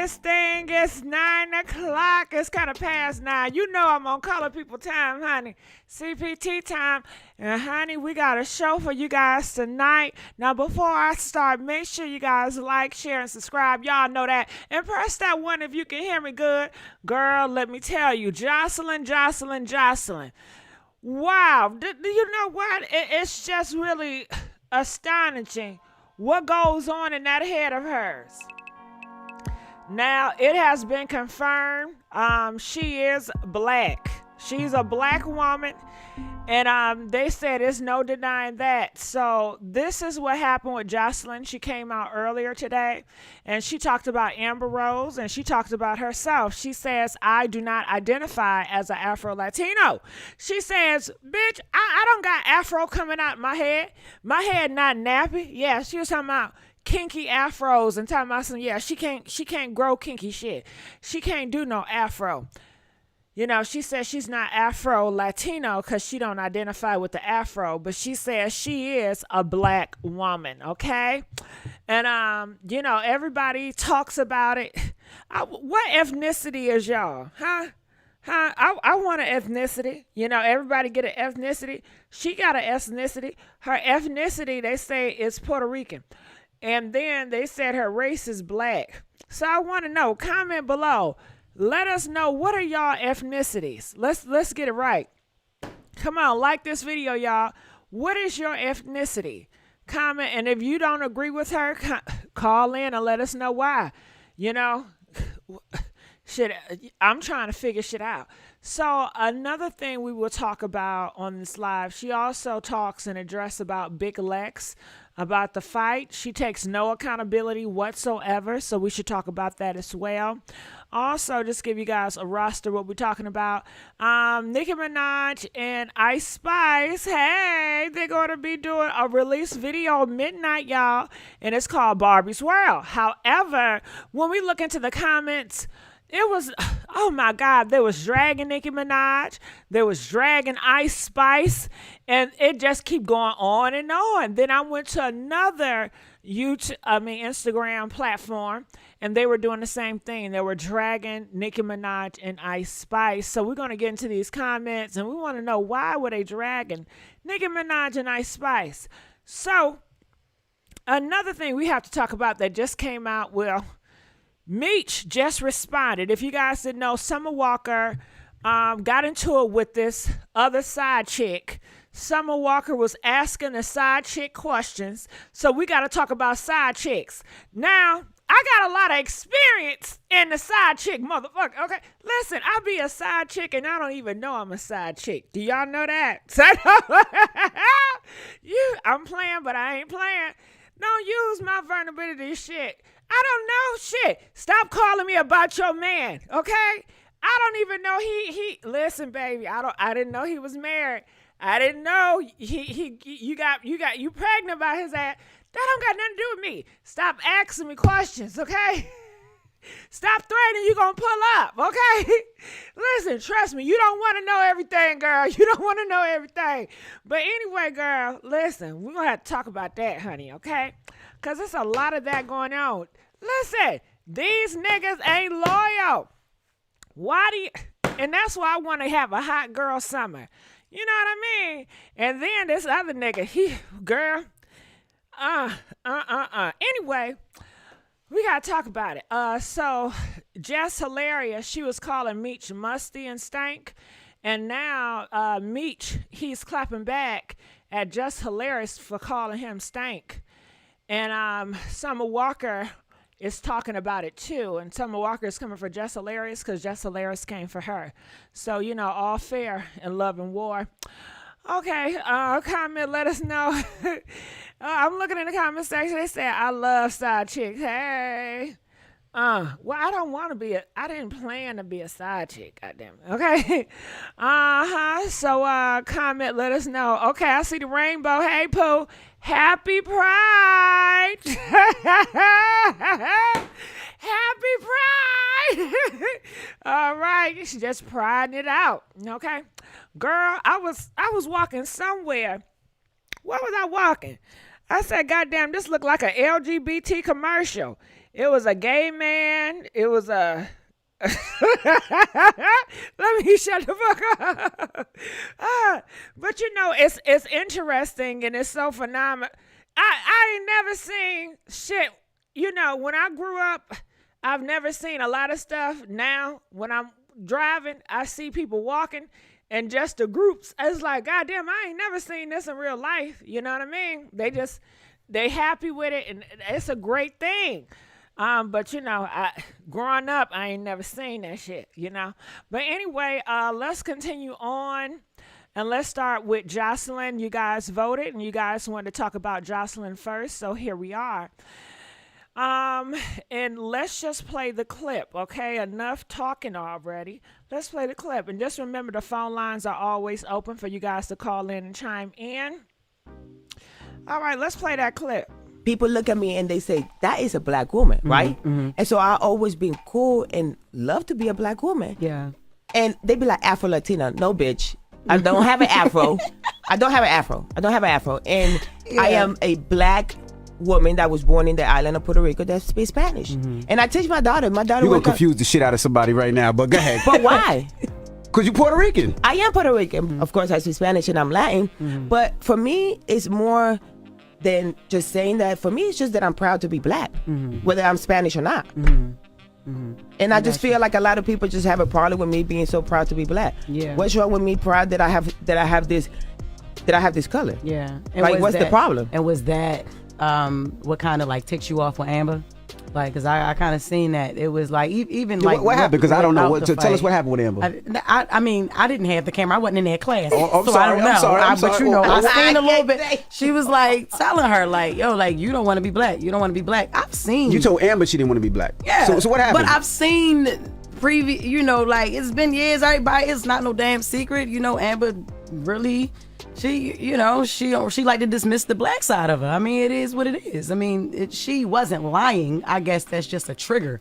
this thing. It's 9 o'clock. It's kind of past 9. You know I'm on color people time, honey. CPT time. And honey, we got a show for you guys tonight. Now, before I start, make sure you guys like, share, and subscribe. Y'all know that. And press that one if you can hear me good. Girl, let me tell you, Joseline. Wow. Do you know what? It's just really astonishing what goes on in that head of hers. Now, it has been confirmed she is black. She's a black woman, and they said there's no denying that. So this is what happened with Joseline. She came out earlier today, and she talked about Amber Rose, and she talked about herself. She says, I do not identify as an Afro-Latino. She says, bitch, I don't got Afro coming out my head. My head not nappy. Yeah, she was talking about kinky afros and talking about some, yeah, she can't grow kinky shit. She can't do no afro. You know, she says she's not Afro-Latino because she don't identify with the Afro, but she says she is a black woman, okay? And, you know, everybody talks about it. What ethnicity is y'all, huh? I want an ethnicity. You know, everybody get an ethnicity. She got an ethnicity. Her ethnicity, they say, is Puerto Rican. And then they said her race is black. So I want to know, comment below. Let us know, what are y'all ethnicities? Let's get it right. Come on, like this video, y'all. What is your ethnicity? Comment, and if you don't agree with her, call in and let us know why. You know, shit, I'm trying to figure shit out. So another thing we will talk about on this live, she also talks and address about Big Lex, about the fight. She takes no accountability whatsoever, so we should talk about that as well. Also, just give you guys a roster what we're talking about. Nicki Minaj and Ice Spice, hey, they're going to be doing a release video midnight, y'all, and it's called Barbie's World. However, when we look into the comments, it was, oh my God, they was dragging Nicki Minaj, they was dragging Ice Spice, and it just keep going on and on. Then I went to another Instagram platform, and they were doing the same thing. They were dragging Nicki Minaj and Ice Spice. So we're going to get into these comments, and we want to know, why were they dragging Nicki Minaj and Ice Spice? So another thing we have to talk about that just came out, well, Meech just responded. If you guys didn't know, Summer Walker got into it with this other side chick. Summer Walker was asking the side chick questions. So we got to talk about side chicks. Now, I got a lot of experience in the side chick, motherfucker. Okay, listen, I be a side chick and I don't even know I'm a side chick. Do y'all know that? I'm playing, but I ain't playing. Don't use my vulnerability shit. I don't know shit. Stop calling me about your man, okay? I don't even know he listen, baby, I didn't know he was married. I didn't know you pregnant by his ass. That don't got nothing to do with me. Stop asking me questions, okay? Stop threatening you gonna pull up, okay? Listen, trust me, you don't want to know everything, girl. You don't want to know everything. But anyway, girl, listen, we're gonna have to talk about that, honey, okay? Because there's a lot of that going on. Listen, these niggas ain't loyal. Why do you... And that's why I want to have a hot girl summer. You know what I mean? And then this other nigga, girl, Anyway, we got to talk about it. So, Jess Hilarious, she was calling Meech musty and stank. And now, Meech, he's clapping back at Jess Hilarious for calling him stank. And Summer Walker is talking about it too. And Summer Walker is coming for Jess Hilarious because Jess Hilarious came for her. So, you know, all fair in love and war. Okay, comment, let us know. I'm looking in the comment section. They say, I love side chicks. Hey. Well, I don't want to be I didn't plan to be a side chick, goddamn it. Okay. So, comment, let us know. Okay, I see the rainbow. Hey, Pooh. Happy Pride. Happy Pride. All right. She's just priding it out. Okay. Girl, I was walking somewhere. Where was I walking? I said, goddamn, this looked like an LGBT commercial. It was a gay man. It was a. Let me shut the fuck up. But it's interesting and it's so phenomenal. I ain't never seen shit. When I grew up, I've never seen a lot of stuff. Now, when I'm driving, I see people walking and just the groups. It's like, goddamn, I ain't never seen this in real life. You know what I mean? They happy with it, and it's a great thing. But growing up, I ain't never seen that shit, But anyway, let's continue on. And let's start with Joseline. You guys voted, and you guys wanted to talk about Joseline first. So here we are. And let's just play the clip, okay? Enough talking already. Let's play the clip. And just remember, the phone lines are always open for you guys to call in and chime in. All right, let's play that clip. People look at me and they say, that is a black woman, right? Mm-hmm. And so I always been cool and love to be a black woman. Yeah. And they be like, Afro-Latina. No, bitch. I don't have an afro. I don't have an afro. And yeah. I am a black woman that was born in the island of Puerto Rico that speaks Spanish. Mm-hmm. And I teach my daughter. You're going to confuse the shit out of somebody right now, but go ahead. But why? Because you're Puerto Rican. I am Puerto Rican. Mm-hmm. Of course, I speak Spanish and I'm Latin. Mm-hmm. But for me, it's more than just saying that. For me, it's just that I'm proud to be black, whether I'm Spanish or not. Mm-hmm. Mm-hmm. And I just feel like a lot of people just have a problem with me being so proud to be black. Yeah. What's wrong with me proud that I have this color? Yeah. And like, what's the problem? And was that what kind of like ticks you off with Amber? Like, cause I kind of seen that it was like even like what happened? Because I don't know what. Tell us what happened with Amber. I mean, I didn't have the camera. I wasn't in that class, I'm so sorry, I don't know. I'm sorry. But I seen a little bit. She was like telling her like, yo, like you don't want to be black. You don't want to be black. I've seen. You told Amber she didn't want to be black. Yeah. So what happened? But I've seen previous. Like it's been years. Everybody, it's not no damn secret. Amber really. She like to dismiss the black side of her. I mean, it is what it is. I mean, she wasn't lying. I guess that's just a trigger.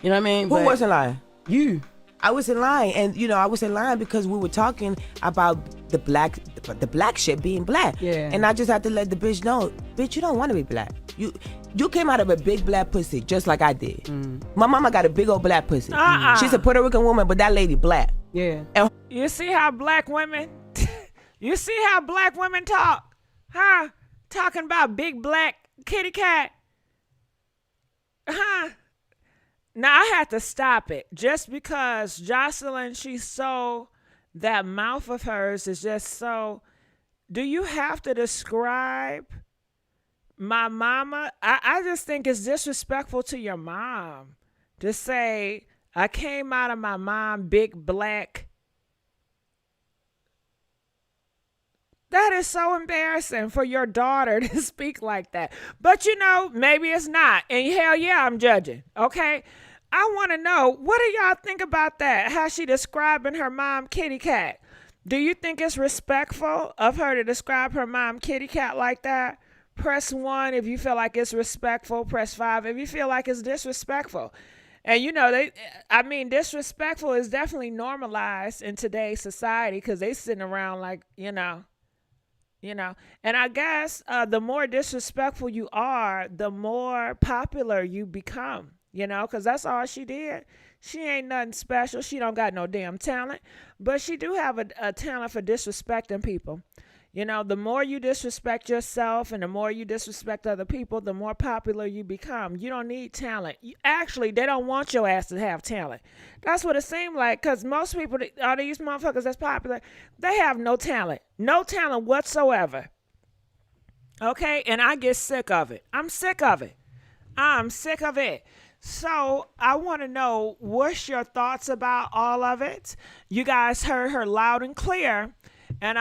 You know what I mean? Who wasn't lying? You. I wasn't lying, and I wasn't lying because we were talking about the black shit being black. Yeah. And I just had to let the bitch know, bitch, you don't want to be black. You came out of a big black pussy just like I did. My mama got a big old black pussy. She's a Puerto Rican woman, but that lady black. Yeah. And you see how black women talk, huh? Talking about big black kitty cat, huh? Now I had to stop it just because Joseline, she's so, that mouth of hers is just so. Do you have to describe my mama? I just think it's disrespectful to your mom to say, I came out of my mom big black. That is so embarrassing for your daughter to speak like that. But maybe it's not. And hell yeah, I'm judging. Okay? I want to know, what do y'all think about that? How she describing her mom kitty cat? Do you think it's respectful of her to describe her mom kitty cat like that? Press 1 if you feel like it's respectful. Press 5 if you feel like it's disrespectful. And disrespectful is definitely normalized in today's society because they sitting around like, and I guess the more disrespectful you are, the more popular you become, because that's all she did. She ain't nothing special. She don't got no damn talent, but she do have a talent for disrespecting people. The more you disrespect yourself and the more you disrespect other people, the more popular you become. You don't need talent. Actually, they don't want your ass to have talent. That's what it seemed like, because most people, all these motherfuckers that's popular, they have no talent. No talent whatsoever. Okay? And I get sick of it. I'm sick of it. So I want to know, what's your thoughts about all of it? You guys heard her loud and clear. And,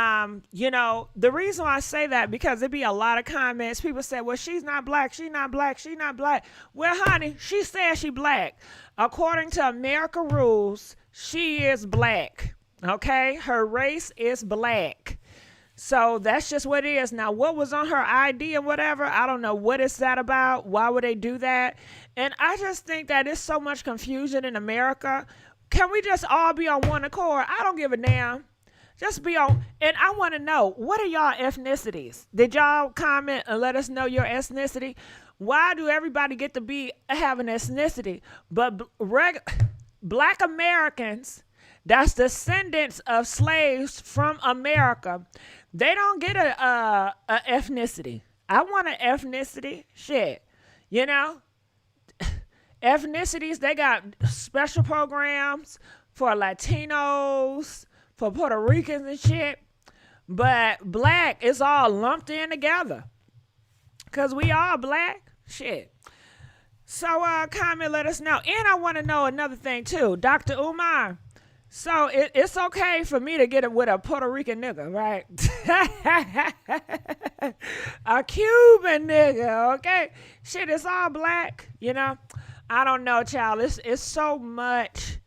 the reason why I say that, because there'd be a lot of comments. People say, well, she's not black. She's not black. She's not black. Well, honey, she says she black. According to America rules, she is black. Okay? Her race is black. So that's just what it is. Now, what was on her ID and whatever, I don't know what is that about. Why would they do that? And I just think that there's so much confusion in America. Can we just all be on one accord? I don't give a damn. Just be on, and I want to know, what are y'all ethnicities? Did y'all comment and let us know your ethnicity? Why do everybody get to have an ethnicity? But black Americans, that's descendants of slaves from America, they don't get a ethnicity. I want an ethnicity. Shit. You know? Ethnicities, they got special programs for Latinos, for Puerto Ricans and shit. But black is all lumped in together. Because we all black. Shit. So, comment, let us know. And I want to know another thing, too. Dr. Umar. So, it's okay for me to get it with a Puerto Rican nigga, right? A Cuban nigga, okay? Shit, it's all black, you know? I don't know, child. It's so much.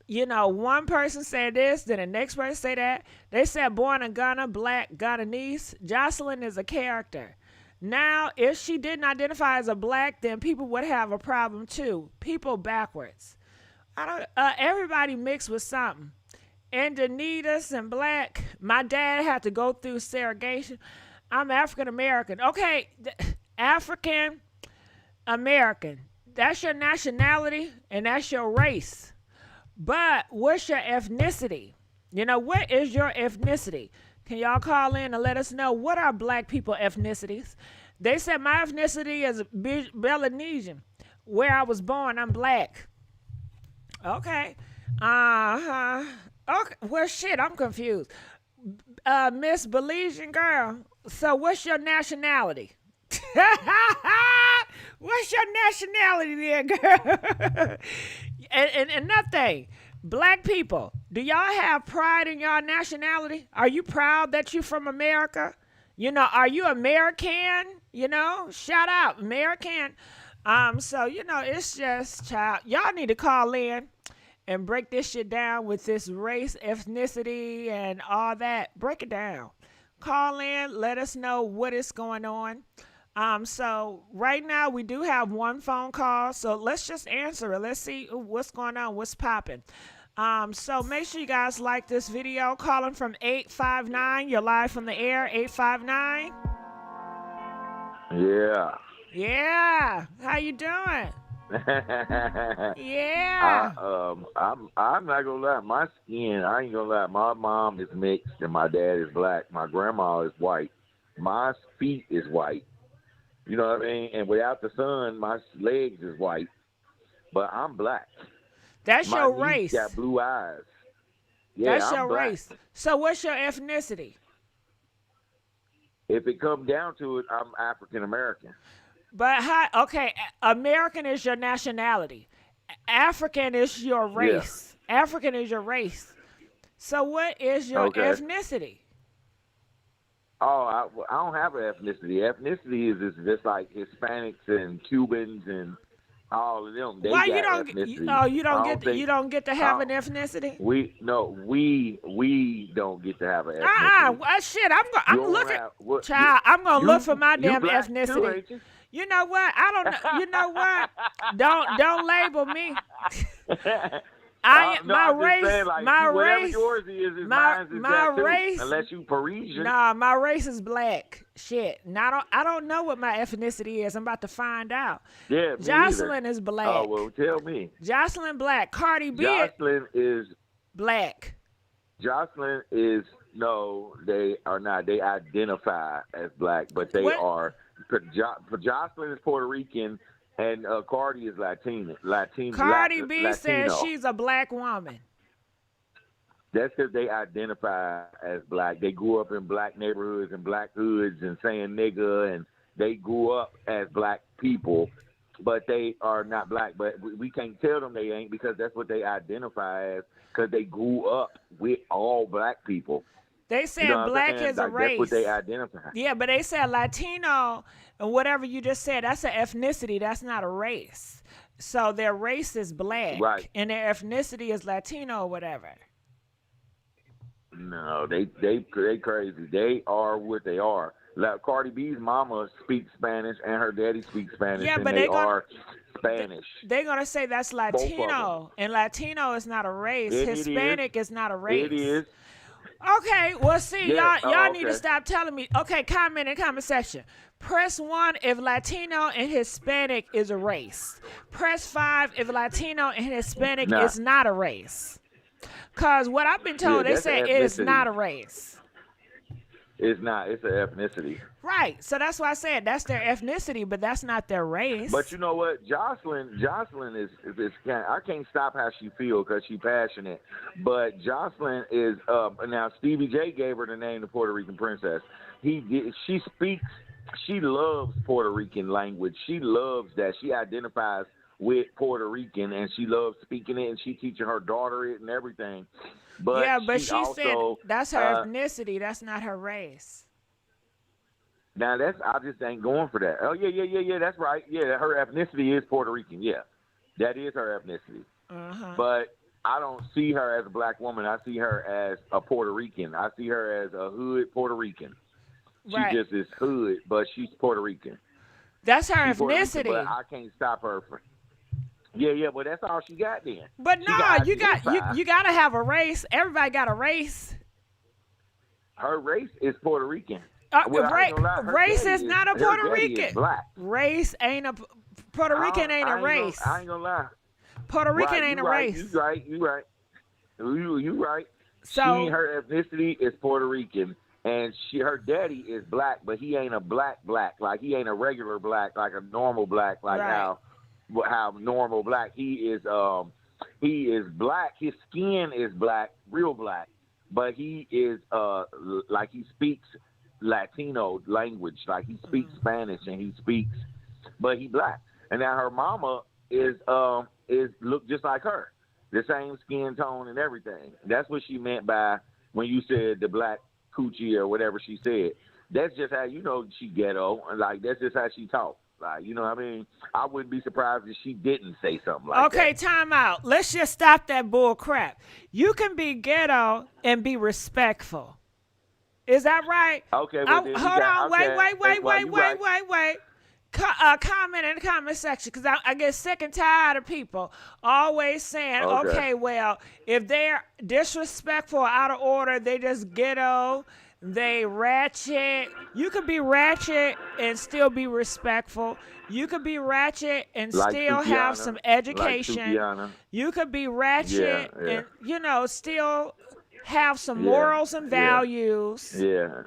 You know, one person said this, then the next person say that. They said born in Ghana, black, Ghananese. Joseline is a character. Now, if she didn't identify as a black, then people would have a problem too. People backwards. Everybody mixed with something. Indonesians and black. My dad had to go through segregation. I'm African American. Okay, African American. That's your nationality and that's your race. But what's your ethnicity? You know, what is your ethnicity? Can y'all call in and let us know what are black people ethnicities? They said my ethnicity is Belizean. Where I was born, I'm black. Okay. Okay. Well, shit, I'm confused. Miss Belizean girl. So what's your nationality? What's your nationality then, girl? and another thing, black people, do y'all have pride in your nationality? Are you proud that you're from America? You know, are you American? You know, shout out, American. So, you know, it's just, child, y'all need to call in and break this shit down with this race, ethnicity, and all that. Break it down. Call in, let us know what is going on. So right now we do have one phone call, so let's just answer it. Let's see what's going on, what's popping. So make sure you guys like this video. Calling from 859. You're live from the air. 859. Yeah. Yeah. How you doing? Yeah. I'm not gonna lie. My skin, I ain't gonna lie. My mom is mixed and my dad is black. My grandma is white. My feet is white. You know what I mean? And without the sun, my legs is white. But I'm black. That's my your niece race. got blue eyes. Yeah, that's I'm your black. race. So what's your ethnicity? If it comes down to it, I'm African American. But how? Okay, American is your nationality. African is your race. Yeah. African is your race. So what is your ethnicity? Oh, I don't have an ethnicity. Ethnicity is just like Hispanics and Cubans and all of them. They Why got you don't? ethnicity. You don't get to have an ethnicity. We don't get to have an ethnicity. Shit, I'm looking. Child, I'm gonna look for my damn ethnicity. Too, you know what? I don't know. You know what? Don't label me. My race. Unless you Parisian. Nah, my race is black. Shit. Now I don't know what my ethnicity is. I'm about to find out. Yeah, Joseline is black. Oh well, tell me. Joseline black. Cardi B. Joseline is black. Joseline is they are not. They identify as black, but they are. Joseline is Puerto Rican. And Cardi is Latina. Cardi B says she's a black woman. That's because they identify as black. They grew up in black neighborhoods and black hoods and saying nigga, and they grew up as black people, but they are not black. But we can't tell them they ain't because that's what they identify as because they grew up with all black people. They said black is a race. That's what they identify. Yeah, but they said Latino and whatever you just said, that's an ethnicity. That's not a race. So their race is black. Right. And their ethnicity is Latino or whatever. No, they crazy. They are what they are. Like Cardi B's mama speaks Spanish and her daddy speaks Spanish. Yeah, but they are Spanish. They're going to say that's Latino. And Latino is not a race. Hispanic is not a race. It is. Okay, well, see, Yeah, y'all need to okay. stop telling me. Okay, comment in the comment section. Press 1 if Latino and Hispanic is a race. Press 5 if Latino and Hispanic Nah. is not a race. Because what I've been told, Yeah, they that's say an it is ethnicity. not a race. It's not. It's an ethnicity. Right, so that's why I said that's their ethnicity, but that's not their race. But you know what, Joseline is I can't stop how she feels because she's passionate. But Joseline is now Stevie J gave her the name the Puerto Rican princess. She speaks. She loves Puerto Rican language. She loves that. She identifies with Puerto Rican and she loves speaking it and she teaching her daughter it and everything. But yeah, but she she also, said that's her ethnicity. That's not her race. Now I just ain't going for that. Oh yeah. That's right. Yeah, her ethnicity is Puerto Rican. Yeah, that is her ethnicity. But I don't see her as a black woman. I see her as a Puerto Rican. I see her as a hood Puerto Rican. She Right. just is hood, but she's Puerto Rican. That's her She's Puerto Rican, ethnicity. but I can't stop her from. Yeah, but that's all she got then. But She no, got you identified. gotta have a race. Everybody got a race. Her race is Puerto Rican. Well, I ain't gonna lie, her race daddy is not a her Puerto daddy is Rican. black. Race ain't a Puerto Rican ain't a race. I ain't gonna lie. Puerto Rican Right, ain't a you right, race. You right. You right. So Her ethnicity is Puerto Rican, and her daddy is black, but he ain't a black. Like he ain't a regular black, like a normal black, like Right. how normal black. He is black. His skin is black, real black, but he is like he speaks Latino language, like he speaks Spanish and he speaks, but he black. And now her mama is look just like her, the same skin tone and everything. That's what she meant by when you said the black coochie or whatever she said. That's just how you know she ghetto, and like that's just how she talk. Like, you know what I mean? I wouldn't be surprised if she didn't say something like that. okay, time out. Let's just stop that bull crap. You can be ghetto and be respectful. Is that right? Okay, well, then Hold on. okay. Wait. Comment in the comment section because I get sick and tired of people always saying, okay, well, if they're disrespectful or out of order, they just ghetto, they ratchet. You could be ratchet and still be respectful. You could be ratchet and Like still have some education. Like you could be ratchet Yeah. and, still have some morals and values. Yeah.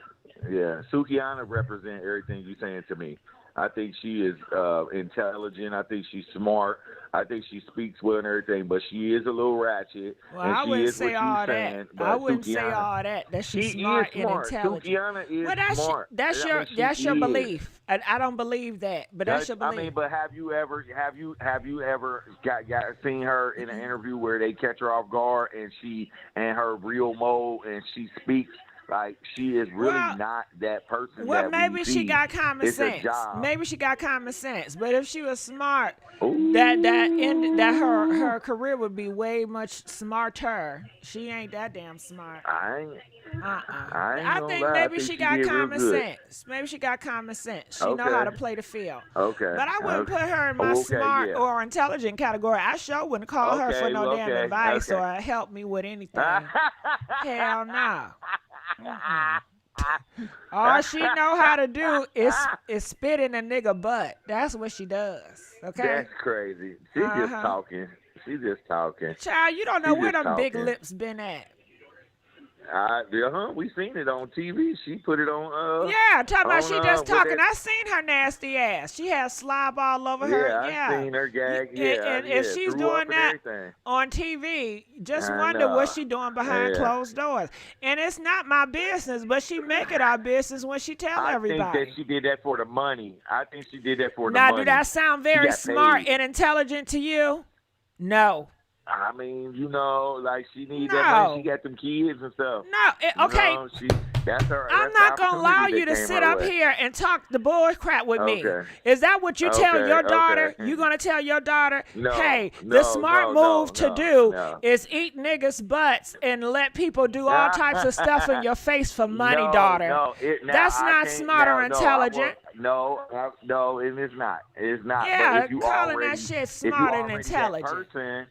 Sukiana represents everything you're saying to me. I think she is intelligent. I think she's smart. I think she speaks well and everything, but she is a little ratchet. Well, and I she wouldn't is say what all you're that. saying, I but wouldn't say Sukiana- all that. That she's She smart is and smart. intelligent. Sukiana is Well, smart. that's I mean, your she is. belief. I don't believe that, but that's your I belief. mean, but have you ever got seen her in an interview where they catch her off guard and she and her real mode and she speaks like she is really not that person. Well, that maybe we she see. got common It's sense. a job. Maybe she got common sense. But if she was smart, Ooh. that her career would be way much smarter. She ain't that damn smart. I ain't I gonna think lie. maybe I think she got did real common good. sense. Maybe she got common sense. She know Okay. how to play the field. Okay. But I wouldn't Okay. put her in my Okay, smart yeah. or intelligent category. I sure wouldn't call her for no damn advice okay. or help me with anything. Hell no. All she know how to do is spit in a nigga butt. That's what she does. Okay. That's crazy. She's just talking. She's just talking. Child, you don't know She where just them big talking. lips been at. We seen it on TV. She put it on. Yeah, talking about on, she just what talking. that- I seen her nasty ass. She has slob all over her. Yeah, I seen her gag. And if she's threw up doing and that everything. on TV, just I wonder know. what she doing behind Yeah. closed doors. And it's not my business, but she make it our business when she tell everybody. I think that she did that for the money. I think she did that for the Now, money. do that sound very got smart paid. and intelligent to you? No. I mean, like she needs No. that money. She got them kids and stuff. No. Okay. You know, that's her. I'm that's not the gonna allow opportunity you to that came sit her up way. here and talk the bull crap with me. Okay. Is that what you tell Okay, your daughter? okay. You gonna tell your daughter, No, hey, no, the smart no, move to no, do no. is eat niggas' butts and let people do all types of stuff in your face for money, No, daughter. no, That's not smart or intelligent. No, it is not. It's not. Yeah, but if you calling already, that shit if you smart and already intelligent. That person,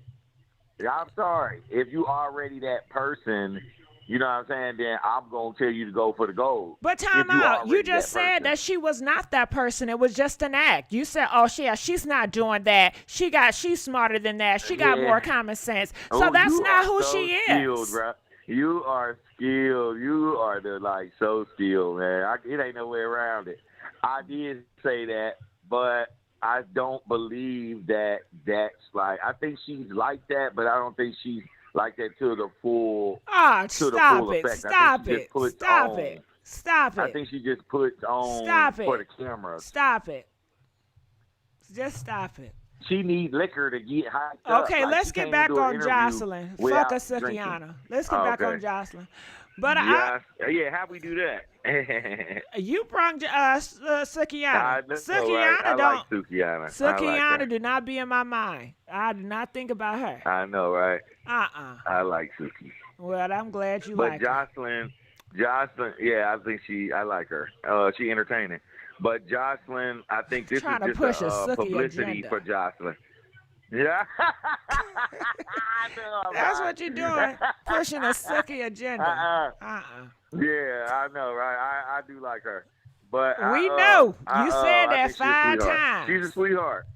I'm sorry. If you already that person, you know what I'm saying, then I'm going to tell you to go for the gold. But time out. You just said that she was not that person. It was just an act. You said, oh, she's not doing that. She's smarter than that. She got more common sense. So that's not who she skilled, is. Bro. You are skilled. You are so skilled, man. It ain't no way around it. I did say that, but I don't believe that that's like, I think she's like that, but I don't think she's like that to the full effect. Stop it. I think she just puts on for the camera. Stop it. Just stop it. She needs liquor to get hyped up. Okay, let's get back on Joseline. Fuck a Sukiana. Let's get back on Joseline. But how we do that? You brung Sukiana. Sukiana do not be in my mind. I do not think about her. I know, right? I like Suki. Well, I'm glad you like her. But Joseline, yeah, I think I like her. She entertaining. But Joseline, I think this is just a publicity agenda for Joseline. Yeah. That's what you're doing, pushing a Suki agenda. Yeah, I know, right? I do like her. But we know. You said that 5 times. She's a sweetheart.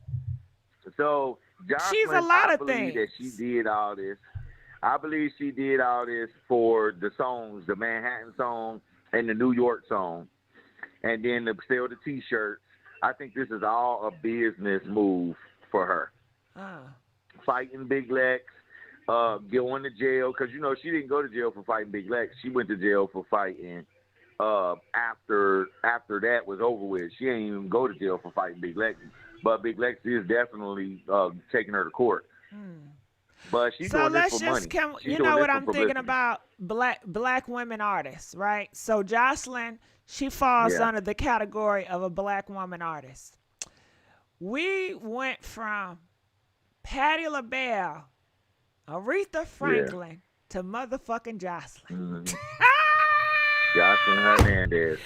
So Joseline, she's a lot of things. That she did all this. I believe she did all this for the songs, the Manhattan song and the New York song. And then to sell the T-shirts. I think this is all a business move for her. Fighting Big Lex, going to jail. Because, she didn't go to jail for fighting Big Lex. She went to jail for fighting after that was over with. She ain't even go to jail for fighting Big Lex. But Big Lex is definitely taking her to court. But she's doing this for money. You know what I'm thinking about? Black women artists, right? So Joseline, she falls under the category of a black woman artist. We went from Patti LaBelle, Aretha Franklin to motherfucking Joseline. Joseline Hernandez.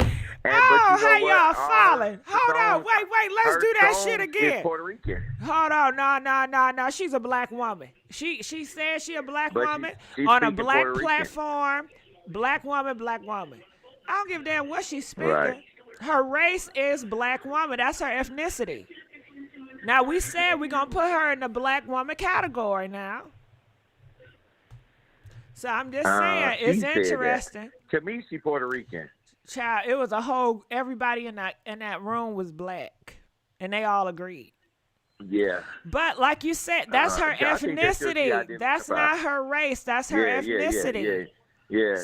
How y'all falling? Hold on, wait, let's do that shit again. Puerto Rican. Hold on, no. She's a black woman. She says she a black woman on a black platform. Black woman. I don't give a damn what she's speaking. Right. Her race is black woman. That's her ethnicity. Now, we said we're going to put her in the black woman category now. So I'm just saying, it's interesting. To me, she's Puerto Rican. Child, it was everybody in that room was black. And they all agreed. Yeah. But like you said, that's her ethnicity. That's not her race. That's her ethnicity.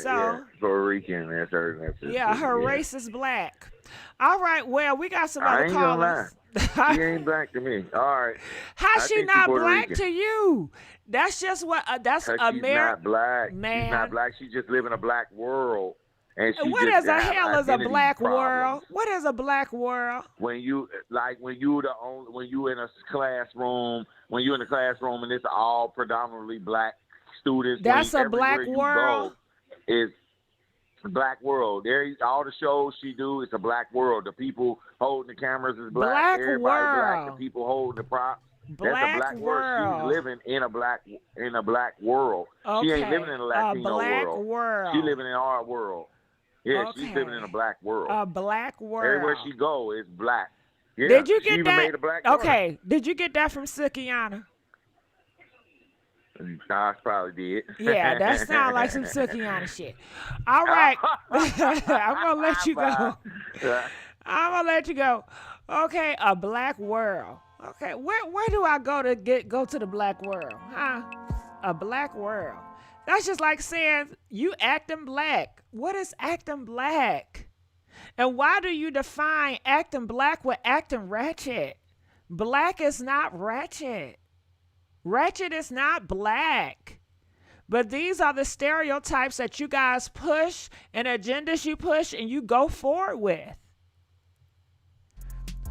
So, Puerto Rican, that's her ethnicity. Yeah, her race is black. All right, well, we got some other callers. She ain't black to me. All right. How's she not black to you? That's just what. That's America. She's not black. Man. She's not black. She just live in a black world. And what is the hell is a black world? What is a black world? When you in a classroom, when you're in a classroom and it's all predominantly black students. That's a black world. Is black world. There, all the shows she do, it's a black world. The people holding the cameras is black. Everybody black. The people holding the props. That's a black world. She's living in a black world. Okay. She ain't living in a Latino world. She's living in our world. Yeah, she's living in a black world. A black world. Everywhere she go is black. Yeah, did you get that? Made a black okay. Did you get that from Sukiana? I probably did. Yeah, that sounds like some Sukiana shit. All right. I'm going to let you go. I'm going to let you go. Okay, a black world. Okay, where do I go to go to the black world? Huh? A black world. That's just like saying you acting black. What is acting black? And why do you define acting black with acting ratchet? Black is not ratchet. Ratchet is not black. But these are the stereotypes that you guys push and agendas you push and you go forward with.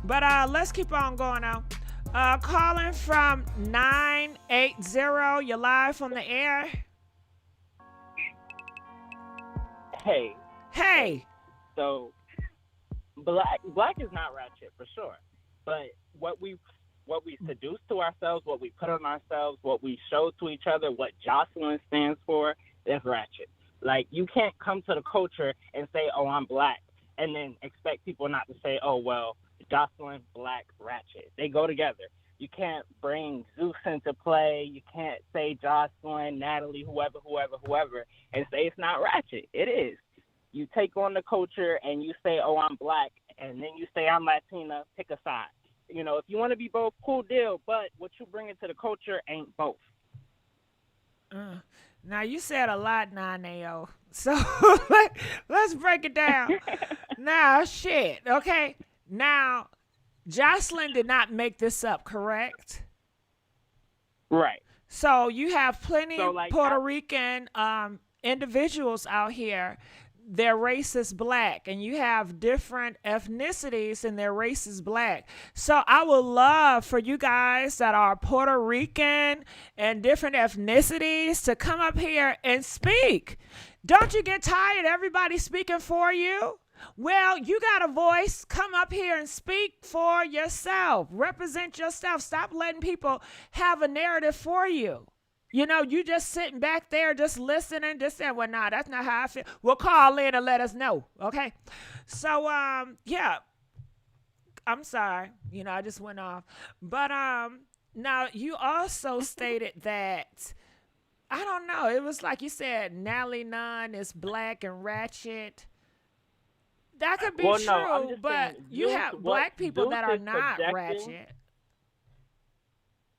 But let's keep on going now. Calling from 980. You're live on the air. Hey. So black is not ratchet for sure. But what we seduce to ourselves, what we put on ourselves, what we show to each other, what Joseline stands for, that's ratchet. Like, you can't come to the culture and say, oh, I'm black, and then expect people not to say, oh, well, Joseline, black, ratchet. They go together. You can't bring Zeus into play. You can't say Joseline, Natalie, whoever, and say it's not ratchet. It is. You take on the culture and you say, oh, I'm black, and then you say I'm Latina, pick a side. You know, if you want to be both, cool deal, but what you bring into the culture ain't both. Now, you said a lot, 9AO. So, let's break it down. Now, shit, okay? Now, Joseline did not make this up, correct? Right. So, you have plenty So, like, Puerto Rican individuals out here. Their race is black, and you have different ethnicities and their race is black. So I would love for you guys that are Puerto Rican and different ethnicities to come up here and speak. Don't you get tired of everybody speaking for you? Well, you got a voice. Come up here and speak for yourself. Represent yourself. Stop letting people have a narrative for you. You know, you just sitting back there just listening, just saying, well, nah, that's not how I feel. Well, call in and let us know, okay? So, yeah, I'm sorry. You know, I just went off. But now you also stated that, I don't know, it was like you said, Nally Nunn is black and ratchet. That could be true, but you have black people that are not ratchet.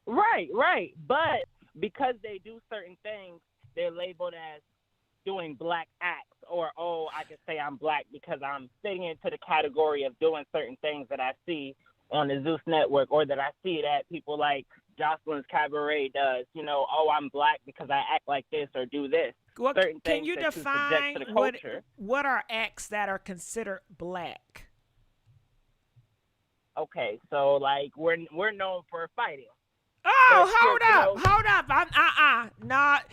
Right. But because they do certain things, they're labeled as doing black acts, or, oh, I can say I'm black because I'm fitting into the category of doing certain things that I see on the Zeus network, or that I see that people like Joseline's Cabaret does. You know, oh, I'm black because I act like this or do this. Well, certain can things you that define you subject to the culture. what are acts that are considered black? Okay, so like we're known for fighting. Oh, hold up. Not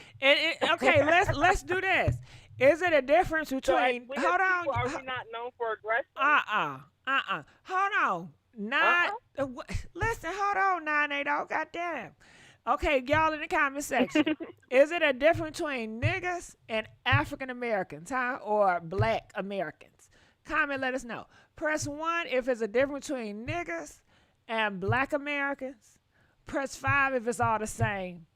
okay, let's do this. Is it a difference between hold on? Are we not known for aggression? Hold on. Not listen, hold on, 980. Goddamn. Okay, y'all in the comment section. Is it a difference between niggas and African Americans, huh? Or black Americans? Comment, let us know. Press 1 if it's a difference between niggas and black Americans. Press 5 if it's all the same.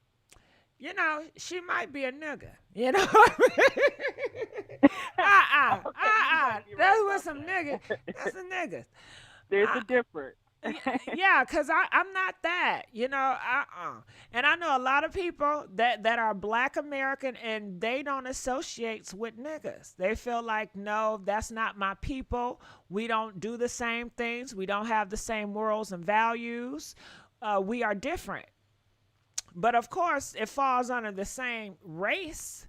You know, she might be a nigga. You know what I mean? That's what some niggas. That's a niggas. There's a difference. Yeah, because I'm not that, you know, And I know a lot of people that are black American and they don't associate with niggas. They feel like, no, that's not my people. We don't do the same things. We don't have the same morals and values. We are different. But of course, it falls under the same race.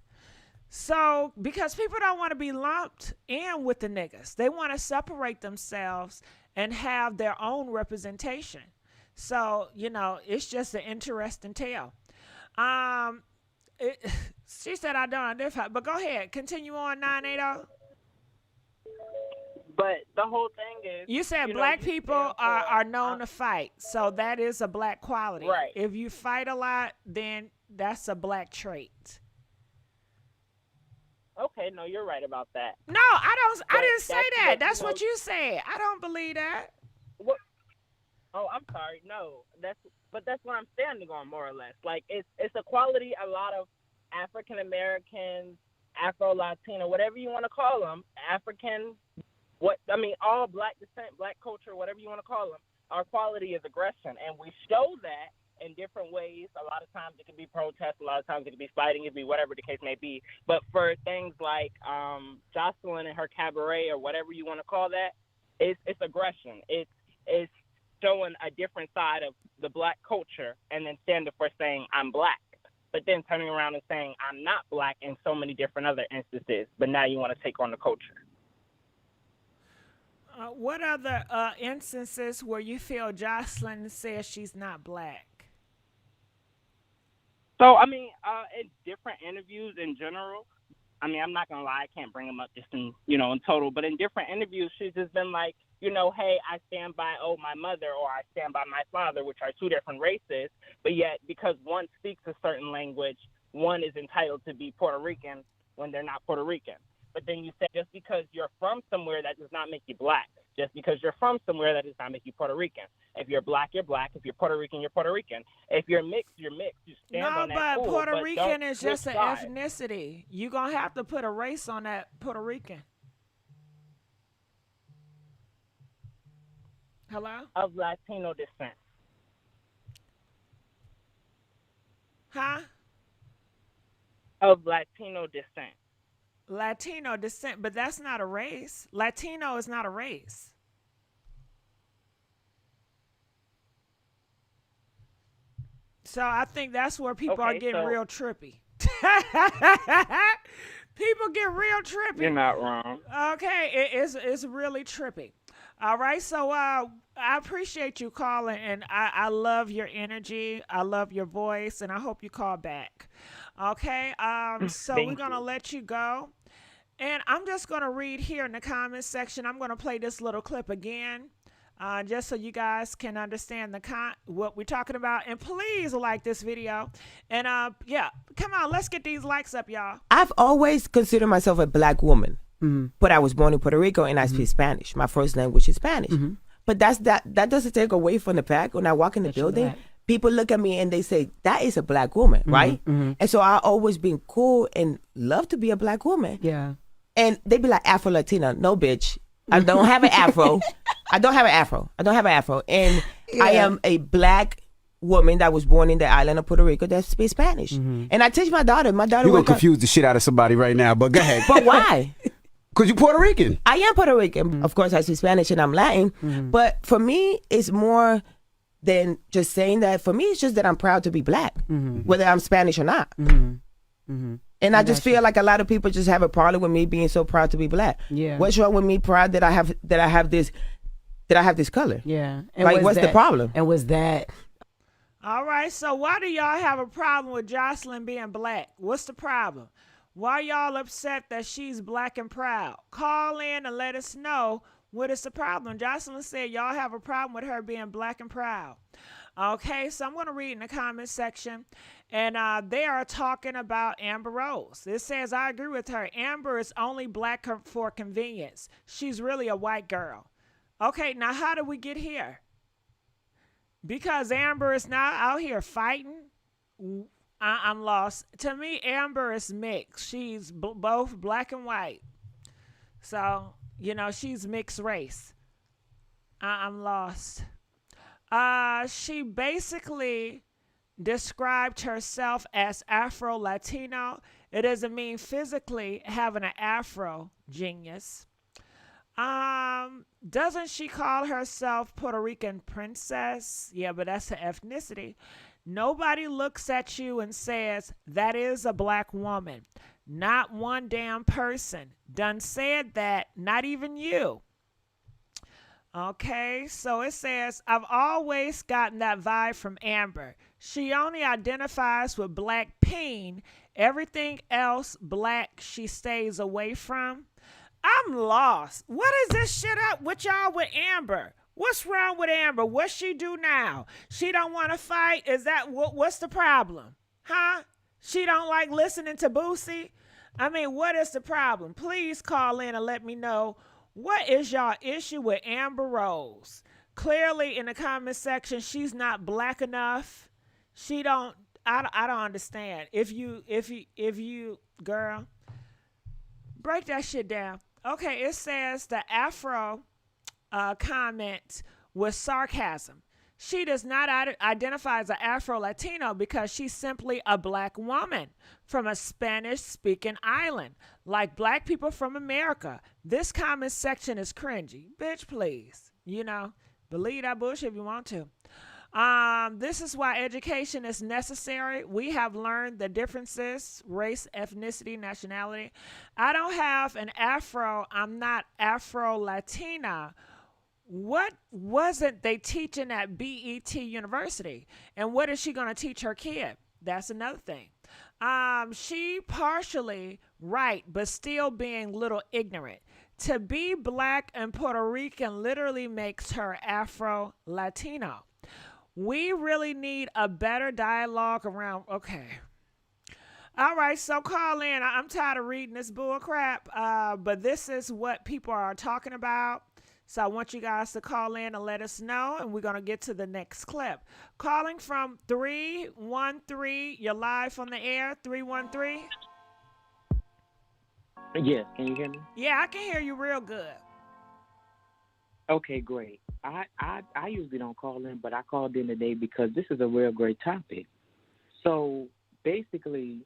So, because people don't want to be lumped in with the niggas, they want to separate themselves and have their own representation. So, you know, it's just an interesting tale. She said I don't identify, but go ahead, continue on 980. But the whole thing is, you said black people are known to fight, so that is a black quality. Right. If you fight a lot, then that's a black trait. Okay, no, you're right about that. No, I didn't say that. That's what you said. I don't believe that. What? Oh, I'm sorry. No, that's what I'm standing on, more or less. Like, it's a quality a lot of African Americans, Afro Latina, whatever you want to call them, African. All black descent, black culture, whatever you want to call them, our quality is aggression. And we show that in different ways. A lot of times it can be protest, a lot of times it can be fighting, it can be whatever the case may be. But for things like Joseline and her cabaret, or whatever you want to call that, it's aggression. It's showing a different side of the black culture and then standing for saying, I'm black. But then turning around and saying, I'm not black in so many different other instances. But now you want to take on the culture. What other instances where you feel Joseline says she's not black? So, in different interviews in general, I'm not going to lie, I can't bring them up just in total, but in different interviews, she's just been like, hey, I stand by, my mother, or I stand by my father, which are two different races, but yet because one speaks a certain language, one is entitled to be Puerto Rican, when they're not Puerto Rican. But then you say just because you're from somewhere, that does not make you black. Just because you're from somewhere, that does not make you Puerto Rican. If you're black, you're black. If you're Puerto Rican, you're Puerto Rican. If you're mixed, you're mixed. You stand on that. But Puerto Rican is switch just an sides. ethnicity. You're going to have to put a race on that Puerto Rican. Hello? Of Latino descent. Huh? Of Latino descent. Latino descent, but that's not a race. Latino is not a race. So I think that's where people are getting real trippy. People get real trippy. You're not wrong. Okay, it's really trippy. All right, so I appreciate you calling, and I love your energy. I love your voice, and I hope you call back. Okay, so we're going to let you go. And I'm just going to read here in the comments section. I'm going to play this little clip again, just so you guys can understand what we're talking about. And please like this video. And yeah, come on, let's get these likes up, y'all. I've always considered myself a black woman, but I was born in Puerto Rico and I speak Spanish. My first language is Spanish. But that doesn't take away from the fact when I walk in the building, people look at me and they say, that is a black woman, right? And so I always been cool and love to be a black woman. Yeah. And they be like, Afro Latina. No, bitch. I don't have an afro. I don't have an afro. And I am a black woman that was born in the island of Puerto Rico that speaks Spanish. And I teach my daughter. You're going to confuse the shit out of somebody right now, but go ahead. But why? Because you're Puerto Rican. I am Puerto Rican. Of course, I speak Spanish and I'm Latin. But for me, it's more than just saying that. For me, it's just that I'm proud to be black, whether I'm Spanish or not. And I just feel like a lot of people just have a problem with me being so proud to be black. Yeah. What's wrong with me proud that I have this color? Yeah. And like, what's the problem? And was that... All right, so why do y'all have a problem with Joseline being black? What's the problem? Why y'all upset that she's black and proud? Call in and let us know what is the problem. Joseline said y'all have a problem with her being black and proud. Okay, so I'm going to read in the comment section. And they are talking about Amber Rose. It says, I agree with her. Amber is only black for convenience. She's really a white girl. Okay, now how did we get here? Because Amber is now out here fighting? I'm lost. To me, Amber is mixed. She's both black and white. So, she's mixed race. I'm lost. She basically described herself as Afro-Latino. It doesn't mean physically having an Afro, genius. Doesn't she call herself Puerto Rican princess? Yeah, but that's her ethnicity. Nobody looks at you and says, that is a black woman. Not one damn person done said that, not even you. Okay, so it says, I've always gotten that vibe from Amber. She only identifies with black peen. Everything else black she stays away from. I'm lost. What is this shit up with y'all with Amber? What's wrong with Amber? What she do now? She don't want to fight? Is that what's the problem? Huh? She don't like listening to Boosie? I mean, what is the problem? Please call in and let me know. What is y'all issue with Amber Rose? Clearly in the comment section, she's not black enough. She don't, I don't understand. If you, girl, break that shit down. Okay, it says the Afro comment was sarcasm. She does not identify as an Afro-Latino because she's simply a black woman from a Spanish-speaking island, like black people from America. This comment section is cringy. Bitch, please. Believe that bullshit if you want to. This is why education is necessary. We have learned the differences, race, ethnicity, nationality. I don't have an Afro. I'm not Afro-Latina. What wasn't they teaching at BET University? And what is she going to teach her kid? That's another thing. She partially right, but still being little ignorant. To be black and Puerto Rican literally makes her Afro-Latino. We really need a better dialogue around, okay. All right, so call in. I'm tired of reading this bull crap, but this is what people are talking about. So I want you guys to call in and let us know, and we're going to get to the next clip. Calling from 313, you're live on the air, 313. Yes, can you hear me? Yeah, I can hear you real good. Okay, great. I usually don't call in, but I called in today because this is a real great topic. So basically,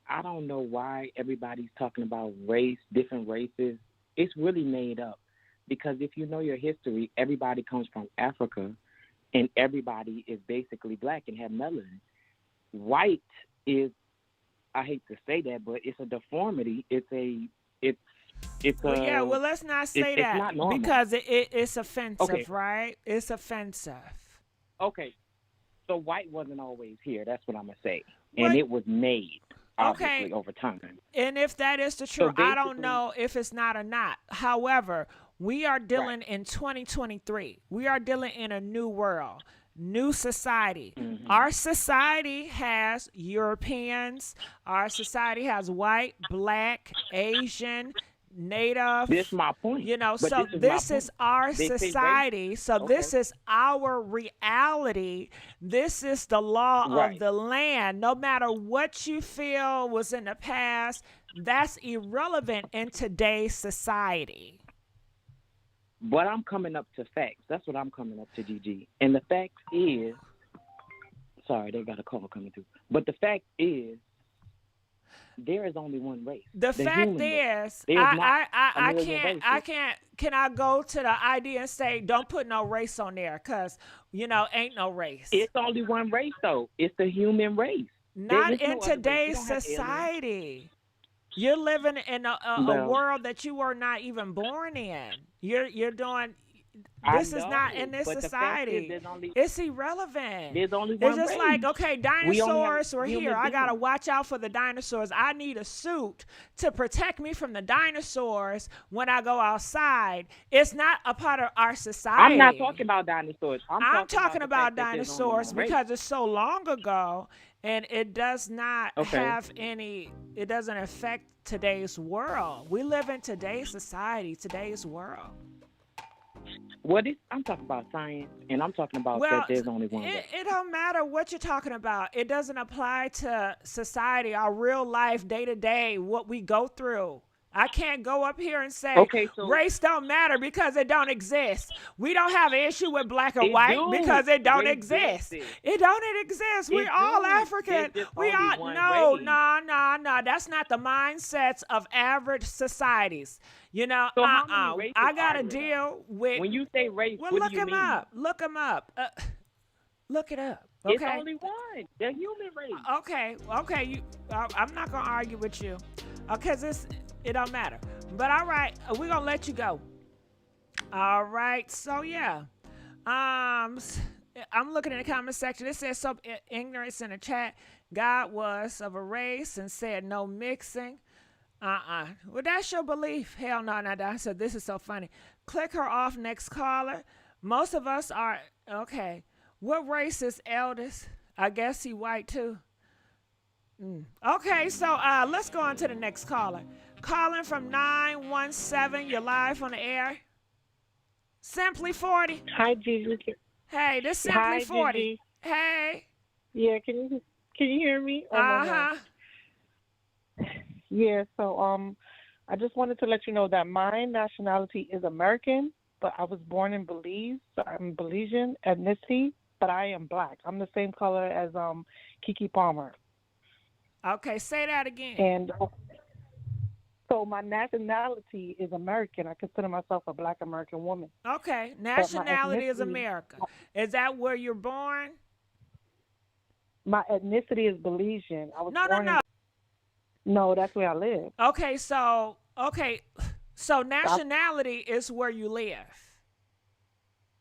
I don't know why everybody's talking about race, different races. It's really made up because if you know your history, everybody comes from Africa and everybody is basically black and have melanin. White is, I hate to say that, but it's a deformity. Well, yeah, well, let's not say that not normal. because it's offensive, Okay. right? It's offensive. Okay, so white wasn't always here. That's what I'm going to say. What? And it was made, obviously, Okay. over time. And if that is the truth, I don't basically- know if it's not or not. However, we are dealing in 2023. We are dealing in a new world, new society. Mm-hmm. Our society has Europeans. Our society has white, black, Asian, Native. This is my point. You know, But so my this point. is our They say race. society. So Okay. this is our reality. This is the law Right. of the land. No matter what you feel was in the past, that's irrelevant in today's society. But I'm coming up to facts. That's what I'm coming up to, GG. And the fact is, sorry, they got a call coming through. But the fact is, there is only one race. The fact human race. is, There's not I a million can't, races. can I go to the idea and say, don't put no race on there because, you know, ain't no race. It's only one race, though. It's the human race. Not is no in other race. today's You don't have society. You're living in a Well- world that you were not even born in. You're doing. I This is not know, in this but the fact is society. there's only- It's irrelevant. There's only one It's just race. like, okay, We only have dinosaurs were human here. I gotta beings. watch out for the dinosaurs. I need a suit to protect me from the dinosaurs when I go outside. It's not a part of our society. I'm not talking about dinosaurs. I'm talking the about fact that there's only dinosaurs one race. because it's so long ago and it does not Okay. have any, it doesn't affect today's world. We live in today's society, today's world. I'm talking about science, and I'm talking about Well, that there's only one race. it don't matter what you're talking about. It doesn't apply to society, our real life, day to day, what we go through. I can't go up here and say Okay, so- race don't matter because it don't exist. We don't have an issue with black or It white do. because it don't Race exist. exists. It don't exist. We It all do. African. There's just We only all one no. race. That's not the mindsets of average societies. You know, So how many races I are gotta there, deal with. When you say race, Well, what look do you him mean? up. Look him up. Look it up. Okay. It's only one. The human race. Okay. I'm not gonna argue with you, cause it don't matter. But all right, we're gonna let you go. All right. So yeah, I'm looking in the comment section. It says some ignorance in the chat. God was of a race and said no mixing. Well, that's your belief. Hell no, no. I said this is so funny. Click her off. Next caller. Most of us are okay. What race is eldest? I guess he white too. Okay, so let's go on to the next caller. Calling from 917. You're live on the air. Simply 40. Hi, Gigi. Hey, this Simply Hi, 40. Gigi. Hey. Yeah, can you hear me? Or no, no? Uh-huh. Yeah, so I just wanted to let you know that my nationality is American, but I was born in Belize, so I'm Belizean ethnicity, but I am black. I'm the same color as Keke Palmer. Okay, say that again. And so my nationality is American. I consider myself a black American woman. Okay, nationality is ethnicity- America. Is that where you're born? My ethnicity is Belizean. I was No. born in- No, that's where I live. Okay, so nationality is where you live.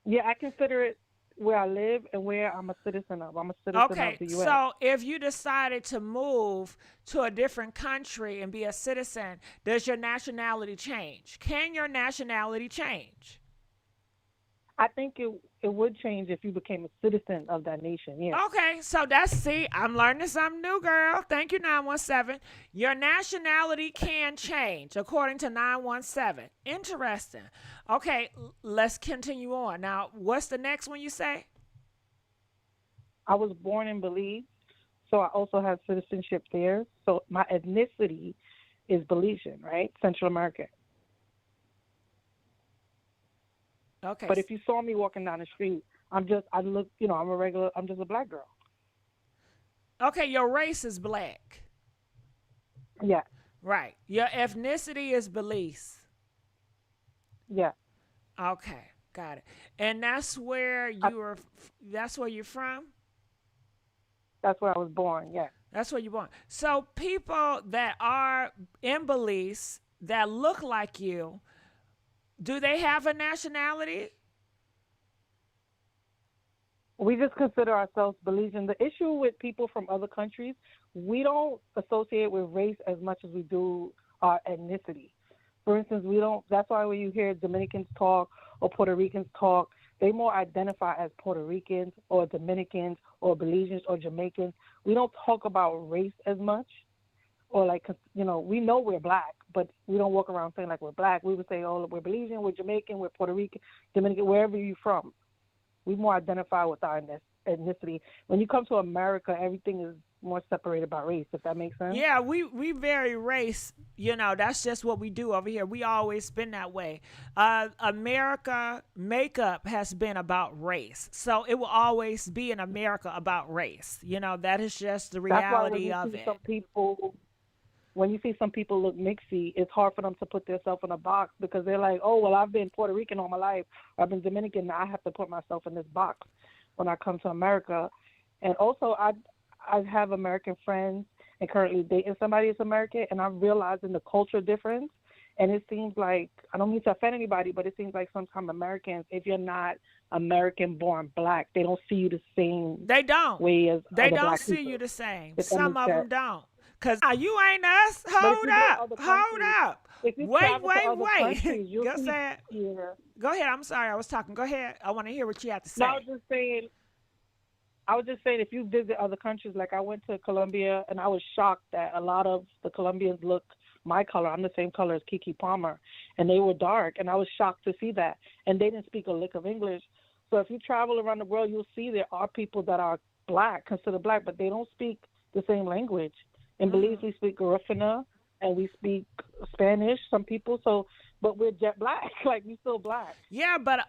Yeah, I consider it where I live and where I'm a citizen of. I'm a citizen Okay, of the U.S. so if you decided to move to a different country and be a citizen, does your nationality change? Can your nationality change? I think it would change if you became a citizen of that nation. Yeah. Okay, so see, I'm learning something new, girl. Thank you, 917. Your nationality can change according to 917. Interesting. Okay, let's continue on. Now, what's the next one you say? I was born in Belize, so I also have citizenship there. So my ethnicity is Belizean, right? Central American. Okay. But if you saw me walking down the street, I'm just a black girl. Okay, your race is black. Yeah. Right. Your ethnicity is Belize. Yeah. Okay, got it. And that's where that's where you're from? That's where I was born, yeah. That's where you're born. So people that are in Belize that look like you, do they have a nationality? We just consider ourselves Belizean. The issue with people from other countries, we don't associate with race as much as we do our ethnicity. For instance, that's why when you hear Dominicans talk or Puerto Ricans talk, they more identify as Puerto Ricans or Dominicans or Belizeans or Jamaicans. We don't talk about race as much. Or we know we're black, but we don't walk around saying like we're black. We would say, oh, we're Belizean, we're Jamaican, we're Puerto Rican, Dominican, wherever you're from. We more identify with our ethnicity. When you come to America, everything is more separated by race, if that makes sense. Yeah, we very race, that's just what we do over here. We always been that way. America makeup has been about race. So it will always be in America about race. That is just the reality of it. When you see some people look mixy, it's hard for them to put themselves in a box because they're like, oh, well, I've been Puerto Rican all my life. Or I've been Dominican. Now I have to put myself in this box when I come to America. And also, I have American friends and currently dating somebody that's American, and I'm realizing the culture difference. And it seems like, I don't mean to offend anybody, but it seems like sometimes Americans, if you're not American-born black, they don't see you the same way as They other don't black see people. you the same. If Some of them don't. Because you ain't us. Hold up. If you Wait. countries, Go ahead. Go ahead. I'm sorry. I was talking. Go ahead. I want to hear what you have to say. No, I was just saying, if you visit other countries, like I went to Colombia, and I was shocked that a lot of the Colombians look my color. I'm the same color as Kiki Palmer, and they were dark, and I was shocked to see that. And they didn't speak a lick of English. So if you travel around the world, you'll see there are people that are black, considered black, but they don't speak the same language. In Belize, we speak Garifuna, and we speak Spanish, some people. So, but we're jet black, like we still black. Yeah, but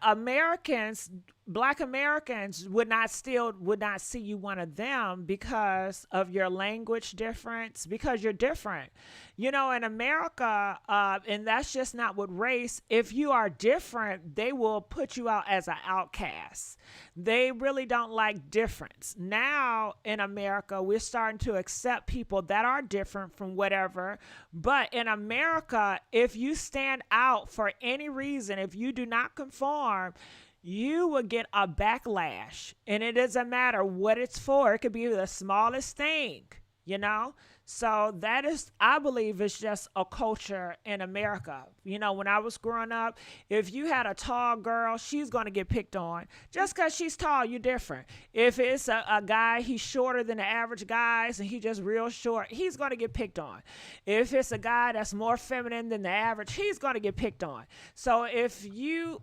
black Americans would not see you one of them because of your language difference, because you're different. In America, and that's just not with race. If you are different, they will put you out as an outcast. They really don't like difference. Now in America, we're starting to accept people that are different from whatever. But in America, if you stand out for any reason, if you do not conform, you will get a backlash. And it doesn't matter what it's for. It could be the smallest thing, So that is, I believe, it's just a culture in America. When I was growing up, if you had a tall girl, she's going to get picked on. Just because she's tall, you're different. If it's a guy, he's shorter than the average guys, and he's just real short, he's going to get picked on. If it's a guy that's more feminine than the average, he's going to get picked on. So if you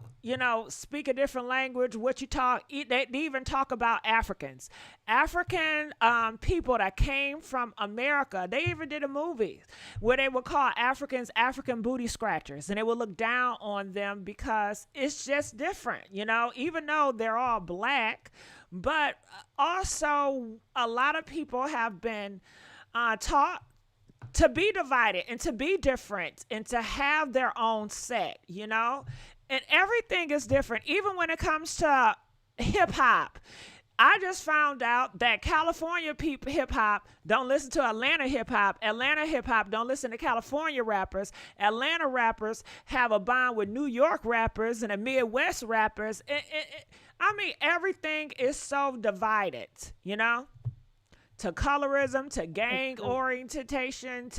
speak a different language, what you talk, they even talk about African people that came from America. They even did a movie where they would call Africans African booty scratchers, and they would look down on them because it's just different, even though they're all black. But also, a lot of people have been taught to be divided and to be different and to have their own set, and everything is different, even when it comes to hip hop. I just found out that California hip hop don't listen to Atlanta hip hop. Atlanta hip hop don't listen to California rappers. Atlanta rappers have a bond with New York rappers and the Midwest rappers. Everything is so divided, to colorism, to gang orientation,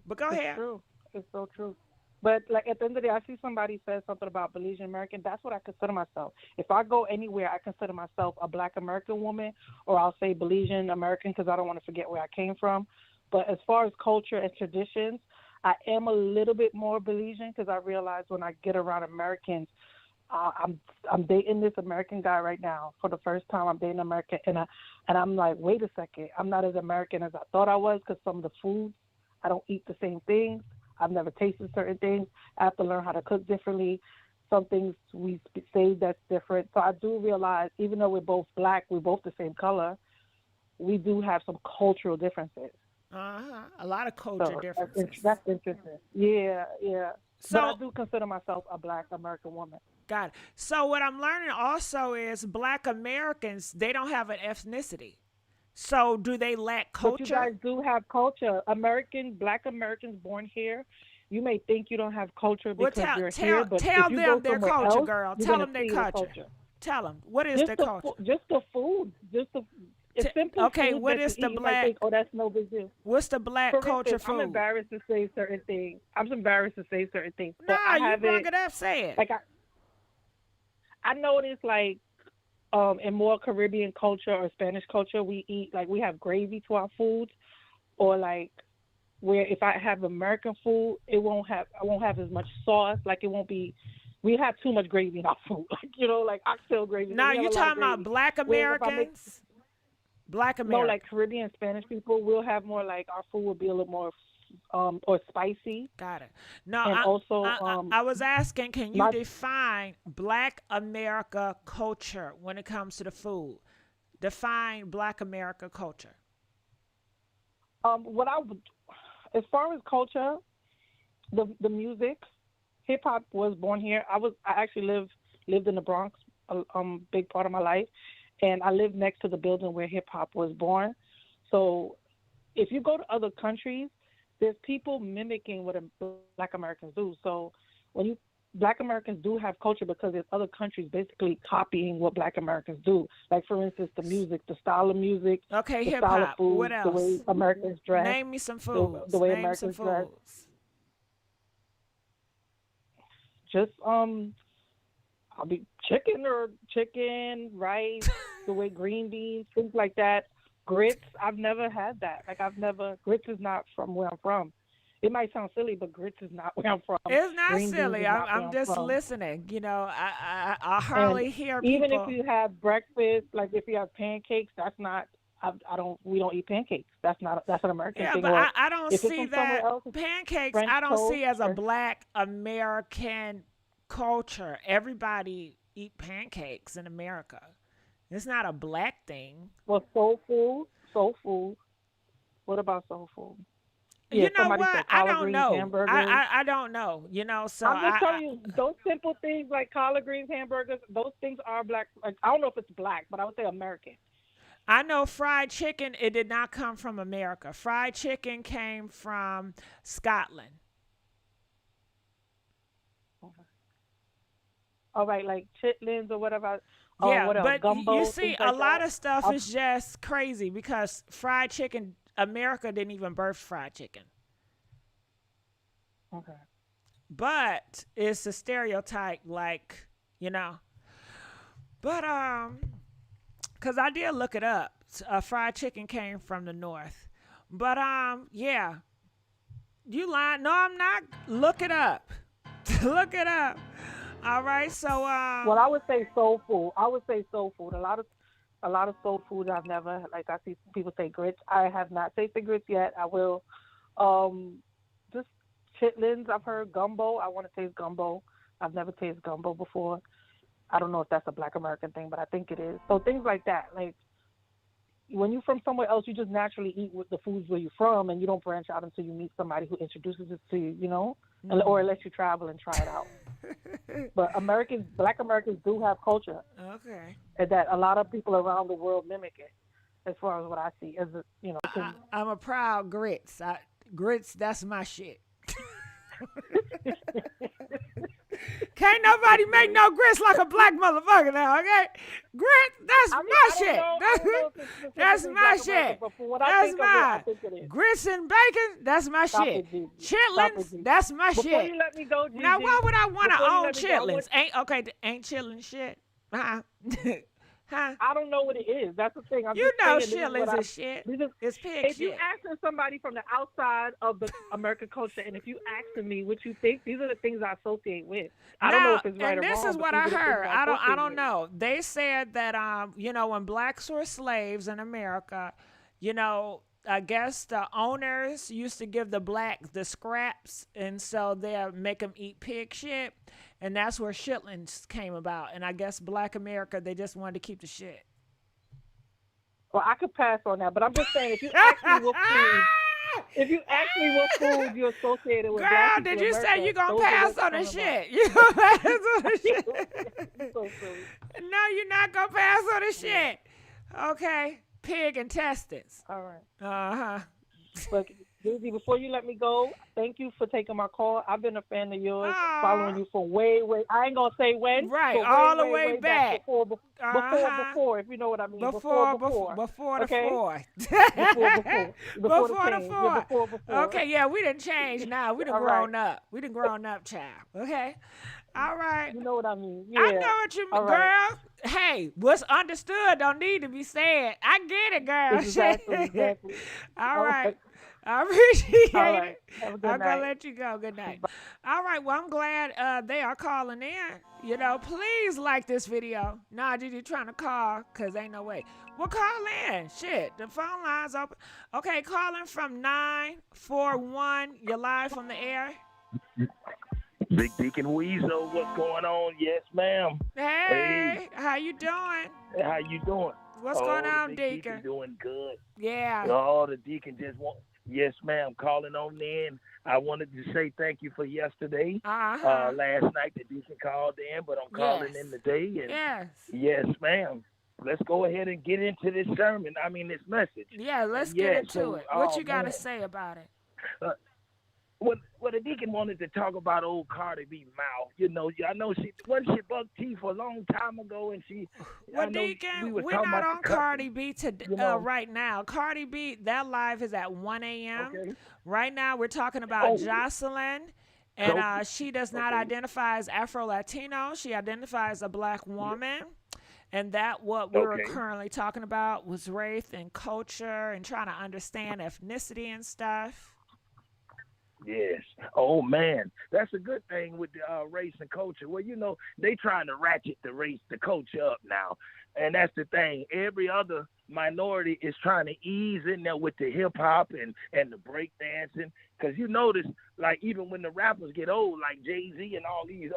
But go ahead. True. It's so true. But like at the end of the day, I see somebody says something about Belizean American. That's what I consider myself. If I go anywhere, I consider myself a Black American woman, or I'll say Belizean American because I don't want to forget where I came from. But as far as culture and traditions, I am a little bit more Belizean because I realize when I get around Americans, I'm dating this American guy right now for the first time. I'm dating American, and I'm like, wait a second, I'm not as American as I thought I was because some of the foods I don't eat the same things. I've never tasted certain things. I have to learn how to cook differently. Some things we say that's different. So I do realize, even though we're both Black, we're both the same color, we do have some cultural differences. A lot of culture So differences. that's interesting. Yeah, yeah. But I So do consider myself a Black American woman. got it. So what I'm learning also is Black Americans, they don't have an ethnicity. So do they lack But you culture? guys do have culture. Black Americans born here, you may think you don't have culture Well, because you're here, but tell if you go them their somewhere culture, else, girl. you're Tell gonna them their see the culture. Tell them what is the culture. Just the food, it's simple Okay, food what that is you the eat. You might Black? think, oh, that's no big deal. What's the Black For culture instance, I'm food? embarrassed to say certain things. But Nah, I you bring haven't it up. Say it. like I noticed like in more Caribbean culture or Spanish culture, we eat like we have gravy to our foods, or like where if I have American food, I won't have as much sauce. Like it won't be. We have too much gravy in our food, like like oxtail gravy. Now We have you a lot of talking about gravy. Black Whereas if I make Americans? Black no, Americans. like Caribbean Spanish people, we'll have more like our food will be a little more or spicy, Got it. No, and also I was asking, can you my define Black America culture when it comes to the food? Define Black America culture. what I would as far as culture, the music, hip hop was born here. I actually lived in the Bronx big part of my life, and I lived next to the building where hip hop was born. So if you go to other countries, there's people mimicking what Black Americans do. So when you Black Americans do have culture because there's other countries basically copying what Black Americans do. Like for instance, the music, the style of music, Okay, the hip style of hop. food, What the way else? Americans dress, Name me some foods. the way Name some Americans dress. foods. Just I'll be chicken, rice, the way green beans, things like that. Grits, I've never had that. Grits is not from where I'm from. It might sound silly, but grits is not where I'm from. It's not Green beans silly. is not where I'm I'm just from. listening. I And hardly hear even if people. you have breakfast, like if you have pancakes, that's not. We don't eat pancakes. That's an American Yeah, thing. but Or I don't if it's see from somewhere that else, it's pancakes. French I don't toast see as a or Black American culture. Everybody eat pancakes in America. It's not a Black thing. well, soul food. Soul food. What about soul food? Yeah, You know somebody what? said I collard don't greens, know. hamburgers. I don't know. So I'm just telling you, those simple things like collard greens, hamburgers, those things are Black. Like, I don't know if it's Black, but I would say American. I know fried chicken. It did not come from America. Fried chicken came from Scotland. All right, like chitlins or whatever. Yeah, What else? but Gumbo, you see, things a like lot that. of stuff I'll- is just crazy because fried chicken. America didn't even birth fried chicken. Okay. But it's a stereotype, like, But cause I did look it up. Fried chicken came from the north. But yeah, you lying? No, I'm not. Look it up. Look it up. All right. So Well, I would say soul food. A lot of soul food I've never, like I see people say grits. I have not tasted grits yet. I will. Just chitlins I've heard. Gumbo, I want to taste gumbo. I've never tasted gumbo before. I don't know if that's a Black American thing, but I think it is. So things like that. Like when you're from somewhere else, you just naturally eat with the foods where you're from, and you don't branch out until you meet somebody who introduces it to you, or unless you travel and try it out. But Black Americans do have culture. Okay. And that a lot of people around the world mimic it, as far as what I see. I'm a proud grits. Grits, that's my shit. Can't nobody make no grits like a black motherfucker now, okay? Grit, that's my shit. That's my shit. That's mine. Grits and bacon, that's my shit. Chitlins, that's my shit. Before you let me go, Gigi, Now, why would I want to before you own let me go, chitlins? Ain't chitlin shit? Huh? Huh? I don't know what it is. That's the thing. You know chitlins is shit. It's pig If you shit. asking somebody from the outside of the American culture, and if you asking me what you think, these are the things I associate with. I don't know if it's right or wrong. And this is but what these I are the things heard. I associate don't with. know. They said that when blacks were slaves in America, I guess the owners used to give the blacks the scraps, and so they'll make them eat pig shit, and that's where chitlins came about. And I guess Black America, they just wanted to keep the shit. Well, I could pass on that, but I'm just saying, if you ask me what food you associated with black Girl, people did you in say America, you gonna those are pass what's on the coming shit? You gonna pass on the shit? You're so silly. No, you're not gonna pass on the shit. Okay, pig intestines. All right. Uh-huh. But Gigi, before you let me go, thank you for taking my call. I've been a fan of yours, following you for way. I ain't gonna say when. Right, but all the way back. Before, if you know what I mean. Before the okay? four. Before the four. Okay, yeah, we done changed now. We done All grown right. up. We done grown up, child. Okay? All right. You know what I mean. Yeah. I know what you mean, All right. girl. Hey, what's understood don't need to be said. I get it, girl. Exactly. All right. I appreciate All right. it. Have a good I'm night. going to let you go. Good night. All right. Well, I'm glad they are calling in. Please like this video. Nah, Gigi trying to call because ain't no way. Well, call in. Shit. The phone line's open. Okay, calling from 941. You're live from the air. Big Deacon Weasel, what's going on? Yes, ma'am. Hey, how you doing? How you doing? What's going on, Big Deacon? Doing good. Yeah. Oh, the Deacon just want. Yes, ma'am. Calling on in. I wanted to say thank you for yesterday. Uh-huh. Last night the Deacon called in, but I'm calling in today. And Yes. Yes, ma'am. Let's go ahead and get into this sermon. This message. Yeah, let's get into it. What you got to say about it? Well, the Deacon wanted to talk about old Cardi B mouth. I know she bucked teeth a long time ago, and she. Well, Deacon, we're not on Cardi B right now. Cardi B, that live is at 1 a.m. Okay. Right now, we're talking about Joseline, and she does not identify as Afro-Latino. She identifies as a black woman. And that what we're currently talking about was race and culture and trying to understand ethnicity and stuff. Yes. Oh, man. That's a good thing with the race and culture. Well, they trying to ratchet the culture up now. And that's the thing. Every other minority is trying to ease in there with the hip-hop and the break dancing. Because you notice, like, even when the rappers get old, like Jay-Z and all these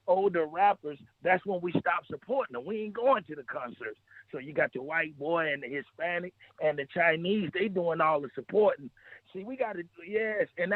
older rappers, that's when we stop supporting them. We ain't going to the concerts. So you got the white boy and the Hispanic and the Chinese. They doing all the supporting. See, we got to, yes, and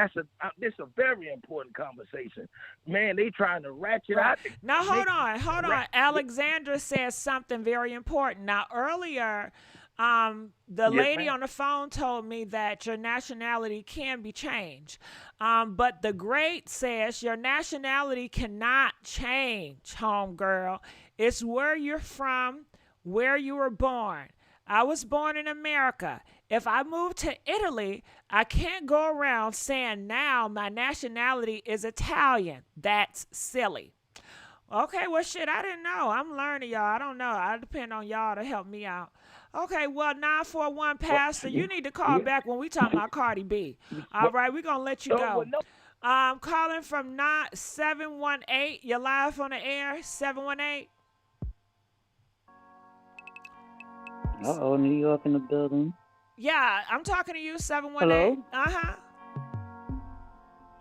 this a very important conversation. Man, they trying to ratchet out. Now, hold on. Alexandra says something very important. Now, earlier, the lady on the phone told me that your nationality can be changed. But the great says your nationality cannot change, homegirl. It's where you're from, where you were born. I was born in America. If I move to Italy, I can't go around saying now my nationality is Italian. That's silly. Okay, well, shit, I didn't know. I'm learning, y'all. I don't know. I depend on y'all to help me out. Okay, well, 941 Pastor, you need to call back when we talk about Cardi B. All right, we're going to let you go. Calling from 718. You're live on the air, 718. Uh-oh, New York in the building. Yeah, I'm talking to you, 718. Hello?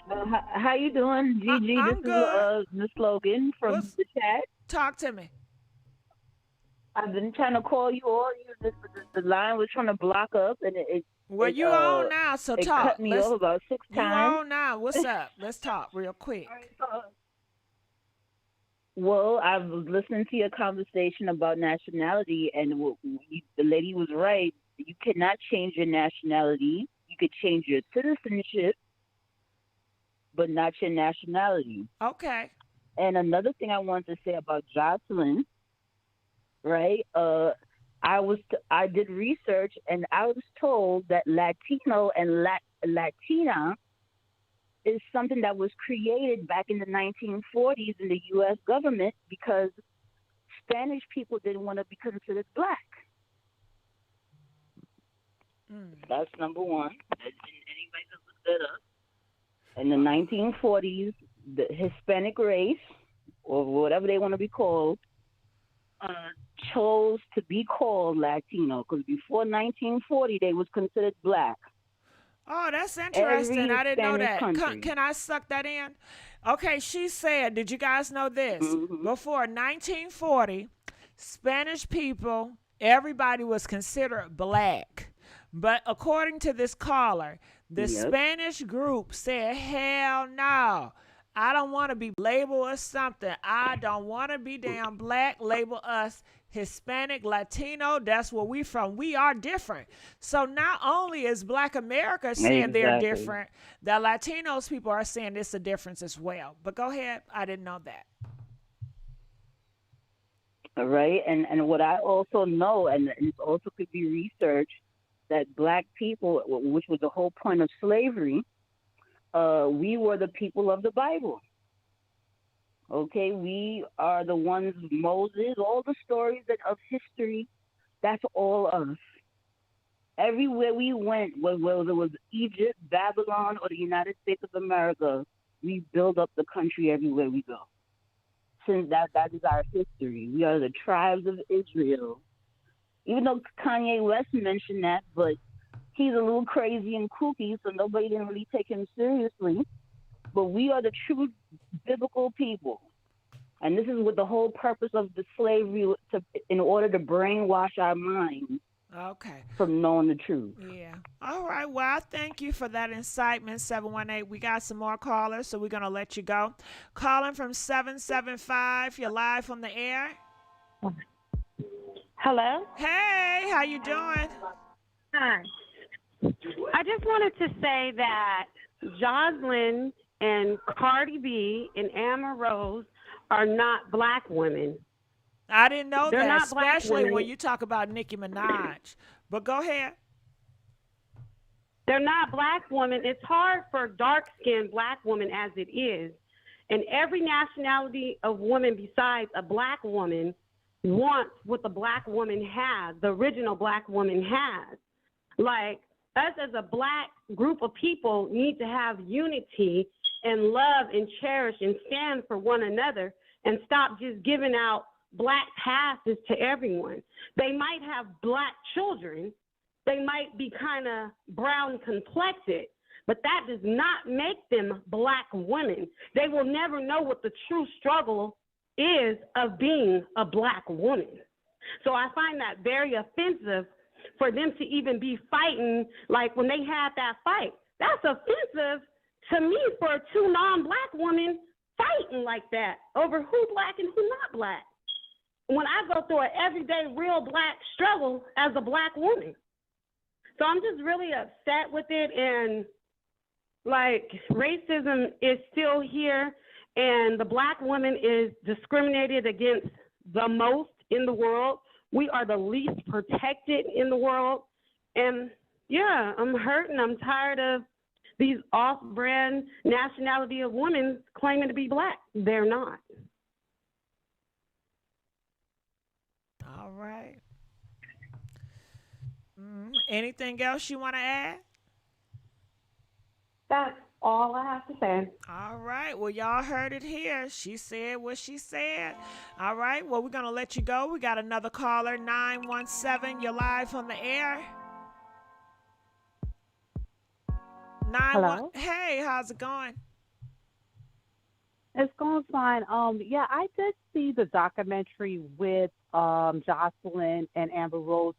Uh-huh. How you doing, Gigi? I'm this good. Is Miss Logan from the chat. Talk to me. I've been trying to call you all. The line was trying to block up, and you on now, so it talk. Cut me off about 6 times. You on now. What's up? Let's talk real quick. Well, I was listening to your conversation about nationality, and the lady was right. You cannot change your nationality. You could change your citizenship, but not your nationality. Okay. And another thing I wanted to say about Jocelyn, right? I did research and I was told that Latino and Latina is something that was created back in the 1940s in the U.S. government because Spanish people didn't want to be considered black. That's number one. Anybody can look that up. In the 1940s, the Hispanic race, or whatever they want to be called, chose to be called Latino because before 1940 they was considered black. Oh, that's interesting. I didn't know that. Country. Can I suck that in? Okay, she said, did you guys know this? Mm-hmm. Before 1940, Spanish people, everybody was considered black. But according to this caller, the Spanish group said, hell no. I don't want to be labeled as something. I don't want to be damn black. Label us Hispanic, Latino. That's where we from. We are different. So not only is Black America saying they're different, the Latinos people are saying it's a difference as well. But go ahead. I didn't know that. All right. And what I also know, and it also could be researched, that black people, which was the whole point of slavery, we were the people of the Bible. Okay, we are the ones, Moses, all the stories of history, that's all us. Everywhere we went, whether it was Egypt, Babylon, or the United States of America, we build up the country everywhere we go. Since that is our history. We are the tribes of Israel. Even though Kanye West mentioned that, but he's a little crazy and kooky, so nobody didn't really take him seriously. But we are the true biblical people. And this is what the whole purpose of the slavery, in order to brainwash our minds from knowing the truth. Yeah. All right. Well, I thank you for that incitement, 718. We got some more callers, so we're going to let you go. Calling from 775. You're live on the air. Hello? Hey, how you doing? Hi. I just wanted to say that Joseline and Cardi B and Amber Rose are not black women. I didn't know They're that, not black especially women. when you talk about Nicki Minaj. But go ahead. They're not black women. It's hard for dark-skinned black women as it is. And every nationality of woman besides a black woman wants what the black woman has, the original black woman has. Like, us as a black group of people need to have unity and love and cherish and stand for one another and stop just giving out black passes to everyone. They might have black children. They might be kind of brown complected, but that does not make them black women. They will never know what the true struggle is of being a black woman. So I find that very offensive for them to even be fighting, like when they had that fight. That's offensive to me for two non-black women fighting like that over who black and who not black. When I go through an everyday real black struggle as a black woman. So I'm just really upset with it, and like racism is still here, and the black woman is discriminated against the most in the world. We are the least protected in the world. And yeah, I'm hurt and I'm tired of these off-brand nationality of women claiming to be black. They're not. All right. Anything else you want to add? That's all I have to say. All right. Well, y'all heard it here. She said what she said. All right. Well, we're going to let you go. We got another caller, 917. You're live on the air. Hello? Hey, how's it going? It's going fine. Yeah, I did see the documentary with Joseline and Amber Rose.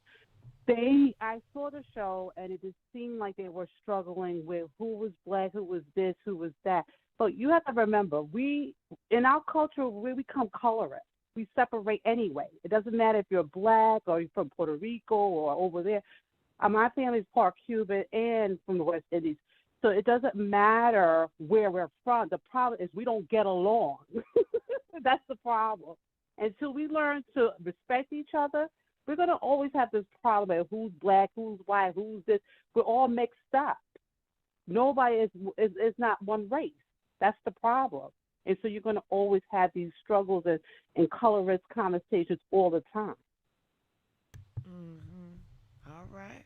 I saw the show, and it just seemed like they were struggling with who was black, who was this, who was that. But you have to remember, in our culture, we become colorist. We separate anyway. It doesn't matter if you're black or you're from Puerto Rico or over there. My family's part Cuban and from the West Indies. So it doesn't matter where we're from. The problem is we don't get along. That's the problem. Until we learn to respect each other, we're going to always have this problem of who's black, who's white, who's this. We're all mixed up. Nobody is not one race. That's the problem. And so you're going to always have these struggles and colorist conversations all the time. All right.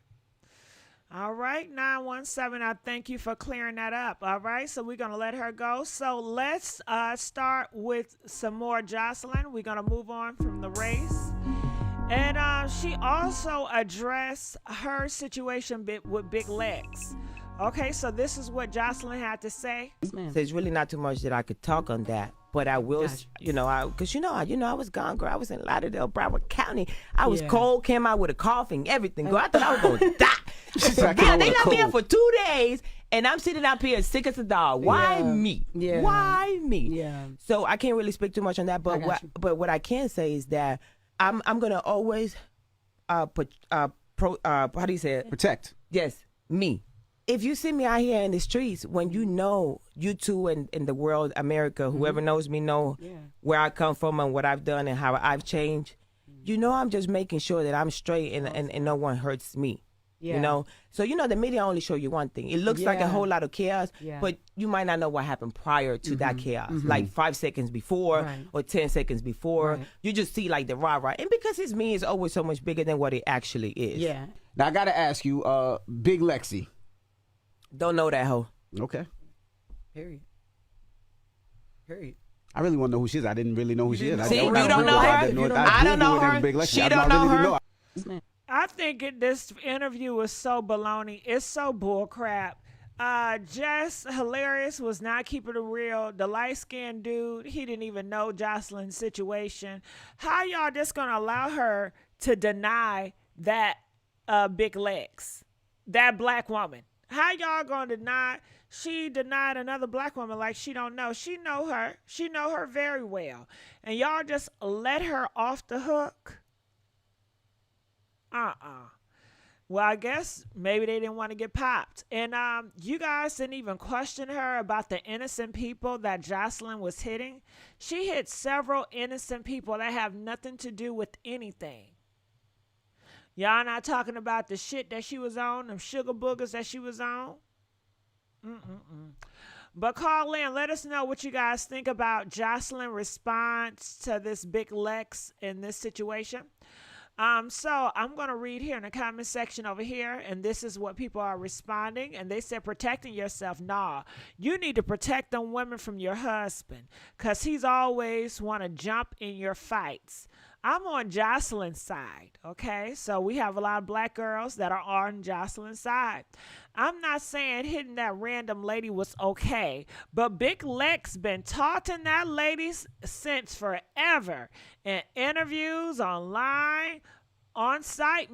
All right, 917, I thank you for clearing that up. All right, so we're going to let her go. So let's start with some more Joseline. We're going to move on from the race. And she also addressed her situation with Big Lex. Okay, so this is what Joseline had to say. So there's really not too much that I could talk on that. But I will, because I was gone, girl. I was in Lauderdale, Broward County. I was cold, came out with a cough and everything, girl. I thought I was going to die. Hell, they left me here for 2 days, and I'm sitting up here sick as a dog. Why me? Yeah. Why me? Yeah. So I can't really speak too much on that. But what I can say is that I'm gonna always, how do you say it? Protect. Yes, me. If you see me out here in the streets, when you know, you two in the world, America, whoever knows me know where I come from and what I've done and how I've changed, you know I'm just making sure that I'm straight and no one hurts me. Yeah. You know? So, the media only show you one thing. It looks like a whole lot of chaos, but you might not know what happened prior to that chaos. Like 5 seconds before or 10 seconds before. You just see like the rah-rah. And because it's me, it's always so much bigger than what it actually is. Yeah. Now, I got to ask you, Big Lexi. Don't know that hoe. Okay. Period. I really want to know who she is. I didn't really know who she is. See, you don't know her. I don't know her. She don't know her. I think this interview was so baloney. It's so bullcrap. Jess Hilarious was not keeping it real. The light-skinned dude, he didn't even know Joseline's situation. How y'all just gonna allow her to deny that Big Lex, that black woman? How y'all gonna deny? She denied another black woman like she don't know. She know her. She know her very well. And y'all just let her off the hook? Well, I guess maybe they didn't want to get popped. And you guys didn't even question her about the innocent people that Joseline was hitting. She hit several innocent people that have nothing to do with anything. Y'all not talking about the shit that she was on, them sugar boogers that she was on? But call in, let us know what you guys think about Joseline's response to this Big Lex in this situation. So I'm going to read here in the comment section over here, and this is what people are responding. And they said, protecting yourself. Nah, you need to protect them women from your husband, because he's always want to jump in your fights. I'm on Joseline's side, okay? So we have a lot of black girls that are on Joseline's side. I'm not saying hitting that random lady was okay, but Big Lex been taunting that lady since forever. In interviews, online, on site.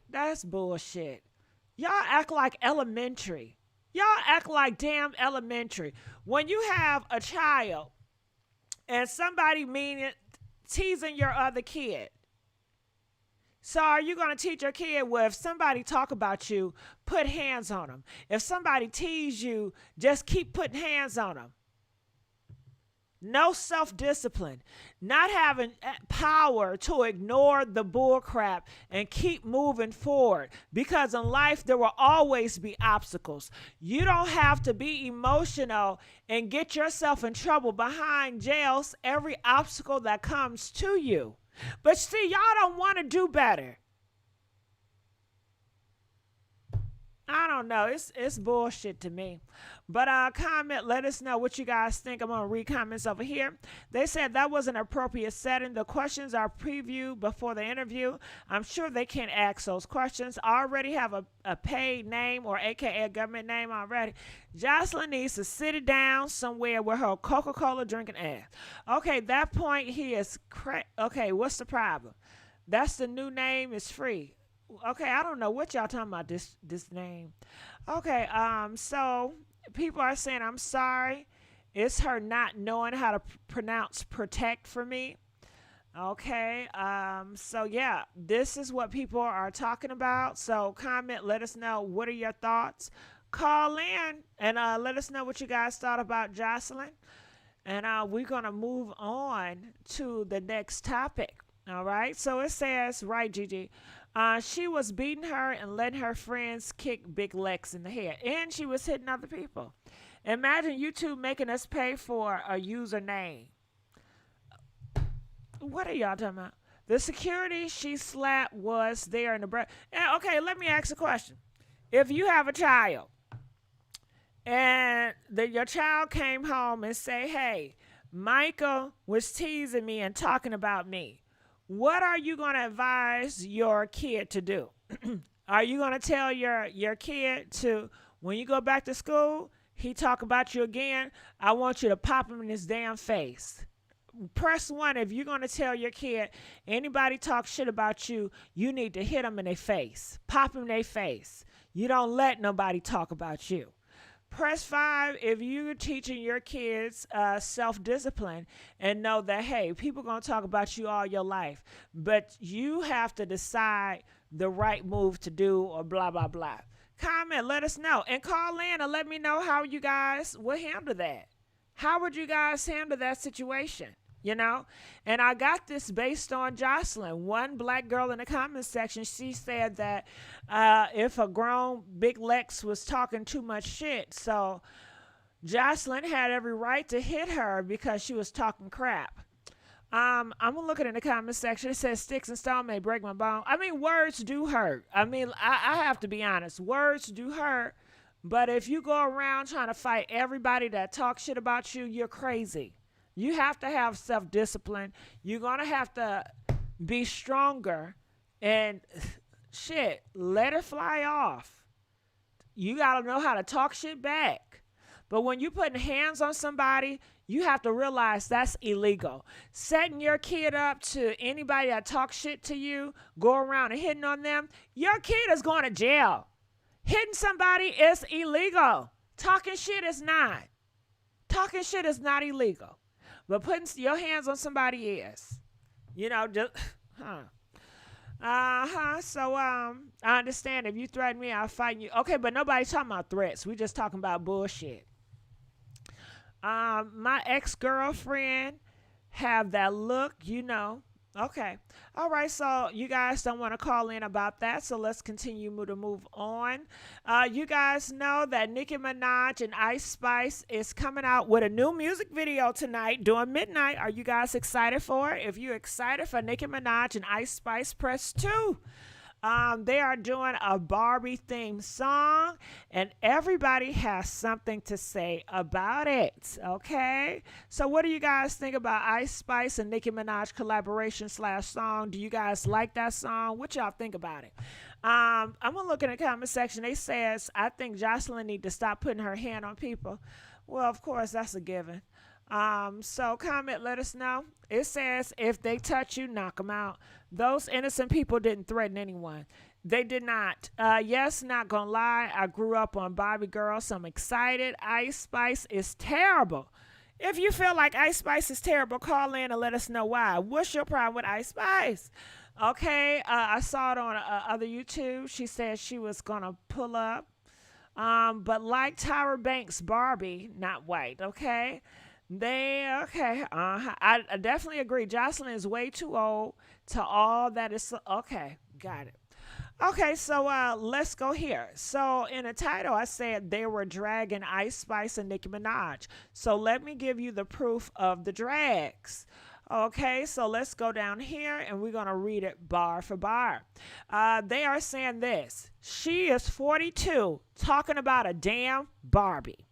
That's bullshit. Y'all act like elementary. Y'all act like damn elementary. When you have a child and somebody teasing your other kid. So are you going to teach your kid, well, if somebody talk about you, put hands on them. If somebody tease you, just keep putting hands on them. No self-discipline. Not having power to ignore the bull crap and keep moving forward. Because in life, there will always be obstacles. You don't have to be emotional and get yourself in trouble behind jails every obstacle that comes to you. But see, y'all don't want to do better. I don't know. It's bullshit to me. But comment, let us know what you guys think. I'm going to read comments over here. They said that was an appropriate setting. The questions are previewed before the interview. I'm sure they can't ask those questions. I already have a paid name or AKA a government name already. Joseline needs to sit it down somewhere with her Coca-Cola drinking ass. Okay, that point he is okay, what's the problem? That's the new name. It's free. Okay, I don't know what y'all talking about this name. Okay, so people are saying I'm sorry. It's her not knowing how to pronounce protect for me. Okay, so yeah, this is what people are talking about. So comment, let us know what are your thoughts. Call in and let us know what you guys thought about Joseline. And we're going to move on to the next topic. All right. So it says, right, Gigi, she was beating her and letting her friends kick Big Lex in the head. And she was hitting other people. Imagine YouTube making us pay for a username. What are y'all talking about? The security she slapped was there in the breath. Okay, let me ask a question. If you have a child and your child came home and say, hey, Michael was teasing me and talking about me, what are you going to advise your kid to do? Are you going to tell your kid to, when you go back to school, he talk about you again, I want you to pop him in his damn face? Press 1 if you're going to tell your kid anybody talk shit about you, you need to hit them in their face. Pop them in their face. You don't let nobody talk about you. Press 5 if you're teaching your kids self-discipline and know that, hey, people going to talk about you all your life, but you have to decide the right move to do or blah, blah, blah. Comment, let us know, and call in and let me know how you guys would handle that. How would you guys handle that situation? You know, and I got this based on Joseline. One black girl in the comment section, she said that if a grown Big Lex was talking too much shit, so Joseline had every right to hit her because she was talking crap. I'm looking in the comment section. It says sticks and stone may break my bone. I mean, words do hurt. I mean, I have to be honest. Words do hurt. But if you go around trying to fight everybody that talks shit about you, you're crazy. You have to have self-discipline. You're going to have to be stronger and shit, let it fly off. You got to know how to talk shit back. But when you're putting hands on somebody, you have to realize that's illegal. Setting your kid up to anybody that talks shit to you, go around and hitting on them, your kid is going to jail. Hitting somebody is illegal. Talking shit is not. Talking shit is not illegal. But putting your hands on somebody is. You know, just, So, I understand if you threaten me, I'll fight you. Okay, but nobody's talking about threats. We just talking about bullshit. My ex-girlfriend have that look, you know. Okay. All right. So you guys don't want to call in about that. So let's continue to move on. You guys know that Nicki Minaj and Ice Spice is coming out with a new music video tonight during midnight. Are you guys excited for it? If you're excited for Nicki Minaj and Ice Spice, press 2. They are doing a Barbie themed song, and everybody has something to say about it. Okay, so what do you guys think about Ice Spice and Nicki Minaj collaboration / song? Do you guys like that song? What y'all think about it? I'm gonna look in the comment section. They says I think Joseline need to stop putting her hand on people. Well, of course that's a given. So comment, let us know. It says if they touch you, knock them out. Those innocent people didn't threaten anyone. They did not. Yes, not gonna lie. I grew up on Barbie Girl, so I'm excited. Ice Spice is terrible. If you feel like Ice Spice is terrible, call in and let us know why. What's your problem with Ice Spice? Okay, I saw it on other YouTube. She said she was gonna pull up. But like Tyra Banks' Barbie, not white, okay? I definitely agree. Joseline is way too old to all that is. Okay, got it. Okay, so let's go here. So in the title, I said they were dragging Ice Spice and Nicki Minaj. So let me give you the proof of the drags. Okay, so let's go down here and we're going to read it bar for bar. They are saying this. She is 42 talking about a damn Barbie.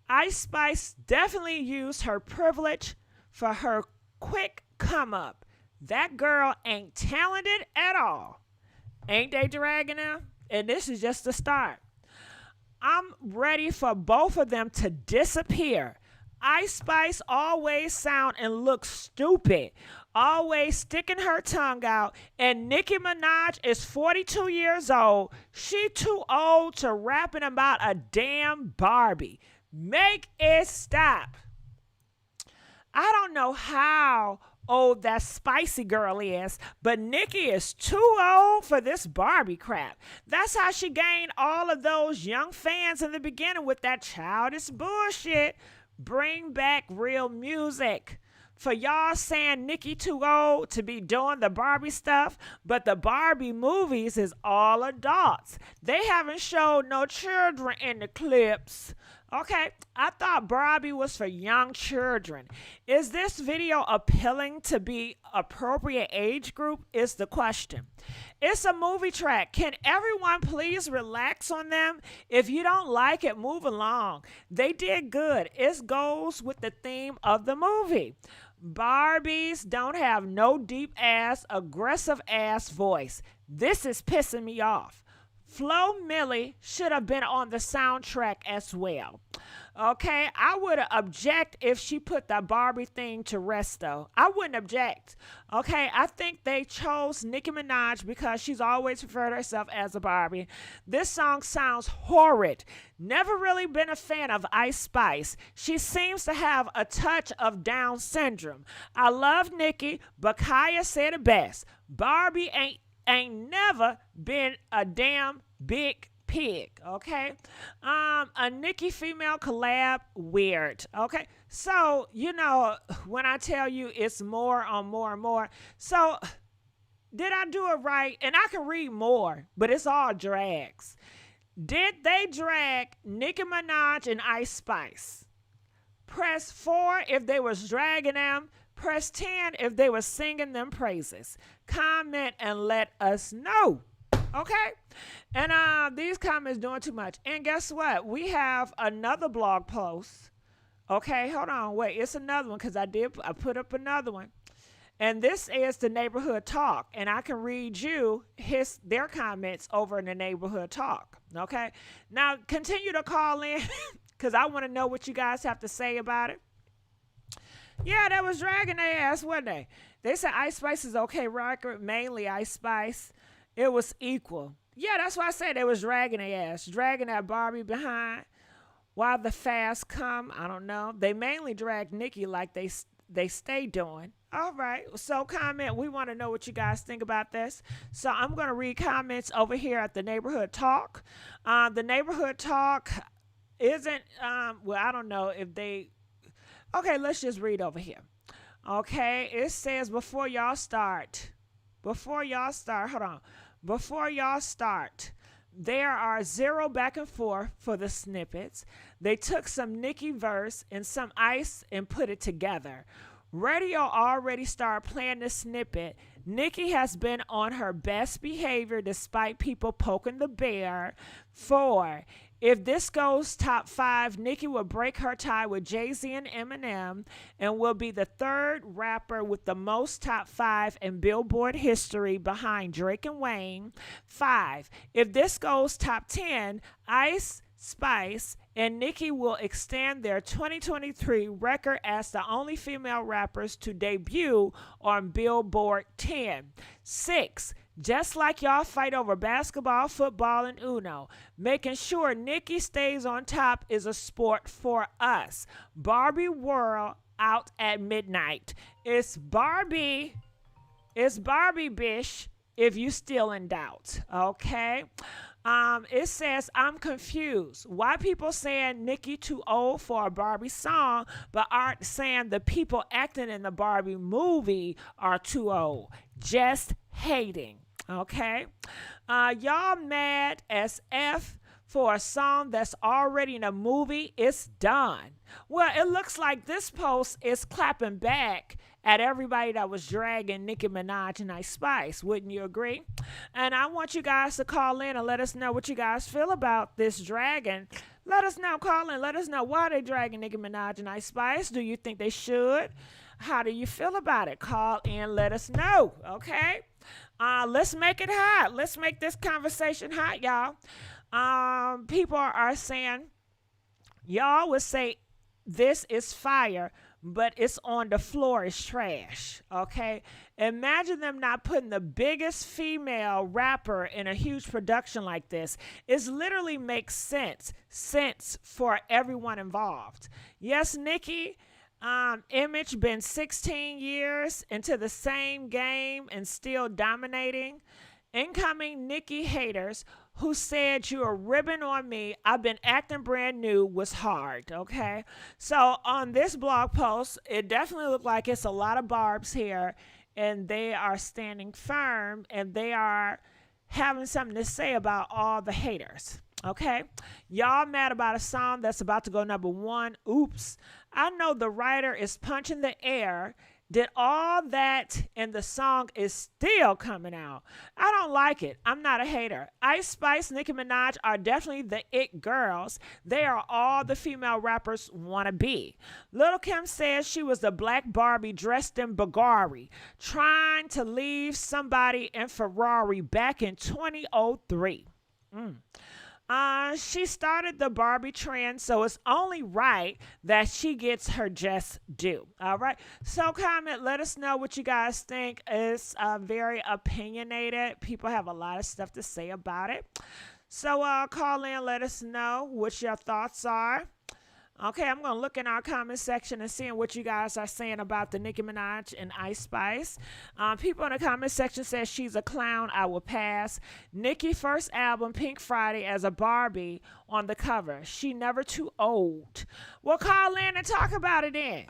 Ice Spice definitely used her privilege for her quick come up. That girl ain't talented at all. Ain't they dragging her? And this is just the start. I'm ready for both of them to disappear. Ice Spice always sound and look stupid, always sticking her tongue out, and Nicki Minaj is 42 years old. She too old to rapping about a damn Barbie. Make it stop. I don't know how old that spicy girl is, but Nicki is too old for this Barbie crap. That's how she gained all of those young fans in the beginning with that childish bullshit. Bring back real music. For y'all saying Nicki too old to be doing the Barbie stuff, but the Barbie movies is all adults. They haven't showed no children in the clips. Okay, I thought Barbie was for young children. Is this video appealing to be appropriate age group is the question. It's a movie track. Can everyone please relax on them? If you don't like it, move along. They did good. It goes with the theme of the movie. Barbies don't have no deep ass, aggressive ass voice. This is pissing me off. Flo Milli should have been on the soundtrack as well. Okay, I would object if she put the Barbie thing to rest, though. I wouldn't object. Okay, I think they chose Nicki Minaj because she's always referred herself as a Barbie. This song sounds horrid. Never really been a fan of Ice Spice. She seems to have a touch of Down syndrome. I love Nicki, but Kaya said it best. Barbie ain't never been a damn big pig, okay? A Nicki female collab, weird, okay? So, you know, when I tell you it's more on more and more, so did I do it right? And I can read more, but it's all drags. Did they drag Nicki Minaj and Ice Spice? Press 4 if they was dragging them. Press 10 if they were singing them praises. Comment and let us know. Okay? And these comments doing too much. And guess what? We have another blog post. Okay, hold on. Wait, it's another one because I put up another one. And this is the Neighborhood Talk. And I can read you their comments over in the Neighborhood Talk. Okay? Now, continue to call in because I want to know what you guys have to say about it. Yeah, that was dragging their ass, wasn't they? They said Ice Spice is okay record, mainly Ice Spice. It was equal. Yeah, that's why I said they was dragging their ass, dragging that Barbie behind. While the fast come, I don't know. They mainly drag Nicki like they stay doing. All right, so comment. We want to know what you guys think about this. So I'm going to read comments over here at the Neighborhood Talk. The Neighborhood Talk isn't, well, I don't know if they... Okay, let's just read over here. Okay, it says before y'all start, hold on. Before y'all start, there are 0 back and forth for the snippets. They took some Nicki verse and some Ice and put it together. Radio already started playing the snippet. Nicki has been on her best behavior despite people poking the bear. 4. If this goes top 5, Nicki will break her tie with Jay-Z and Eminem and will be the 3rd rapper with the most top 5 in Billboard history behind Drake and Wayne. 5. If this goes top 10, Ice Spice and Nicki will extend their 2023 record as the only female rappers to debut on Billboard 10. 6. Just like y'all fight over basketball, football, and Uno, making sure Nicki stays on top is a sport for us. Barbie World out at midnight. It's Barbie, bish, if you still in doubt, okay? It says, I'm confused. Why people saying Nicki too old for a Barbie song, but aren't saying the people acting in the Barbie movie are too old? Just hating, okay? Y'all mad as F for a song that's already in a movie. It's done. Well, it looks like this post is clapping back at everybody that was dragging Nicki Minaj and Ice Spice. Wouldn't you agree? And I want you guys to call in and let us know what you guys feel about this dragging. Let us know. Call in. Let us know why they dragging Nicki Minaj and Ice Spice. Do you think they should? How do you feel about it? Call in. Let us know. Okay? Let's make it hot. Let's make this conversation hot, y'all. People are saying, y'all would say this is fire, but it's on the floor is trash, okay? Imagine them not putting the biggest female rapper in a huge production like this. It literally makes sense for everyone involved. Yes, Nicki, image been 16 years into the same game and still dominating. Incoming Nicki haters who said you are ribbing on me. I've been acting brand new was hard. Okay. So on this blog post, it definitely looked like it's a lot of barbs here, and they are standing firm and they are having something to say about all the haters. Okay. Y'all mad about a song that's about to go #1. Oops. I know the writer is punching the air. Did all that and the song is still coming out. I don't like it. I'm not a hater. Ice Spice, Nicki Minaj are definitely the it girls. They are all the female rappers want to be. Lil' Kim says she was the black Barbie dressed in Bulgari, trying to leave somebody in Ferrari back in 2003. She started the Barbie trend, so it's only right that she gets her just due. All right. So comment, let us know what you guys think. It's very opinionated. People have a lot of stuff to say about it. So call in, let us know what your thoughts are. Okay, I'm going to look in our comment section and seeing what you guys are saying about the Nicki Minaj and Ice Spice. People in the comment section says she's a clown. I will pass. Nicki first album, Pink Friday, as a Barbie on the cover. She never too old. Well, call in and talk about it then.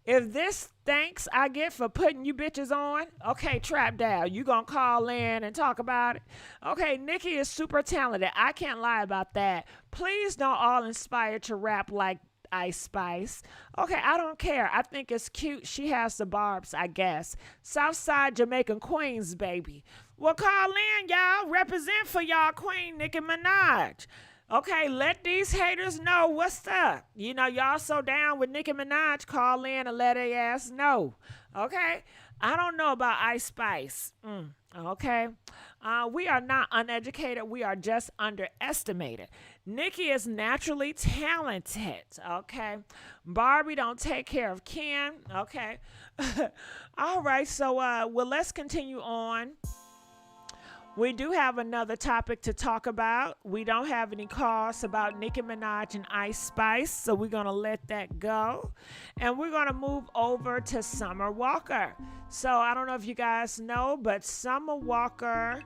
If this thanks I get for putting you bitches on, okay, Trap Down, you gonna call in and talk about it? Okay, Nicki is super talented. I can't lie about that. Please don't all inspire to rap like Ice Spice. Okay, I don't care. I think it's cute. She has the barbs, I guess. Southside Jamaican Queens, baby. Well, call in, y'all. Represent for y'all Queen Nicki Minaj. Okay, let these haters know what's up. You know, y'all so down with Nicki Minaj, call in and let her ass know. Okay? I don't know about Ice Spice. Okay? We are not uneducated. We are just underestimated. Nicki is naturally talented. Okay? Barbie don't take care of Ken. Okay? All right, so well, let's continue on. We do have another topic to talk about. We don't have any calls about Nicki Minaj and Ice Spice, so we're going to let that go. And we're going to move over to Summer Walker. So I don't know if you guys know, but Summer Walker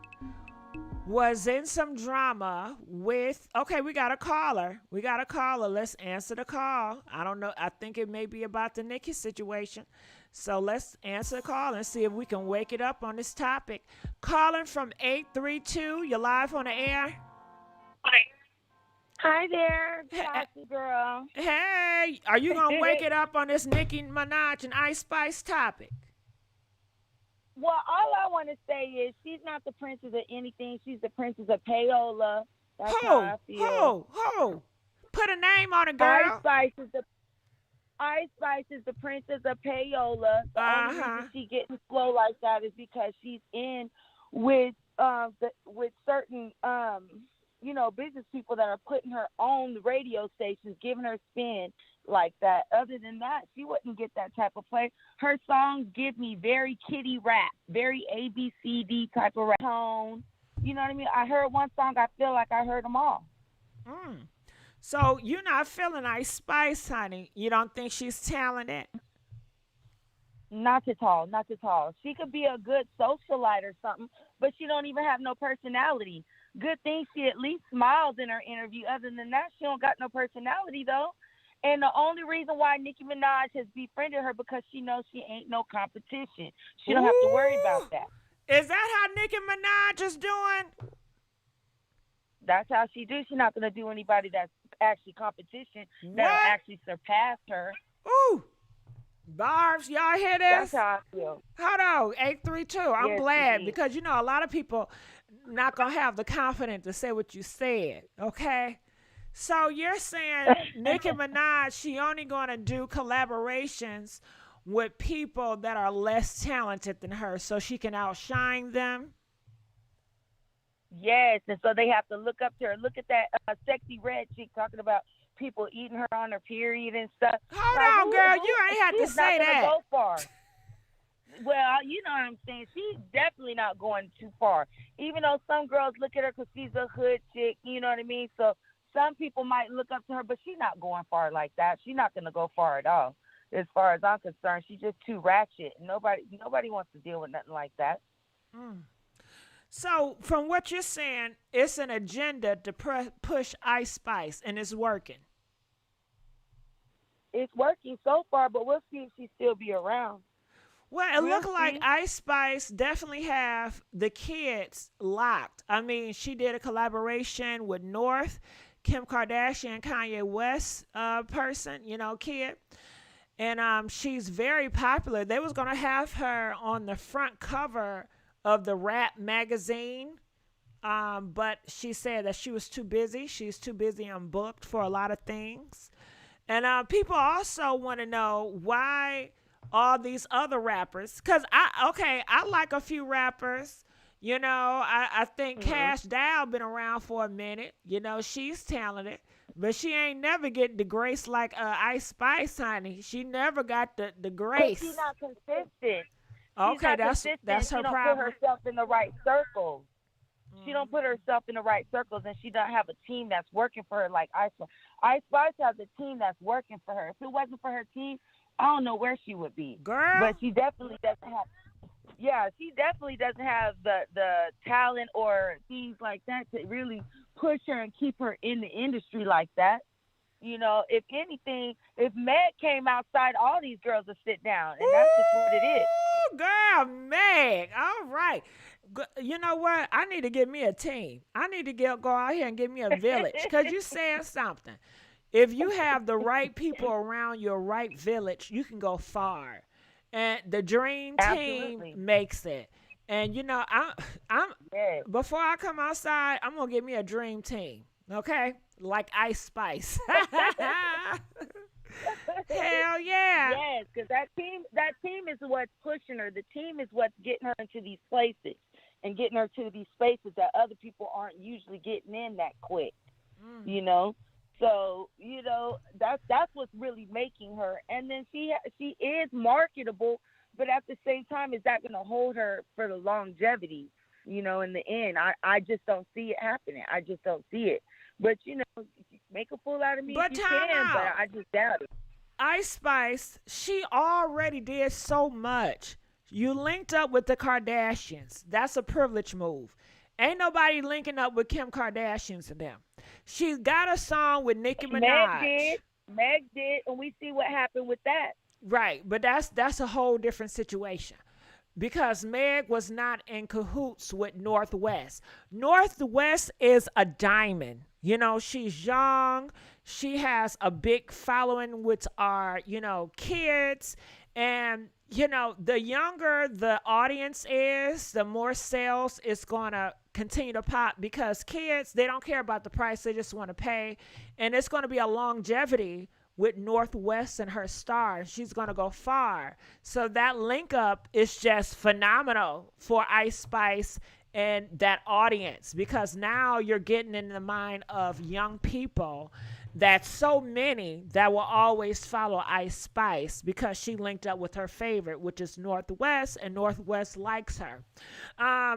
was in some drama with, okay, we got a caller. Let's answer the call. I don't know. I think it may be about the Nicki situation. So let's answer the call and see if we can wake it up on this topic. Calling from 832. You're live on the air. Hi there, Gossip Girl. Hey, are you going to wake it up on this Nicki Minaj and Ice Spice topic? Well, all I want to say is she's not the princess of anything. She's the princess of payola. That's how I feel. Put a name on it, girl. Ice Spice is the princess of payola. The only reason she getting slow like that is because she's in with certain business people that are putting her on the radio stations, giving her spin like that. Other than that, she wouldn't get that type of play. Her songs give me very kiddie rap, very ABCD type of rap tone. You know what I mean? I heard one song, I feel like I heard them all. So you're not feeling Ice Spice, honey. You don't think she's talented? Not at all. She could be a good socialite or something, but she don't even have no personality. Good thing she at least smiles in her interview. Other than that, she don't got no personality, though. And the only reason why Nicki Minaj has befriended her because she knows she ain't no competition. She don't have to worry about that. Is that how Nicki Minaj is doing? That's how she do. She's not going to do anybody that's actually competition that'll actually surpass her. Ooh. Barbs, y'all hear this? That's how I feel. Hold on, 832. I'm glad because, a lot of people not going to have the confidence to say what you said, okay? So you're saying Nicki Minaj, she only going to do collaborations with people that are less talented than her so she can outshine them? Yes, and so they have to look up to her. Look at that sexy red chick talking about people eating her on her period and stuff. Hold on, girl. You ain't had to say that. Go far. Well, you know what I'm saying. She's definitely not going too far. Even though some girls look at her because she's a hood chick, you know what I mean? So some people might look up to her, but she's not going far like that. She's not going to go far at all. As far as I'm concerned, she's just too ratchet. Nobody wants to deal with nothing like that. So, from what you're saying, it's an agenda to push Ice Spice, and it's working. It's working so far, but we'll see if she still be around. Well, it We'll looked like see. Ice Spice definitely have the kids locked. I mean, she did a collaboration with North, Kim Kardashian, Kanye West person, kid. And she's very popular. They was going to have her on the front cover of the rap magazine. But she said that she was too busy. She's too busy and booked for a lot of things. And people also want to know why all these other rappers, because I like a few rappers. I think Cash Dow been around for a minute. She's talented, but she ain't never get the grace like Ice Spice, honey. She never got the grace. She's not consistent. Okay, that's consistent. her She don't problem. put herself in the right circles. She don't put herself in the right circles, and she don't have a team that's working for her like Ice Spice. Ice Spice has a team that's working for her. If it wasn't for her team, I don't know where she would be. Girl. But she definitely doesn't have. Yeah, she definitely doesn't have the talent or things like that to really push her and keep her in the industry like that. If anything, if Meg came outside, all these girls would sit down, and that's just what it is. Ooh, girl, Meg. All right. You know what? I need to get me a team. I need to go out here and get me a village. Because you said something. If you have the right people around your right village, you can go far. And the dream Absolutely. team makes it. And I'm Yes. before I come outside, I'm gonna get me a dream team. Okay? Like Ice Spice. Hell yeah. Yes, because that team is what's pushing her. The team is what's getting her into these places and getting her to these spaces that other people aren't usually getting in that quick. So that's what's really making her. And then she is marketable, but at the same time, is that going to hold her for the longevity? In the end, I just don't see it happening. I just don't see it. But make a fool out of me But if you time can, out. but I just doubt it. Ice Spice, she already did so much. You linked up with the Kardashians. That's a privilege move. Ain't nobody linking up with Kim Kardashians and them. She got a song with Nicki Minaj. Meg did, and we see what happened with that. Right, but that's a whole different situation. Because Meg was not in cahoots with Northwest. Northwest is a diamond. She's young. She has a big following with our, kids. And, the younger the audience is, the more sales is going to continue to pop because kids, they don't care about the price. They just want to pay. And it's going to be a longevity with Northwest and her star. She's going to go far. So that link up is just phenomenal for Ice Spice and that audience, because now you're getting in the mind of young people. That's so many that will always follow Ice Spice because she linked up with her favorite, which is Northwest, and Northwest likes her.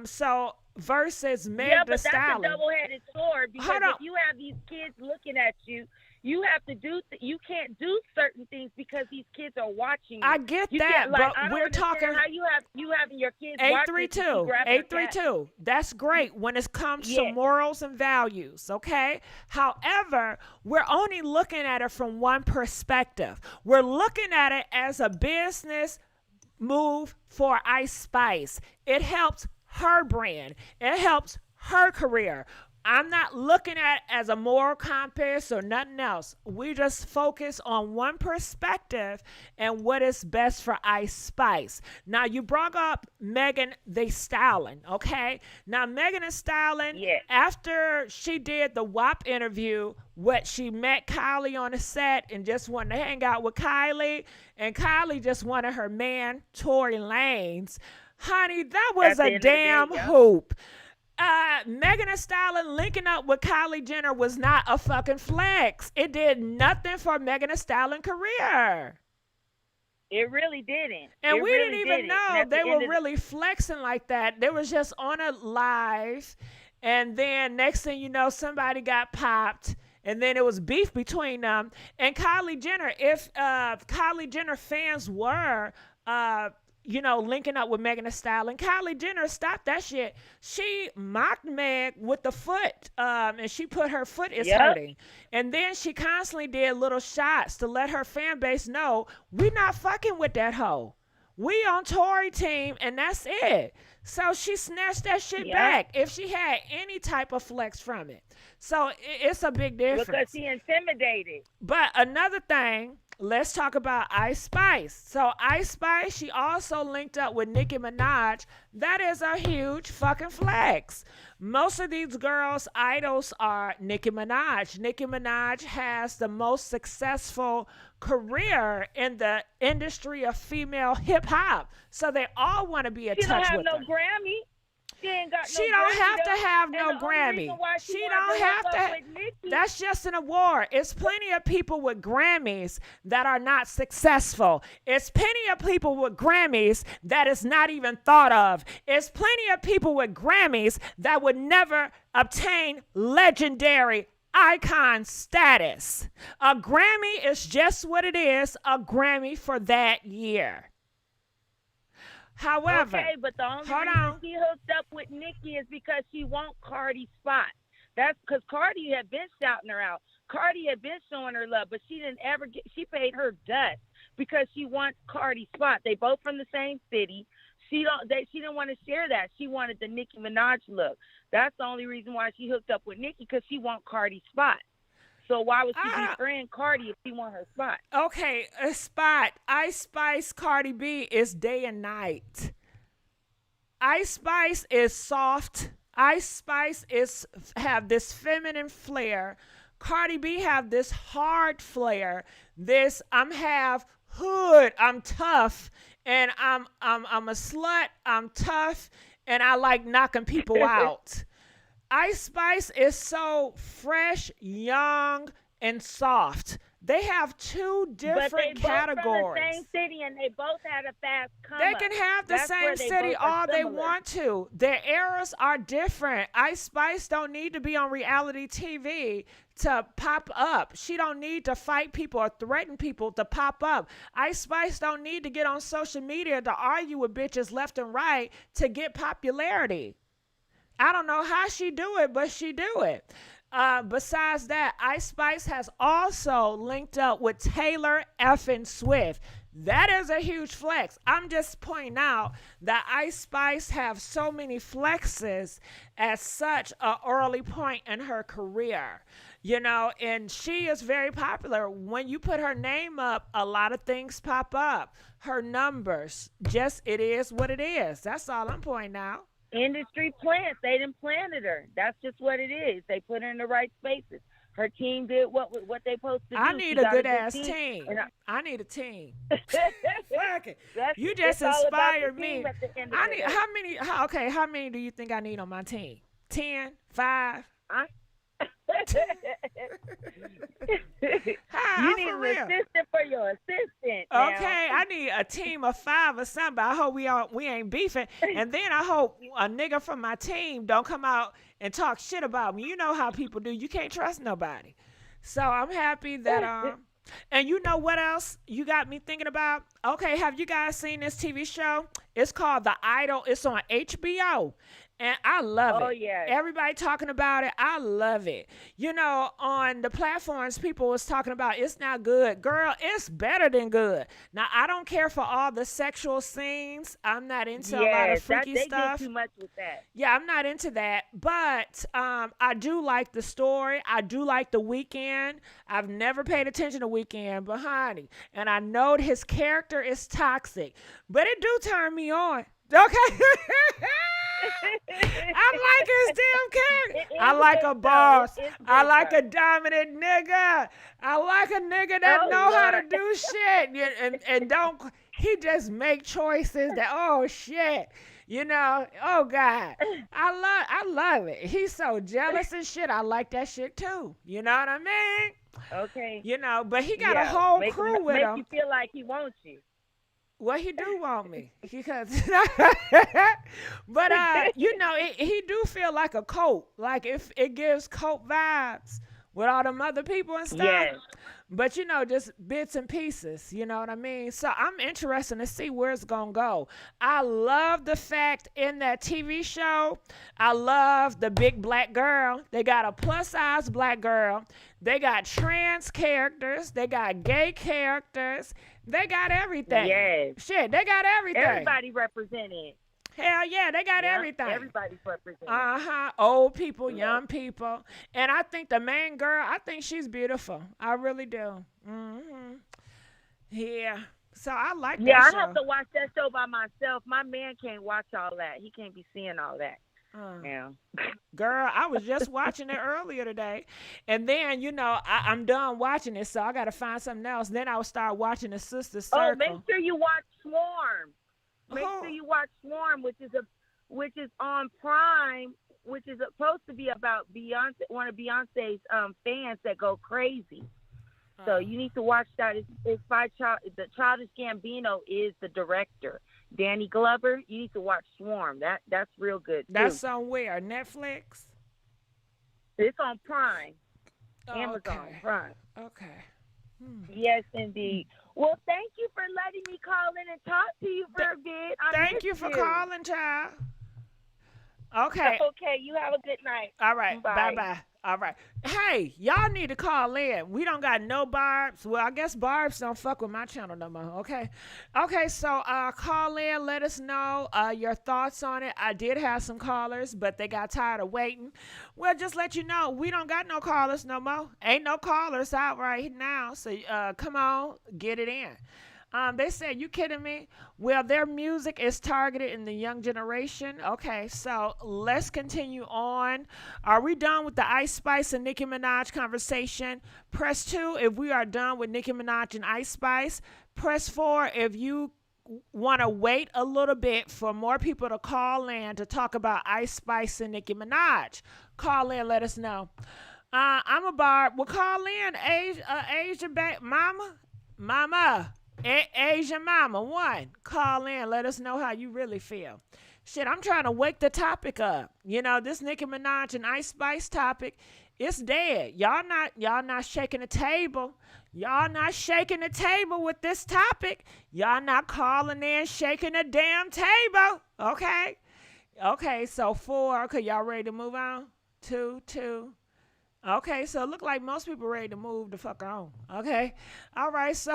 So versus Meg Thee Stallion. That's a double-headed sword, because Hold on. if you have these kids looking at you, you have to do. You can't do certain things because these kids are watching you. I get You that, can't, but I don't we're understand talking how you having your kids watching you, 832. grab their cat. 832. That's great when it comes to Yes. morals and values, okay? However, we're only looking at it from one perspective. We're looking at it as a business move for Ice Spice. It helps her brand. It helps her career. I'm not looking at it as a moral compass or nothing else. We just focus on one perspective and what is best for Ice Spice. Now, you brought up Megan Thee Stallion, okay? Now, Megan Thee Stallion, after she did the WAP interview, she met Kylie on the set and just wanted to hang out with Kylie, and Kylie just wanted her man, Tory Lanez. Honey, that was a damn hoop. Megan Thee Stallion linking up with Kylie Jenner was not a fucking flex. It did nothing for Megan Thee Stallion's career. It really didn't. And It we really didn't even didn't. know And at they the were end of really flexing like that. They was just on a live, and then next thing you know, somebody got popped, and then it was beef between them. And Kylie Jenner, if Kylie Jenner fans were linking up with Megan Thee Stallion. Kylie Jenner stopped that shit. She mocked Meg with the foot, and she put her foot is hurting. And then she constantly did little shots to let her fan base know we not fucking with that hoe. We on Tory team, and that's it. So she snatched that shit back if she had any type of flex from it. So it's a big difference. Because she intimidated. But another thing, let's talk about Ice Spice. So Ice Spice, she also linked up with Nicki Minaj. That is a huge fucking flex. Most of these girls' idols are Nicki Minaj. Nicki Minaj has the most successful career in the industry of female hip hop. So they all want to be in touch with her. She don't have no Grammy. She ain't got She no don't Grammy, have to have no Grammy. She don't have to. That's just an award. It's plenty of people with Grammys that are not successful. It's plenty of people with Grammys that is not even thought of. It's plenty of people with Grammys that would never obtain legendary icon status. A Grammy is just what it is, a Grammy for that year. However, okay, but the only reason she hooked up with Nicki is because she wants Cardi's spot. That's because Cardi had been shouting her out. Cardi had been showing her love, but she didn't ever get. She paid her dust because she wants Cardi's spot. They both from the same city. She didn't want to share that. She wanted the Nicki Minaj look. That's the only reason why she hooked up with Nicki, because she wants Cardi's spot. So why would she befriend Cardi if she want her spot? Okay, a spot. Ice Spice Cardi B is day and night. Ice Spice is soft. Ice Spice have this feminine flair. Cardi B have this hard flair. This I'm half hood. I'm tough, and I'm a slut. I'm tough, and I like knocking people out. Ice Spice is so fresh, young, and soft. They have two different categories. But they both from the same city, and they both had a fast come They can have the same city all they want to. Their eras are different. Ice Spice don't need to be on reality TV to pop up. She don't need to fight people or threaten people to pop up. Ice Spice don't need to get on social media to argue with bitches left and right to get popularity. I don't know how she do it, but she do it. Besides that, Ice Spice has also linked up with Taylor effing Swift. That is a huge flex. I'm just pointing out that Ice Spice have so many flexes at such an early point in her career, and she is very popular. When you put her name up, a lot of things pop up. Her numbers, it is what it is. That's all I'm pointing out. Industry plants. They didn't planted her. That's just what it is. They put her in the right spaces. Her team did what they supposed to do. I need a good ass team. I need a team. Fuck it. You just inspired me. How many do you think I need on my team? 10? 5? You need an assistant for your assistant. Now. Okay, I need a team of 5 or something. I hope we ain't beefing. And then I hope a nigga from my team don't come out and talk shit about me. You know how people do. You can't trust nobody. So I'm happy that and you know what else you got me thinking about? Okay, have you guys seen this TV show? It's called The Idol. It's on HBO. And I love it. Oh, yeah. Everybody talking about it. I love it. On the platforms, people was talking about it's not good. Girl, it's better than good. Now, I don't care for all the sexual scenes. I'm not into a lot of freaky stuff. They get too much with that. Yeah, I'm not into that. But I do like the story. I do like The Weeknd. I've never paid attention to Weeknd, but honey. And I know his character is toxic. But it do turn me on. Okay. I like his damn character. I like a boss. I like a dominant nigga. I like a nigga that know how to do shit and don't. He just make choices that shit. Oh God. I love it. He's so jealous and shit. I like that shit too. You know what I mean? Okay. But he got a whole crew with him. Make you feel like he wants you. Well, he do want me because, but he do feel like a coat. Like if it gives coat vibes with all them other people and stuff. Yes. But you know, just bits and pieces, you know what I mean? So I'm interested to see where it's gonna go. I love the fact in that TV show, I love the big black girl. They got a plus size black girl. They got trans characters. They got gay characters. They got everything. Yes. Shit, they got everything. Everybody represented. Hell yeah, they got everything. Everybody's represented. Old people, young people. And I think the main girl, I think she's beautiful. I really do. Yeah. So I like that show. I have to watch that show by myself. My man can't watch all that. He can't be seeing all that. Yeah. Girl, I was just watching it earlier today. And then, you know, I'm done watching it, so I got to find something else. Then I will start watching the Sister Circle. Oh, make sure you watch Swarm. Make sure you watch Swarm, which is on Prime, which is supposed to be about Beyonce, one of Beyonce's fans that go crazy. So you need to watch that. It's by the Childish Gambino is the director. Danny Glover. You need to watch Swarm. That's real good too. That's on where? Netflix? It's on Prime. Amazon Prime. Okay. Yes, indeed. Well, thank you for letting me call in and talk to you for a bit. Thank you for calling, child. Okay. Okay, you have a good night. All right. Bye. Bye-bye. All right. Hey, y'all need to call in. We don't got no Barbs. Well, I guess Barbs don't fuck with my channel no more, okay? Okay, so call in. Let us know your thoughts on it. I did have some callers, but they got tired of waiting. Well, just let you know, we don't got no callers no more. Ain't no callers out right now, so come on, get it in. They said, you kidding me? Well, their music is targeted in the young generation. Okay, so let's continue on. Are we done with the Ice Spice and Nicki Minaj conversation? Press 2 if we are done with Nicki Minaj and Ice Spice. Press 4 if you want to wait a little bit for more people to call in to talk about Ice Spice and Nicki Minaj. Call in, let us know. I'm a Barb. Well, call in, Asian Mama. Asian Mama, 1. Call in. Let us know how you really feel. Shit, I'm trying to wake the topic up. You know, this Nicki Minaj and Ice Spice topic, it's dead. Y'all not shaking the table. Y'all not shaking the table with this topic. Y'all not calling in, shaking the damn table. Okay? Okay, so 4. Okay, y'all ready to move on? 2. Okay, so it look like most people ready to move the fuck on. Okay, all right. So,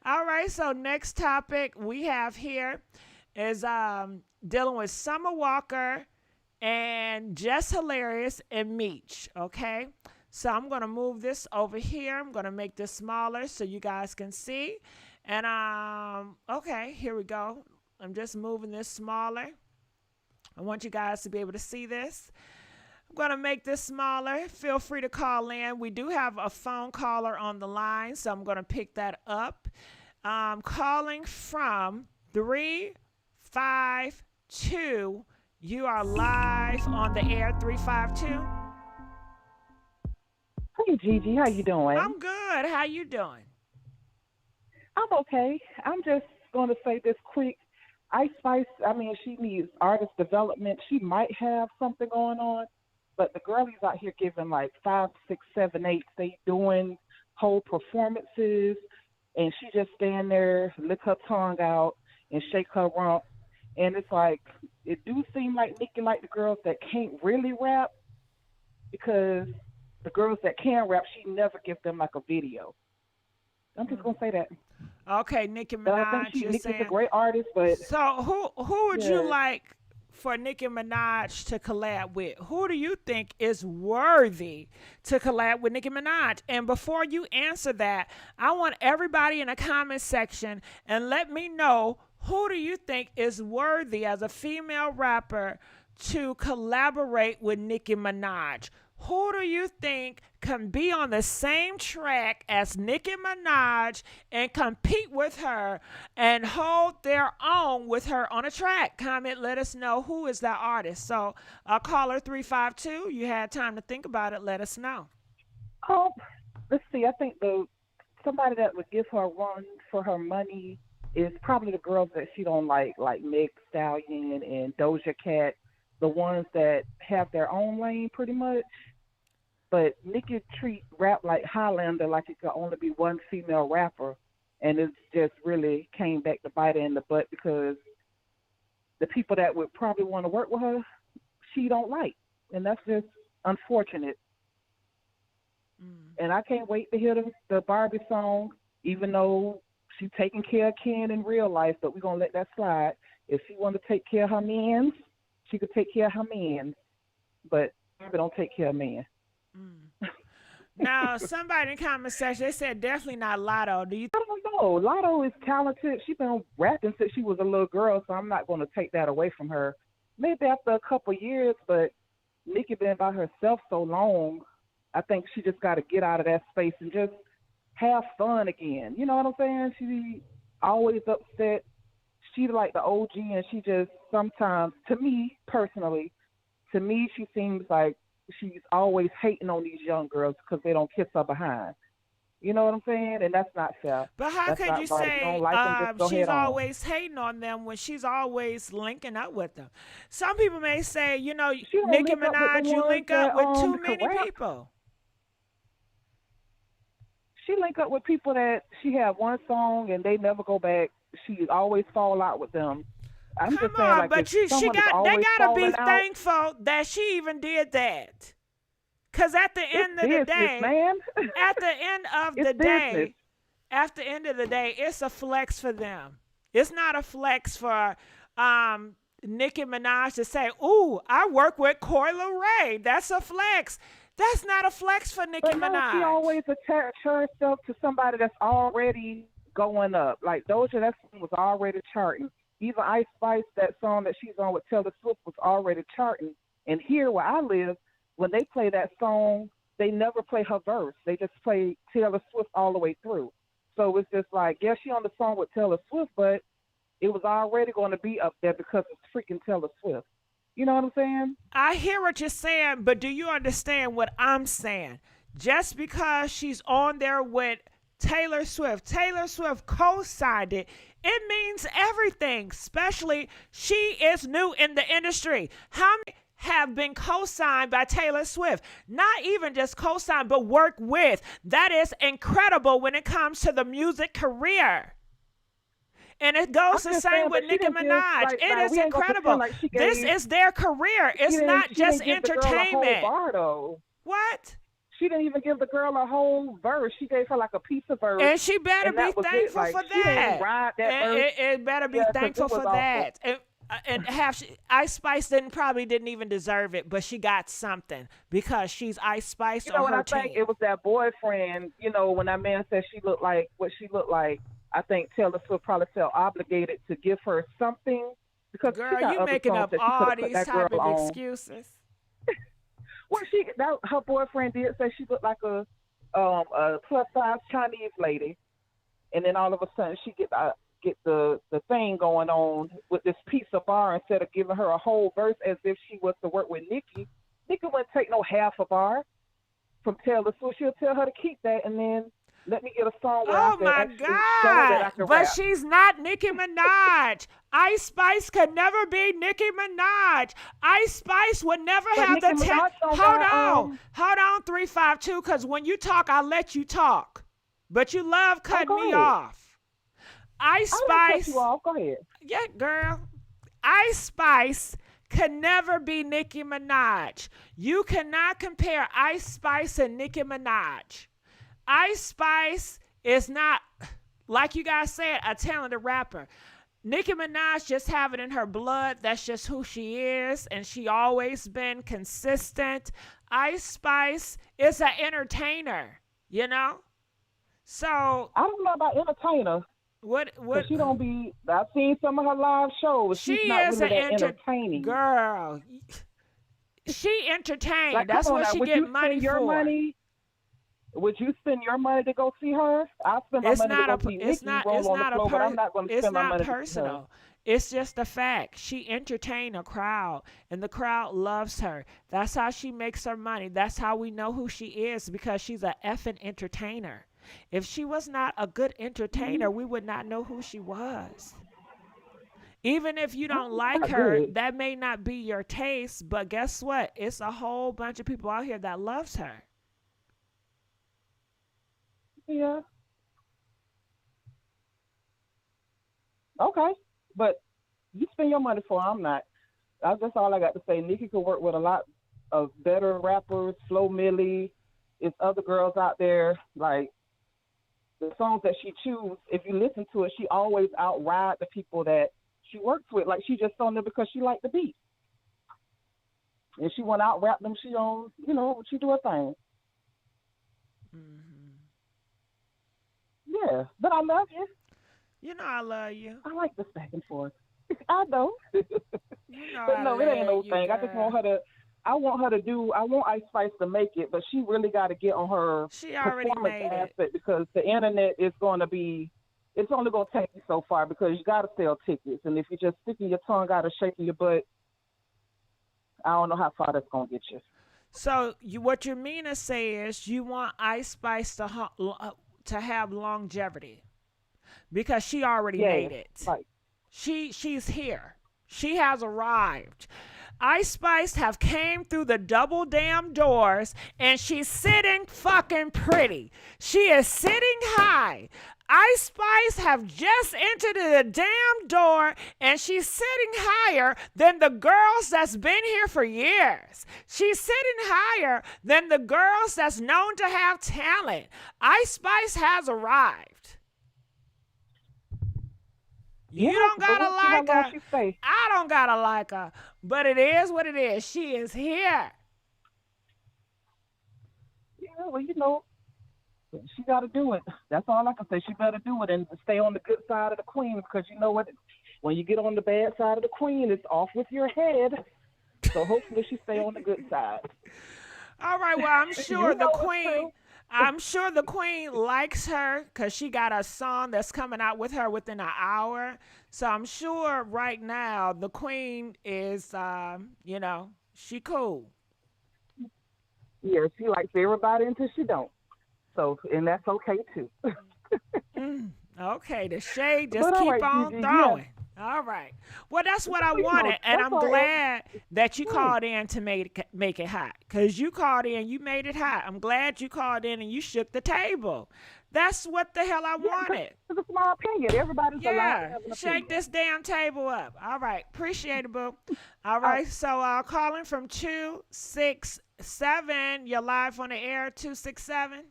all right. So next topic we have here is dealing with Summer Walker and Just Hilarious and Meech. Okay, so I'm gonna move this over here. I'm gonna make this smaller so you guys can see. And okay, here we go. I'm just moving this smaller. I want you guys to be able to see this. I'm going to make this smaller. Feel free to call in. We do have a phone caller on the line, so I'm going to pick that up. Calling from 352. You are live on the air, 352. Hey, Gigi. How you doing? I'm good. How you doing? I'm okay. I'm just going to say this quick. Ice Spice, I mean, she needs artist development. She might have something going on. But the girlies out here giving like 5, 6, 7, 8. They doing whole performances, and she just stand there, lick her tongue out, and shake her rump. And it's like, it do seem like Nicki like the girls that can't really rap, because the girls that can rap, she never give them like a video. I'm just gonna say that. Okay, Nicki Minaj. But I think Nicki's a great artist, but so who would you like for Nicki Minaj to collab with? Who do you think is worthy to collab with Nicki Minaj? And before you answer that, I want everybody in the comment section and let me know, who do you think is worthy as a female rapper to collaborate with Nicki Minaj? Who do you think can be on the same track as Nicki Minaj and compete with her and hold their own with her on a track? Comment, let us know who is that artist. So, caller 352, you had time to think about it. Let us know. Oh, let's see. I think somebody that would give her a run for her money is probably the girls that she don't like Meg Stallion and Doja Cat, the ones that have their own lane pretty much. But Nicki treat rap like Highlander, like it could only be one female rapper, and it just really came back to bite her in the butt because the people that would probably want to work with her, she don't like, and that's just unfortunate. And I can't wait to hear the Barbie song, even though she's taking care of Ken in real life, but we're going to let that slide. If she want to take care of her men, she could take care of her men, but Barbie don't take care of men. Now, somebody in the comment section, they said definitely not Lotto. Do you? I don't know. Lotto is talented. She's been rapping since she was a little girl, so I'm not going to take that away from her. Maybe after a couple years, but Nicki been by herself so long, I think she just got to get out of that space and just have fun again. You know what I'm saying? She always upset. She like the OG, and she just sometimes, to me personally, she seems like she's always hating on these young girls because they don't kiss her behind. You know what I'm saying? And that's not fair. But how that's could you right. say You don't like them, just go she's ahead on. always hating on them when she's always linking up with them? Some people may say, you know, don't Nicki link up with Minaj, the you ones link up that, with too can many rap. people. She link up with people that she have one song and they never go back. She always fall out with them. I'm just saying, like, but if she someone is they always gotta be falling out, thankful that she even did that. Cause at the end of the business, day, man. at the end of It's the day, business. at the end of the day, it's a flex for them. It's not a flex for Nicki Minaj to say, "Ooh, I work with Coyle Ray." That's a flex. That's not a flex for Nicki But no, Minaj. she always attach herself to somebody that's already going up. Like Doja, that song was already charting. Even Ice Spice, that song that she's on with Taylor Swift was already charting. And here where I live, when they play that song, they never play her verse. They just play Taylor Swift all the way through. So it's just like, yeah, she on the song with Taylor Swift, but it was already going to be up there because it's freaking Taylor Swift. You know what I'm saying? I hear what you're saying, but do you understand what I'm saying? Just because she's on there with Taylor Swift co-signed it, it means everything, especially she is new in the industry. How many have been co-signed by Taylor Swift? Not even just co-signed, but work with. That is incredible when it comes to the music career. And it goes the same with Nicki Minaj. It is incredible. This is their career. It's not just entertainment. What? She didn't even give the girl a whole verse. She gave her like a piece of verse. And she better be thankful for that. It better be thankful for that. And Ice Spice probably didn't even deserve it, but she got something because she's Ice Spice on her team. You know what I think? It was that boyfriend, you know, when that man said she looked like what she looked like, I think Taylor Swift probably felt obligated to give her something. Because girl, you making up all these type of excuses. Well, her boyfriend did say she looked like a plus-size Chinese lady. And then all of a sudden she get the thing going on with this piece of bar instead of giving her a whole verse as if she was to work with Nicki. Nicki wouldn't take no half a bar from Taylor Swift. She'll tell her to keep that and then let me get a song where I can actually show that I can but rap. She's not Nicki Minaj. Ice Spice could never be Nicki Minaj. Ice Spice would never have the talent. Hold on, 352, because when you talk, I'll let you talk. But you love cutting me off. Ice Spice. Cut you off. Go ahead. Yeah, girl. Ice Spice could never be Nicki Minaj. You cannot compare Ice Spice and Nicki Minaj. Ice Spice is not, like you guys said, a talented rapper. Nicki Minaj just have it in her blood. That's just who she is, and she always been consistent. Ice Spice is an entertainer, you know? So I don't know about entertainer. What she don't be, I've seen some of her live shows. She's not is really an that entertaining. Girl. She entertained. Like, that's what she get money for. Would you spend your money to go see her? I'll spend my money to go see Nicki roll on the floor, but I'm not going to spend my money to see her. It's just a fact. She entertained a crowd, and the crowd loves her. That's how she makes her money. That's how we know who she is, because she's an effing entertainer. If she was not a good entertainer, we would not know who she was. Even if you don't like her, that may not be your taste, but guess what? It's a whole bunch of people out here that loves her. Yeah. Okay. But you spend your money for her, I'm not. That's all I got to say. Nicki could work with a lot of better rappers, Flo Millie. It's other girls out there, like the songs that she chooses, if you listen to it, she always outride the people that she works with. Like she just on there because she liked the beat. And she want to out rap them, she on, she do her thing. Yeah, but I love you. You know I love you. I like this back and forth. I know. You know But I no, it ain't no love you, thing. I just want her to. I want Ice Spice to make it, but she really got to get on her She already performance made it. aspect because the internet is going to be. It's only going to take you so far because you got to sell tickets, and if you're just sticking your tongue out or shaking your butt, I don't know how far that's going to get you. So what you mean to say is you want Ice Spice to have longevity because she already made it. Right. She's here. She has arrived. Ice Spice have came through the double damn doors and she's sitting fucking pretty. She is sitting high. Ice Spice have just entered the damn door and she's sitting higher than the girls that's been here for years. She's sitting higher than the girls that's known to have talent. Ice Spice has arrived. You don't gotta like her. I don't gotta like her. But it is what it is. She is here. Yeah, well, she got to do it. That's all I can say. She better do it and stay on the good side of the queen because you know what? When you get on the bad side of the queen, it's off with your head. So hopefully she stay on the good side. All right. Well, I'm sure the queen. I'm sure the queen likes her because she got a song that's coming out with her within an hour. So I'm sure right now the queen is, she cool. Yeah, she likes everybody until she don't. So, and that's okay too. Okay, the shade just keep on throwing. Yeah. All right. Well, that's what I wanted, and I'm glad that you called in to make it hot. Because you called in, you made it hot. I'm glad you called in and you shook the table. That's what the hell I wanted. It's a small opinion. Everybody's allowed to have an opinion. Shake this damn table up. All right. Appreciate it, boo. All right. So calling from 267. You're live on the air, 267.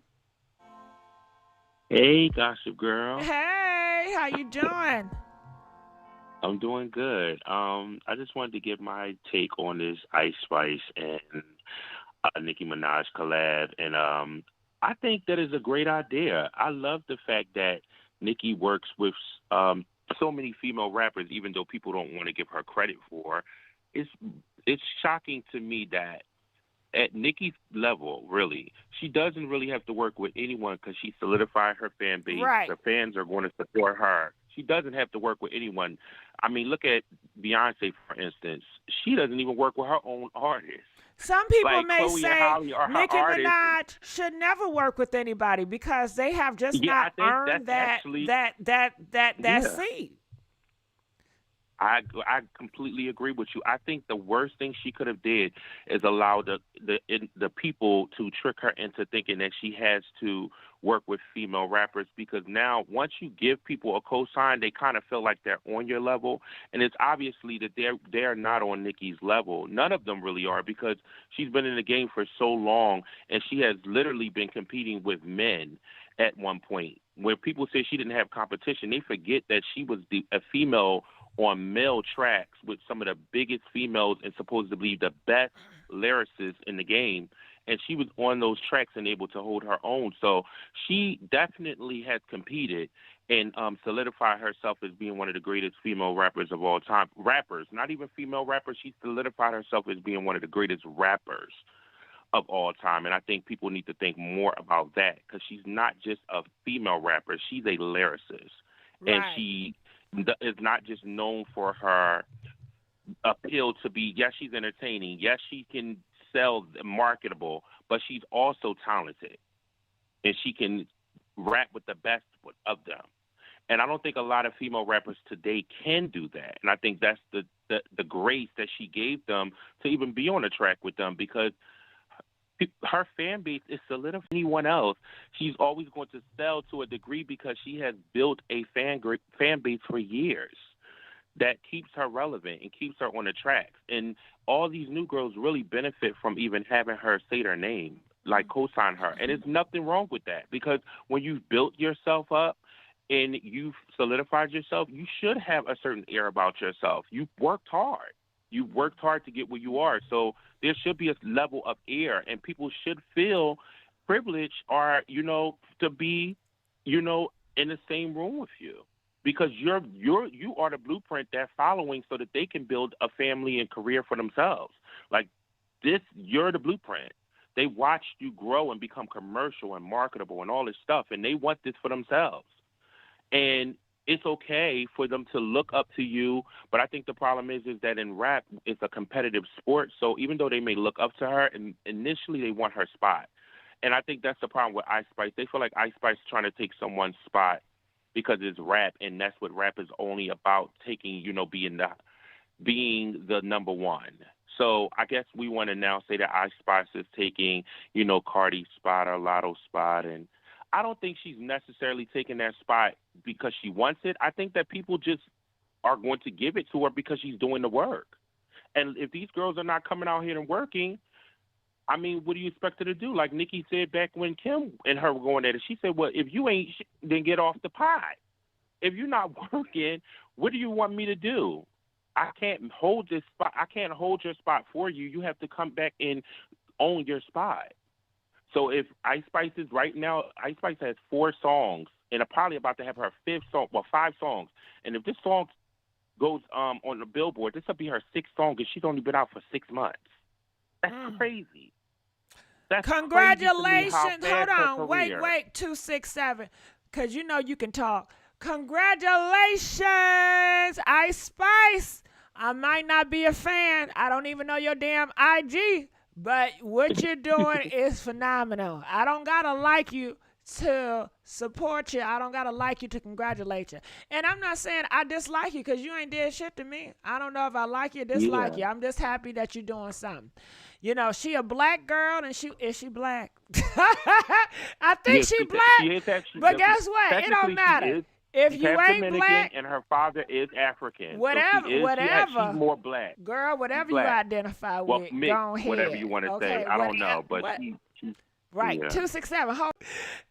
Hey, Gossip Girl. Hey, how you doing? I'm doing good. I just wanted to give my take on this Ice Spice and Nicki Minaj collab, and I think that is a great idea. I love the fact that Nicki works with so many female rappers, even though people don't want to give her credit for. It's shocking to me that at Nicki's level, really, she doesn't really have to work with anyone because she solidified her fan base. Right. Her fans are going to support her. She doesn't have to work with anyone. I mean, look at Beyonce, for instance. She doesn't even work with her own artists. Some people like may Chloe say Nicki Minaj should never work with anybody because they have just not earned that seat. I completely agree with you. I think the worst thing she could have did is allow the people to trick her into thinking that she has to work with female rappers, because now once you give people a cosign, they kind of feel like they're on your level, and it's obviously that they're not on Nicki's level. None of them really are, because she's been in the game for so long, and she has literally been competing with men at one point. Where people say she didn't have competition, they forget that she was a female on male tracks with some of the biggest females and supposedly the best lyricists in the game. And she was on those tracks and able to hold her own. So she definitely has competed and solidified herself as being one of the greatest female rappers of all time. Rappers, not even female rappers. She solidified herself as being one of the greatest rappers of all time. And I think people need to think more about that, because she's not just a female rapper. She's a lyricist. Right. And she is not just known for her appeal to be, yes, she's entertaining. Yes, she can sell marketable, but she's also talented. And she can rap with the best of them. And I don't think a lot of female rappers today can do that. And I think that's the grace that she gave them to even be on the track with them, because her fan base is solidified. Anyone else, she's always going to sell to a degree because she has built a fan base for years that keeps her relevant and keeps her on the tracks. And all these new girls really benefit from even having her say their name, like co-sign her. And there's nothing wrong with that, because when you've built yourself up and you've solidified yourself, you should have a certain air about yourself. You've worked hard. You worked hard to get where you are. So there should be a level of air, and people should feel privileged or, to be, in the same room with you, because you are the blueprint they're following so that they can build a family and career for themselves. Like this, you're the blueprint. They watched you grow and become commercial and marketable and all this stuff, and they want this for themselves. And it's okay for them to look up to you, but I think the problem is that in rap, it's a competitive sport. So even though they may look up to her, and initially they want her spot. And I think that's the problem with Ice Spice. They feel like Ice Spice is trying to take someone's spot because it's rap, and that's what rap is only about, taking, being the number one. So I guess we want to now say that Ice Spice is taking, Cardi's spot or Lotto's spot, and I don't think she's necessarily taking that spot because she wants it. I think that people just are going to give it to her because she's doing the work. And if these girls are not coming out here and working, I mean, what do you expect her to do? Like Nicki said back when Kim and her were going at it, she said, well, if you ain't then get off the pot. If you're not working, what do you want me to do? I can't hold this spot. I can't hold your spot for you. You have to come back and own your spot. So if Ice Spice is right now, Ice Spice has 4 songs and probably about to have her 5th song, 5 songs. And if this song goes on the Billboard, this will be her 6th song, and she's only been out for 6 months. That's crazy. That's Congratulations. Crazy to me how fast Hold her on. career. Wait, 267. Because you can talk. Congratulations, Ice Spice. I might not be a fan. I don't even know your damn IG. But what you're doing is phenomenal. I don't got to like you to support you. I don't got to like you to congratulate you. And I'm not saying I dislike you because you ain't did shit to me. I don't know if I like you or dislike you. I'm just happy that you're doing something. She a black girl, and is she black? I think she black. She is actually, but guess what? It don't matter. If you ain't Dominican, black, and her father is African. Whatever, she's more black. Girl, whatever you black. identify Well, with, mixed, go ahead. whatever you want to say. I don't know, but she's right, yeah. 267.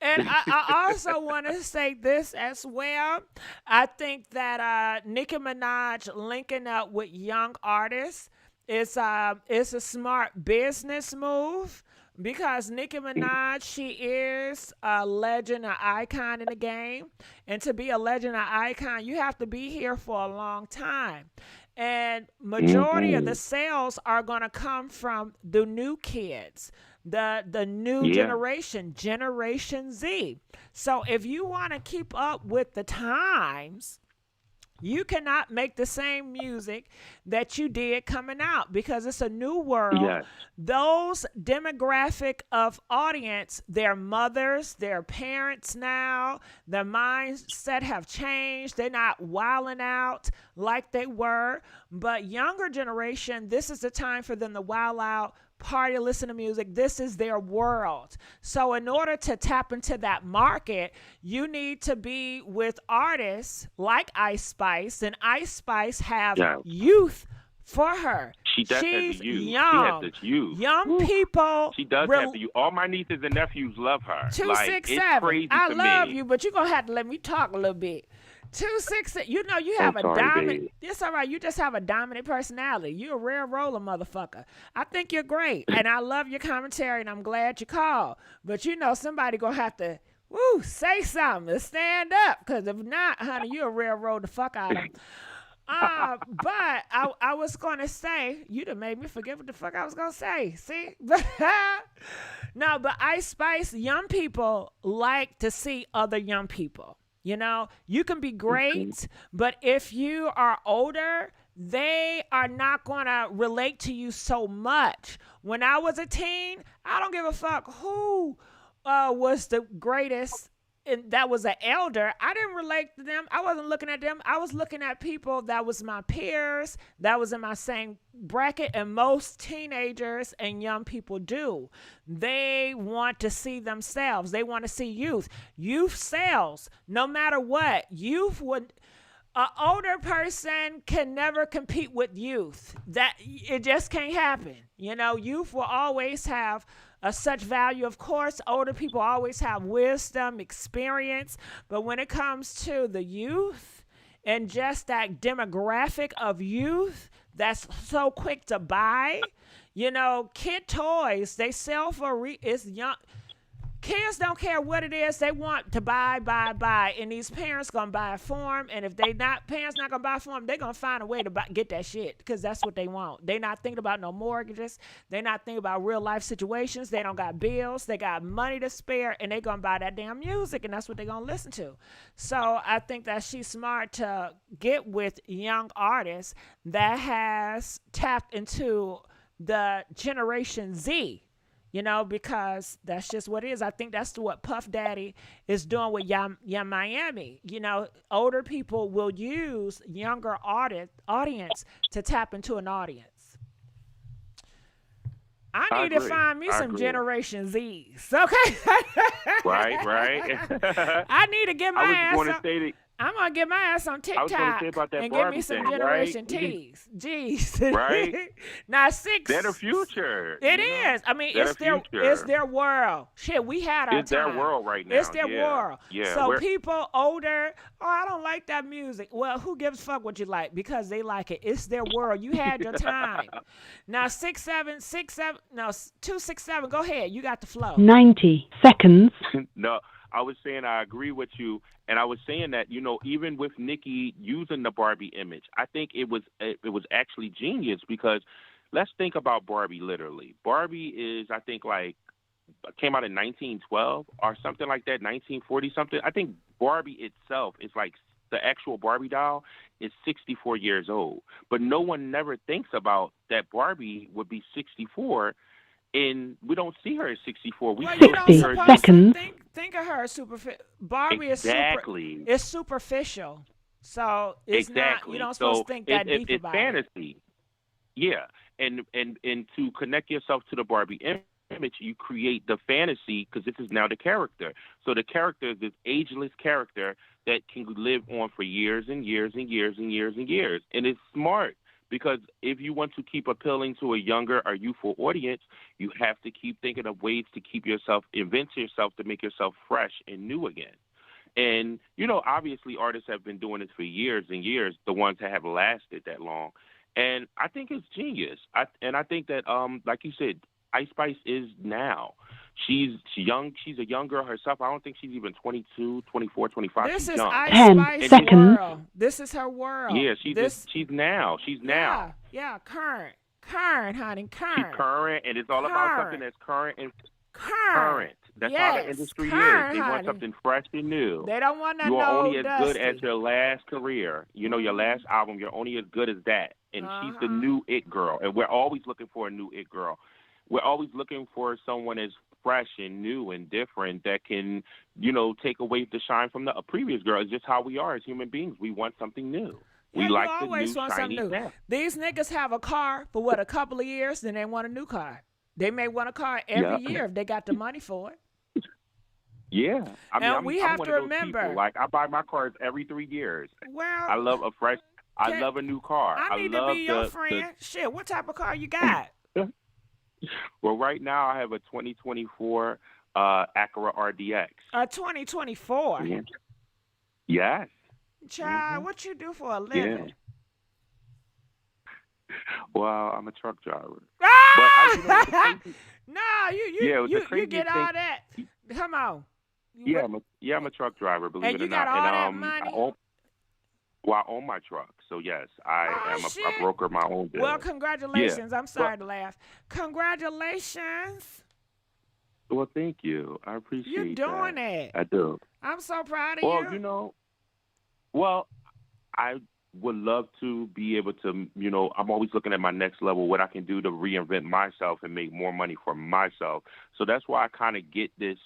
And I also want to say this as well. I think that Nicki Minaj linking up with young artists is a smart business move. Because Nicki Minaj, she is a legend, an icon in the game. And to be a legend, an icon, you have to be here for a long time. And majority of the sales are going to come from the new kids, the new generation, Generation Z. So if you want to keep up with the times, you cannot make the same music that you did coming out because it's a new world. Yes. Those demographic of audience, their mothers, their parents now, their mindset have changed. They're not wilding out like they were. But younger generation, this is the time for them to wild out, party, listen to music. This is their world. So in order to tap into that market, you need to be with artists like Ice Spice, and Ice Spice have youth for her. She does She's have the youth. young. She has the youth. Young people. She does have the youth. All my nieces and nephews love her. 267. It's crazy I to love me. you, but you're going to have to let me talk a little bit. 267. You have a dominant. Baby. It's all right. You just have a dominant personality. You're a rare roller, motherfucker. I think you're great, and I love your commentary, and I'm glad you called. But somebody gonna have to say something to stand up, because if not, honey, you're a railroad the fuck out of them. But I was gonna say, you done made me forget what the fuck I was gonna say. See, but Ice Spice, young people like to see other young people. You can be great, but if you are older, they are not going to relate to you so much. When I was a teen, I don't give a fuck who was the greatest that was an elder, I didn't relate to them. I wasn't looking at them. I was looking at people that was my peers, that was in my same bracket, and most teenagers and young people do. They want to see themselves. They want to see youth. Youth sells no matter what. Youth would. An older person can never compete with youth. That it just can't happen. Youth will always have such value. Of course, older people always have wisdom, experience, but when it comes to the youth and just that demographic of youth that's so quick to buy, kid toys, they sell for it's young. Kids don't care what it is. They want to buy. And these parents going to buy it for them. And if parents not going to buy it for them, they're going to find a way to get that shit because that's what they want. They not thinking about no mortgages. They not thinking about real life situations. They don't got bills. They got money to spare, and they going to buy that damn music, and that's what they going to listen to. So I think that she's smart to get with young artists that has tapped into the Generation Z. Because that's just what it is. I think that's what Puff Daddy is doing with Young Miami. Older people will use younger audience to tap into an audience. I need to find me some Generation Zs. Okay. Right. I need to get my ass going to up. say that. I'm going to get my ass on TikTok and Barbie get me some thing, Generation right? T's. Jeez. Right? Now, 6. They're the future. It is. I mean, it's their world. Shit, we had our It's time. their world right now. It's their world. Yeah. So people older, I don't like that music. Well, who gives a fuck what you like? Because they like it. It's their world. You had your time. Now, 267. Go ahead. You got the flow. 90 seconds. No, I was saying I agree with you, and I was saying that even with Nicki using the Barbie image, I think it was actually genius because let's think about Barbie literally. Barbie is I think came out in 1912 or something like that, 1940 something. I think Barbie itself is the actual Barbie doll is 64 years old, but no one never thinks about that Barbie would be 64. And we don't see her at 64. We 60 seconds. Think of her superficial. Barbie exactly. is superficial. So it's not, you don't supposed to think that deep about it. It's fantasy. Yeah. And to connect yourself to the Barbie image, you create the fantasy because this is now the character. So the character is this ageless character that can live on for years and years and years and years and years. And it's smart. Because if you want to keep appealing to a younger or youthful audience, you have to keep thinking of ways to invent yourself to make yourself fresh and new again. And, obviously artists have been doing this for years and years, the ones that have lasted that long. And I think it's genius. I think that, like you said, Ice Spice is now. She's young. She's a young girl herself. I don't think she's even 22, 24, 25. This she's is young. Ice 10 Spice's seconds. world. This is her world. Yeah, she's now. She's now. Yeah, current, honey, current. She's current, and it's all about something that's current and current. That's how the industry current, is. They want honey. something fresh and new. They don't want that You are no only as dusty. good as your last career. Your last album, you're only as good as that. And she's the new it girl. And we're always looking for a new it girl. We're always looking for someone as fresh and new and different that can, take away the shine from the previous girl. It's just how we are as human beings. We want something new. We like you the always new, want shiny something new. stuff. These niggas have a car for a couple of years, then they want a new car. They may want a car every year if they got the money for it. Yeah. And we have one to of those remember. people. I buy my cars every 3 years. Well, I love a fresh. I love a new car. I need to be your friend. Shit, what type of car you got? Well, right now I have a 2024 Acura RDX. A 2024? Yeah. Yes. Child, what you do for a living? Yeah. Well, I'm a truck driver. Ah! No, you get all that. Come on. I'm a truck driver, believe it or not. And you got all that money? I own my truck. So, yes, I am a broker of my own business. Well, congratulations. Yeah. I'm sorry to laugh. Congratulations. Well, thank you. I appreciate You're doing it. I do. I'm so proud of you. Well, I would love to be able to, I'm always looking at my next level, what I can do to reinvent myself and make more money for myself. So that's why I kind of get this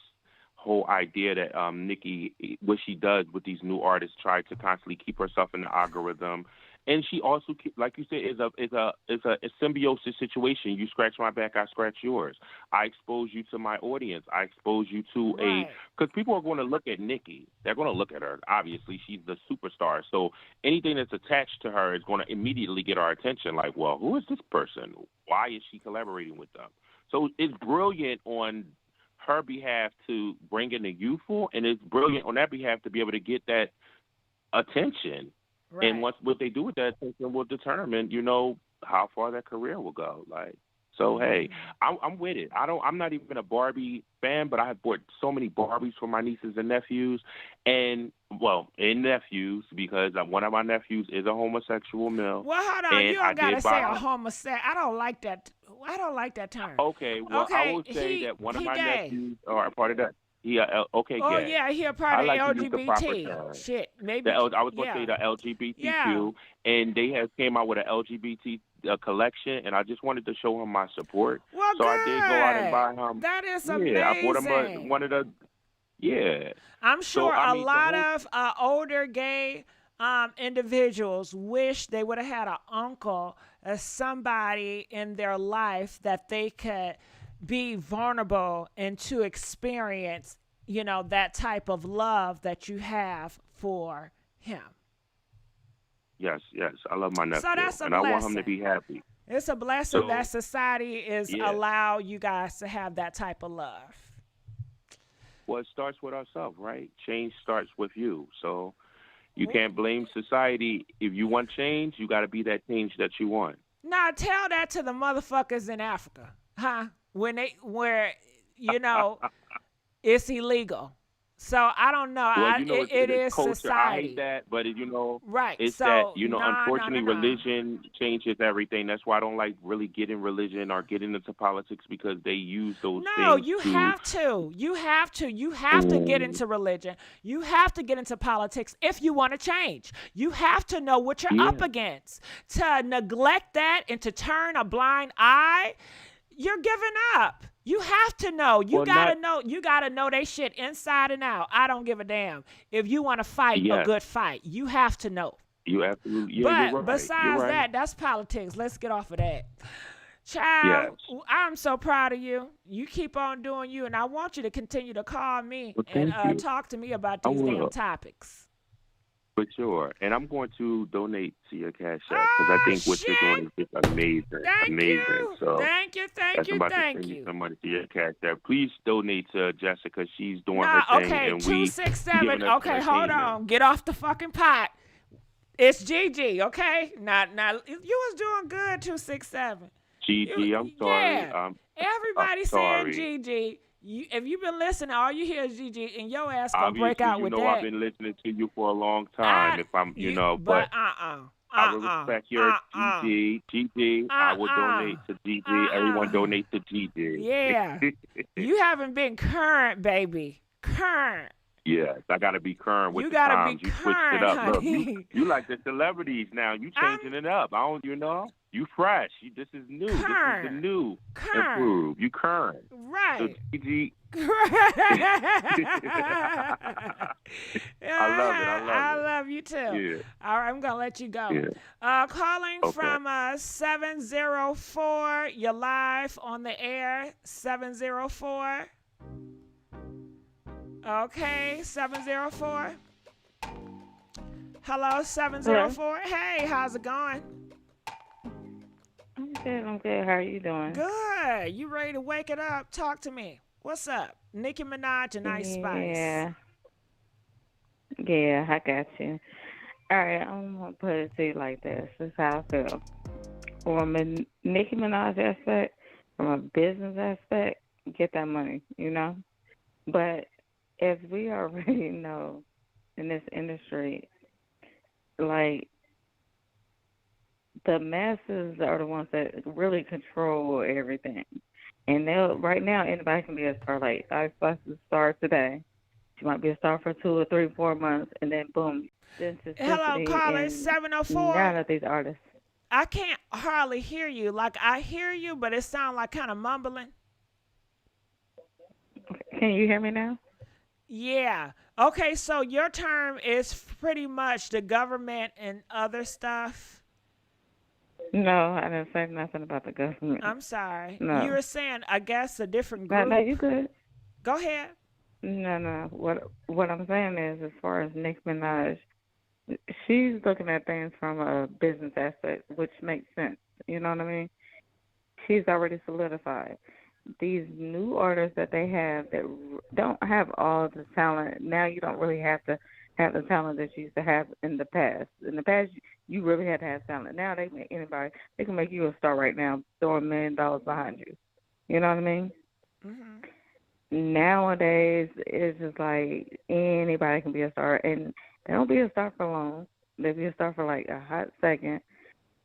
whole idea that Nicki, what she does with these new artists, try to constantly keep herself in the algorithm. And she also, like you said, is a symbiosis situation. You scratch my back, I scratch yours. I expose you to my audience. I expose you to because people are going to look at Nicki. They're going to look at her. Obviously, she's the superstar. So anything that's attached to her is going to immediately get our attention. Like, well, who is this person? Why is she collaborating with them? So it's brilliant on her behalf to bring in the youthful, and it's brilliant on that behalf to be able to get that attention. Right. And what they do with that attention will determine, how far that career will go. Like, so hey, I'm with it. I'm not even a Barbie fan, but I have bought so many Barbies for my nieces and nephews, and nephews because one of my nephews is a homosexual male. Well, hold on, you don't gotta say a homosexual. I don't like that. I don't like that term. Okay, well, I will say that one of my nephews are a part of that. Yeah, okay, oh, gay. yeah, he a part of like LGBT. Shit, maybe. I was going to say the LGBTQ, and they have came out with an LGBT collection, and I just wanted to show him my support. Well, so good. I did go out and buy him. That is amazing. Yeah, I bought him one of the. Yeah. I'm sure a lot of older gay individuals wish they would have had an uncle or somebody in their life that they could be vulnerable and to experience, that type of love that you have for him. Yes, I love my nephew, so that's a and blessing. I want him to be happy. It's a blessing that society is allow you guys to have that type of love. Well, it starts with ourselves, right? Change starts with you. So you can't blame society. If you want change, you got to be that change that you want. Now tell that to the motherfuckers in Africa, huh? Where it's illegal. So I don't know. Well, it is culture. society. I hate that, but right. It's so, that unfortunately, religion changes everything. That's why I don't like really get in religion or get into politics because they use those things. No, you have to. You have to get into religion. You have to get into politics if you want to change. You have to know what you're up against. To neglect that and to turn a blind eye, you're giving up. You have to know. You gotta know. You gotta know they shit inside and out. I don't give a damn. If you want to fight a good fight, you have to know. You absolutely. But you're right. besides that, that's politics. Let's get off of that. Child, I'm so proud of you. You keep on doing you, and I want you to continue to call me and talk to me about these damn topics. For sure. And I'm going to donate to your Cash App because I think what you're doing is just amazing. You. So thank you. I'm about to send you some money to your Cash App. Please donate to Jessica. She's doing her thing. Okay, and 267. Okay, hold on. Get off the fucking pot. It's GIGI, okay? Now, you was doing good, 267. GIGI, I'm sorry. Yeah. Everybody saying GIGI. If you've been listening, all you hear is GIGI, and your ass gonna break out with that. I've been listening to you for a long time. But I will respect your GIGI. I will donate to GIGI. Everyone donate to GIGI. Yeah, you haven't been current, baby. Current. Yes, I gotta be current with the times. You switched it up. Honey. Look, you like the celebrities now. You changing it up. You fresh. This is new. Current. This is the new current. Improve. You current. Right. So GIGI. I love you too. Yeah. All right, I'm gonna let you go. Yeah. Calling from 704. You're live on the air. 704. Okay, 704. Hello, 704. Hey, how's it going? I'm good. How are you doing? Good. You ready to wake it up? Talk to me. What's up? Nicki Minaj and Ice Spice. Yeah, I got you. All right, I'm going to put it to you like this. This is how I feel. From a Nicki Minaj aspect, from a business aspect, get that money, But as we already know in this industry, like, the masses are the ones that really control everything. And right now, anybody can be a star. Like, Ice Spice is a star today. She might be a star for 2 or 3, 4 months, and then boom. Hello, caller, 704. None of these artists. I can't hardly hear you. Like, I hear you, but it sounds like kind of mumbling. Can you hear me now? Yeah. Okay, so your term is pretty much the government and other stuff. No, I didn't say nothing about the government. I'm sorry. You No. were saying, I guess, a different No, group. you good. Go ahead. No. What I'm saying is, as far as Nicki Minaj, she's looking at things from a business aspect, which makes sense. You know what I mean? She's already solidified. These new artists that they have that don't have all the talent, now you don't really have to have the talent that you used to have in the past. In the past, you really had to have talent. Now they make anybody, they can make you a star right now, throw $1 million behind you. You know what I mean? Nowadays, it's just like anybody can be a star, and they don't be a star for long. They be a star for like a hot second.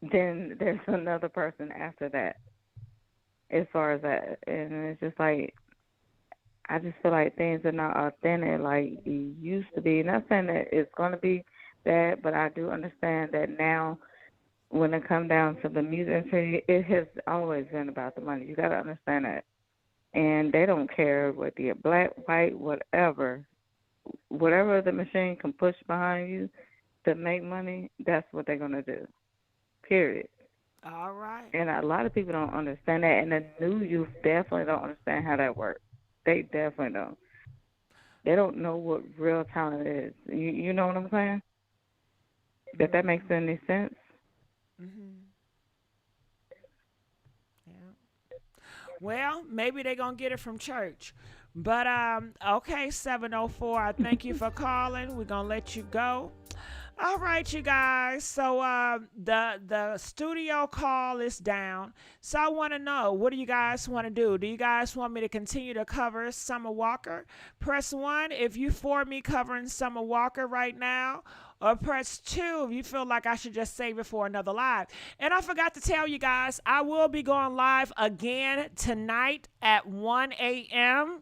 Then there's another person after that, as far as that, and it's just like I just feel like things are not authentic like it used to be. Not saying that it's going to be that, but I do understand that now when it comes down to the music industry, it has always been about the money. You got to understand that. And they don't care whether you're black, white, whatever. Whatever the machine can push behind you to make money, that's what they're going to do, period. All right. And a lot of people don't understand that, and the new youth definitely don't understand how that works. They definitely don't. They don't know what real talent is. You know what I'm saying? If that makes any sense. Well, maybe they're going to get it from church. But, okay, 704, I thank you for calling. We're going to let you go. All right, you guys. So the studio call is down. So I want to know, what do you guys want to do? Do you guys want me to continue to cover Summer Walker? Press 1 if you for me covering Summer Walker right now. Or press 2 if you feel like I should just save it for another live. And I forgot to tell you guys, I will be going live again tonight at 1 a.m.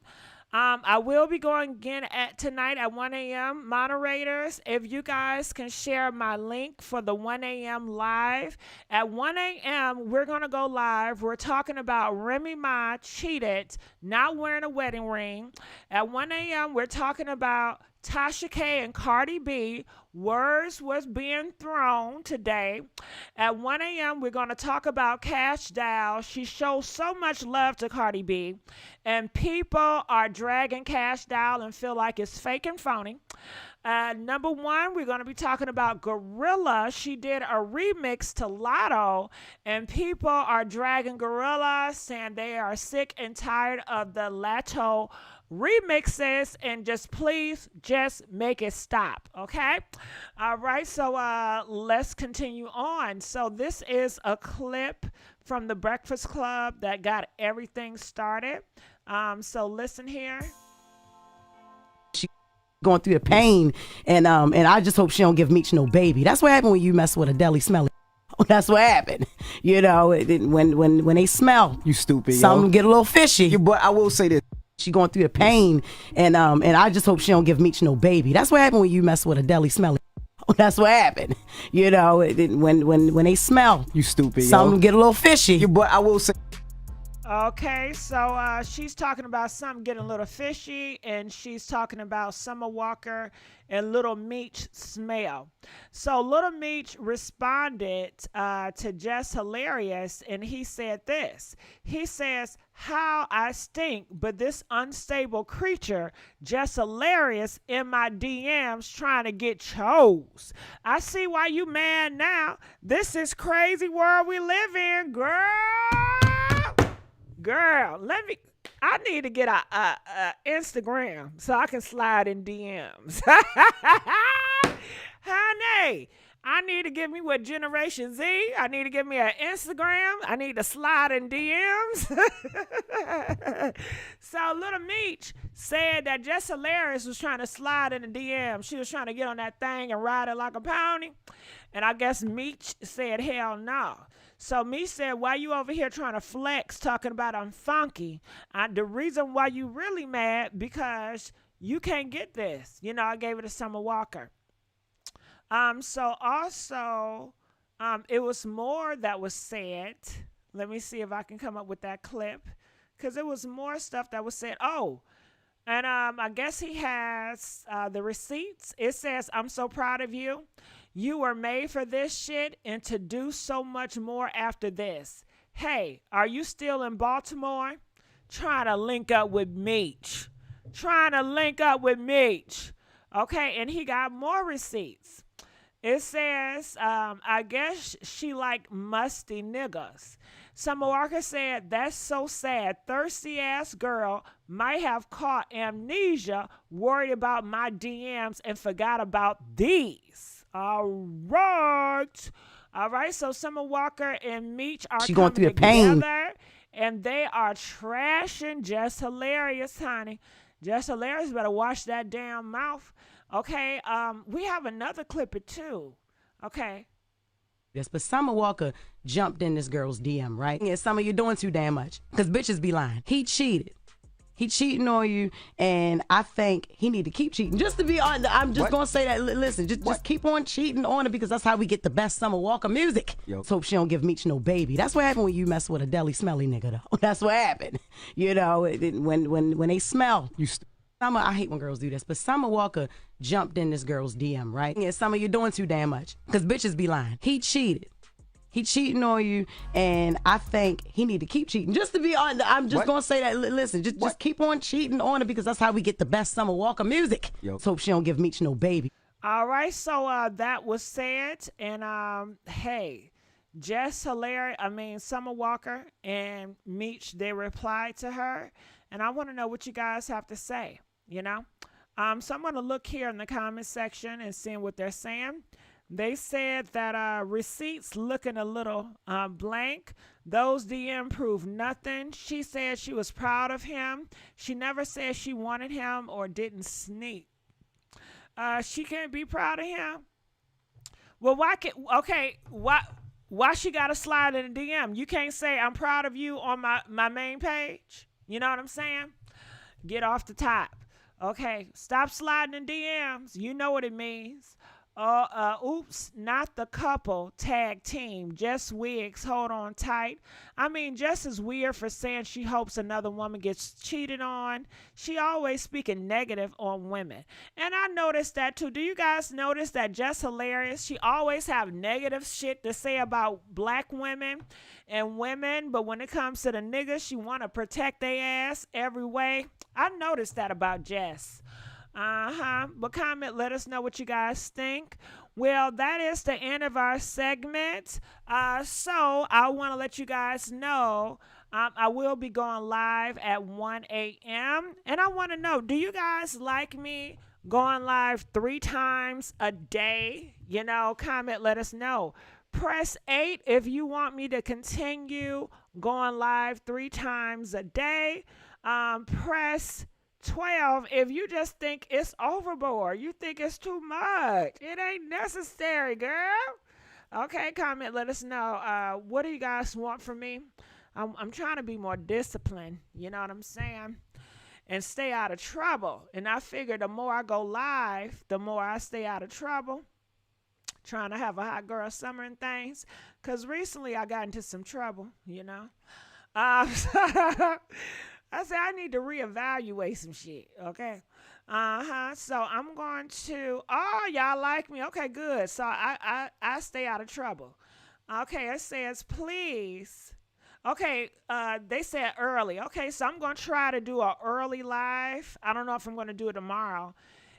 I will be going again tonight at 1 a.m. Moderators, if you guys can share my link for the 1 a.m. live. At 1 a.m., we're going to go live. We're talking about Remy Ma cheated, not wearing a wedding ring. At 1 a.m., we're talking about Tasha K and Cardi B. Words was being thrown today. At 1 a.m., we're going to talk about Cash Doll. She shows so much love to Cardi B, and people are dragging Cash Doll and feel like it's fake and phony. Number 1, we're going to be talking about Gorilla. She did a remix to Lotto, and people are dragging Gorilla, saying they are sick and tired of the Lotto remixes, and please make it stop. Okay. All right, so let's continue on. So this is a clip from the Breakfast Club that got everything started. So listen here. She going through the pain, and I just hope she don't give Meech no baby. That's what happened when you mess with a deli smelly. That's what happened. You know, when they smell, you stupid. Some get a little fishy. But I will say this. She going through the pain, and I just hope she don't give Meech no baby. That's what happened when you mess with a deli smelly. That's what happened. You know, when they smell, you stupid. Some get a little fishy. But I will say. Okay, so she's talking about something getting a little fishy, and she's talking about Summer Walker and Little Meech smell. So Little Meech responded to Just Hilarious, and he said this. He says, "How I stink, but this unstable creature, Just Hilarious, in my DMs trying to get chose. I see why you mad now. This is crazy world we live in, girl. Girl, I need to get a Instagram so I can slide in DMs. Honey, I need to give me what Generation Z. I need to give me an Instagram. I need to slide in DMs. So Little Meech said that Just Hilarious was trying to slide in the DMs. She was trying to get on that thing and ride it like a pony. And I guess Meech said, hell no. So Meech said, why you over here trying to flex, talking about I'm funky? The reason why you really mad, because you can't get this. You know, I gave it to Summer Walker. So also, it was more that was said. Let me see if I can come up with that clip, because it was more stuff that was said. Oh, And I guess he has the receipts. It says, I'm so proud of you. You were made for this shit and to do so much more after this. Hey, are you still in Baltimore? Trying to link up with Meech. Trying to link up with Meech. Okay, and he got more receipts. It says, I guess she like musty niggas. Summer Walker said, that's so sad. Thirsty ass girl might have caught amnesia, worried about my DMs and forgot about these. All right. All right. So Summer Walker and Meech are going through the pain. together, and they are trashing Just Hilarious, honey. Just Hilarious better watch that damn mouth. Okay. We have another clip or two. Okay. Yes, but Summer Walker jumped in this girl's DM, right? Yeah, Summer, you're doing too damn much. Because bitches be lying. He cheated. He cheating on you, and I think he need to keep cheating. Just to be honest, I'm just going to say that. Listen, just keep on cheating on her because that's how we get the best Summer Walker music. Let's hope she don't give Meech no baby. That's what happened when you mess with a deli smelly nigga, though. That's what happened. You know, when they smell. Summer, I hate when girls do this, but Summer Walker jumped in this girl's DM, right? Yeah, Summer, you're doing too damn much. Because bitches be lying. He cheated. He cheating on you, and I think he need to keep cheating. Just to be honest, I'm just going to say that. Listen, just keep on cheating on her because that's how we get the best Summer Walker music. Let's hope she don't give Meech no baby. All right, so that was said, and hey, Jess Hilarious, Summer Walker and Meech, they replied to her, and I want to know what you guys have to say, you know? So I'm going to look here in the comment section and see what they're saying. They said that receipts looking a little blank. Those DM prove nothing. She said she was proud of him. She never said she wanted him or didn't sneak. She can't be proud of him. Well, why she got to slide in a DM? You can't say I'm proud of you on my main page. You know what I'm saying? Get off the top. Okay, stop sliding in DMs. You know what it means. Oops, not the couple tag team. Jess Wiggs, hold on tight. Jess is weird for saying she hopes another woman gets cheated on. She always speaking negative on women. And I noticed that too. Do you guys notice that Jess Hilarious? She always have negative shit to say about black women and women, but when it comes to the niggas, she want to protect their ass every way. I noticed that about Jess. But comment, let us know what you guys think. Well, that is the end of our segment. So I want to let you guys know I will be going live at 1 a.m. And I want to know, do you guys like me going live 3 times a day? You know, comment, let us know. Press 8 if you want me to continue going live 3 times a day. Press 12 if you just think it's overboard. You think it's too much. It ain't necessary, girl. Okay, comment, let us know. What do you guys want from me? I'm trying to be more disciplined, you know what I'm saying? And stay out of trouble. And I figure the more I go live, the more I stay out of trouble. Trying to have a hot girl summer and things. Because recently I got into some trouble, you know? I said I need to reevaluate some shit, okay? So I'm going to, y'all like me. Okay, good. So I stay out of trouble. Okay, it says, please. Okay, they said early. Okay, so I'm going to try to do an early live. I don't know if I'm going to do it tomorrow.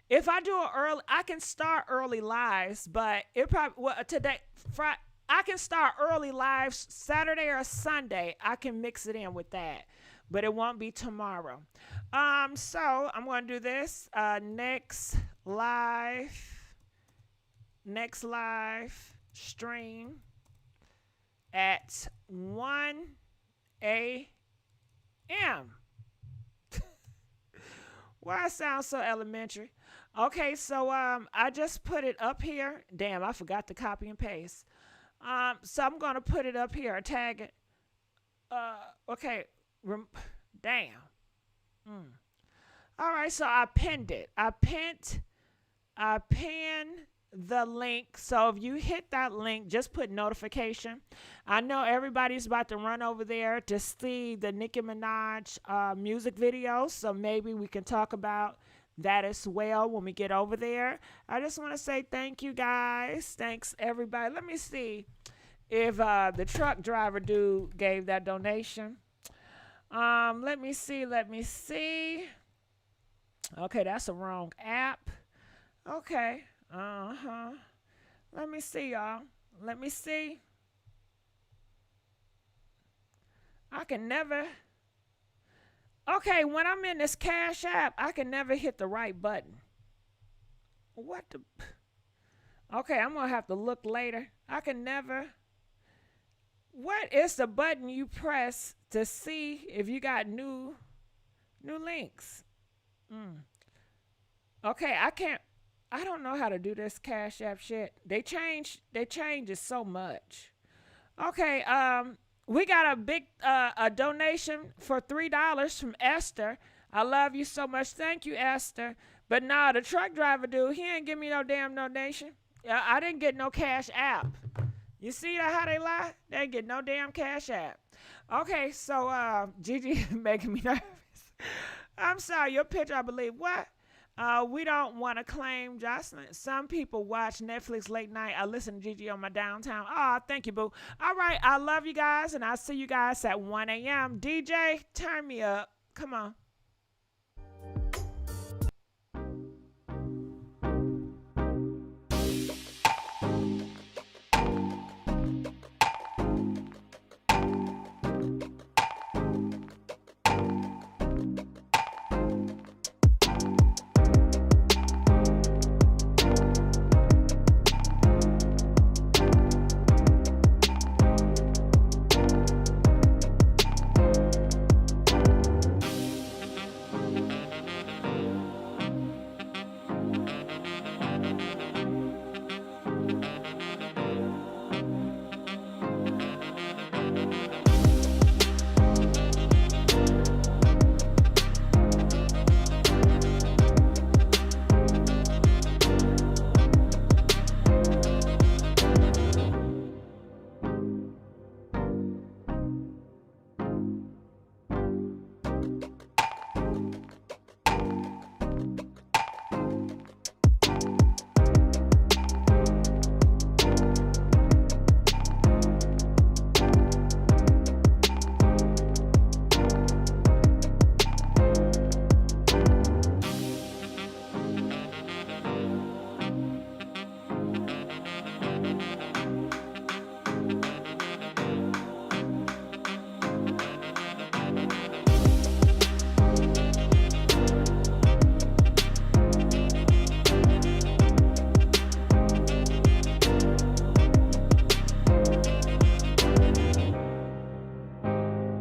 If I do it early, I can start early lives, but it probably, today, Friday, I can start early lives Saturday or Sunday. I can mix it in with that. But it won't be tomorrow. So I'm going to do this. Next live stream at 1 a.m. Why it sounds so elementary? Okay, so I just put it up here. Damn, I forgot to copy and paste. So I'm going to put it up here, tag it. Okay. Damn. All right, so I pinned it. I pinned the link. So if you hit that link, just put notification. I know everybody's about to run over there to see the Nicki Minaj music video. So maybe we can talk about that as well when we get over there. I just want to say thank you guys. Thanks everybody. Let me see if the truck driver dude gave that donation. Let me see. Okay, that's the wrong app. Okay. Let me see, y'all. Let me see. I can never. Okay, when I'm in this Cash App, I can never hit the right button. What the? Okay, I'm gonna have to look later. I can never. What is the button you press to see if you got new links? Okay, I don't know how to do this Cash App shit. They change it so much. Okay, we got a big a donation for $3 from Esther. I love you so much. Thank you, Esther. But nah, the truck driver dude, he ain't give me no damn donation. I didn't get no Cash App. You see how they lie? They ain't get no damn Cash App. Okay, so Gigi making me nervous. I'm sorry, your picture, I believe. What? We don't want to claim Jocelyn. Some people watch Netflix late night. I listen to Gigi on my downtown. Oh, thank you, boo. All right, I love you guys, and I'll see you guys at 1 a.m. DJ, turn me up. Come on.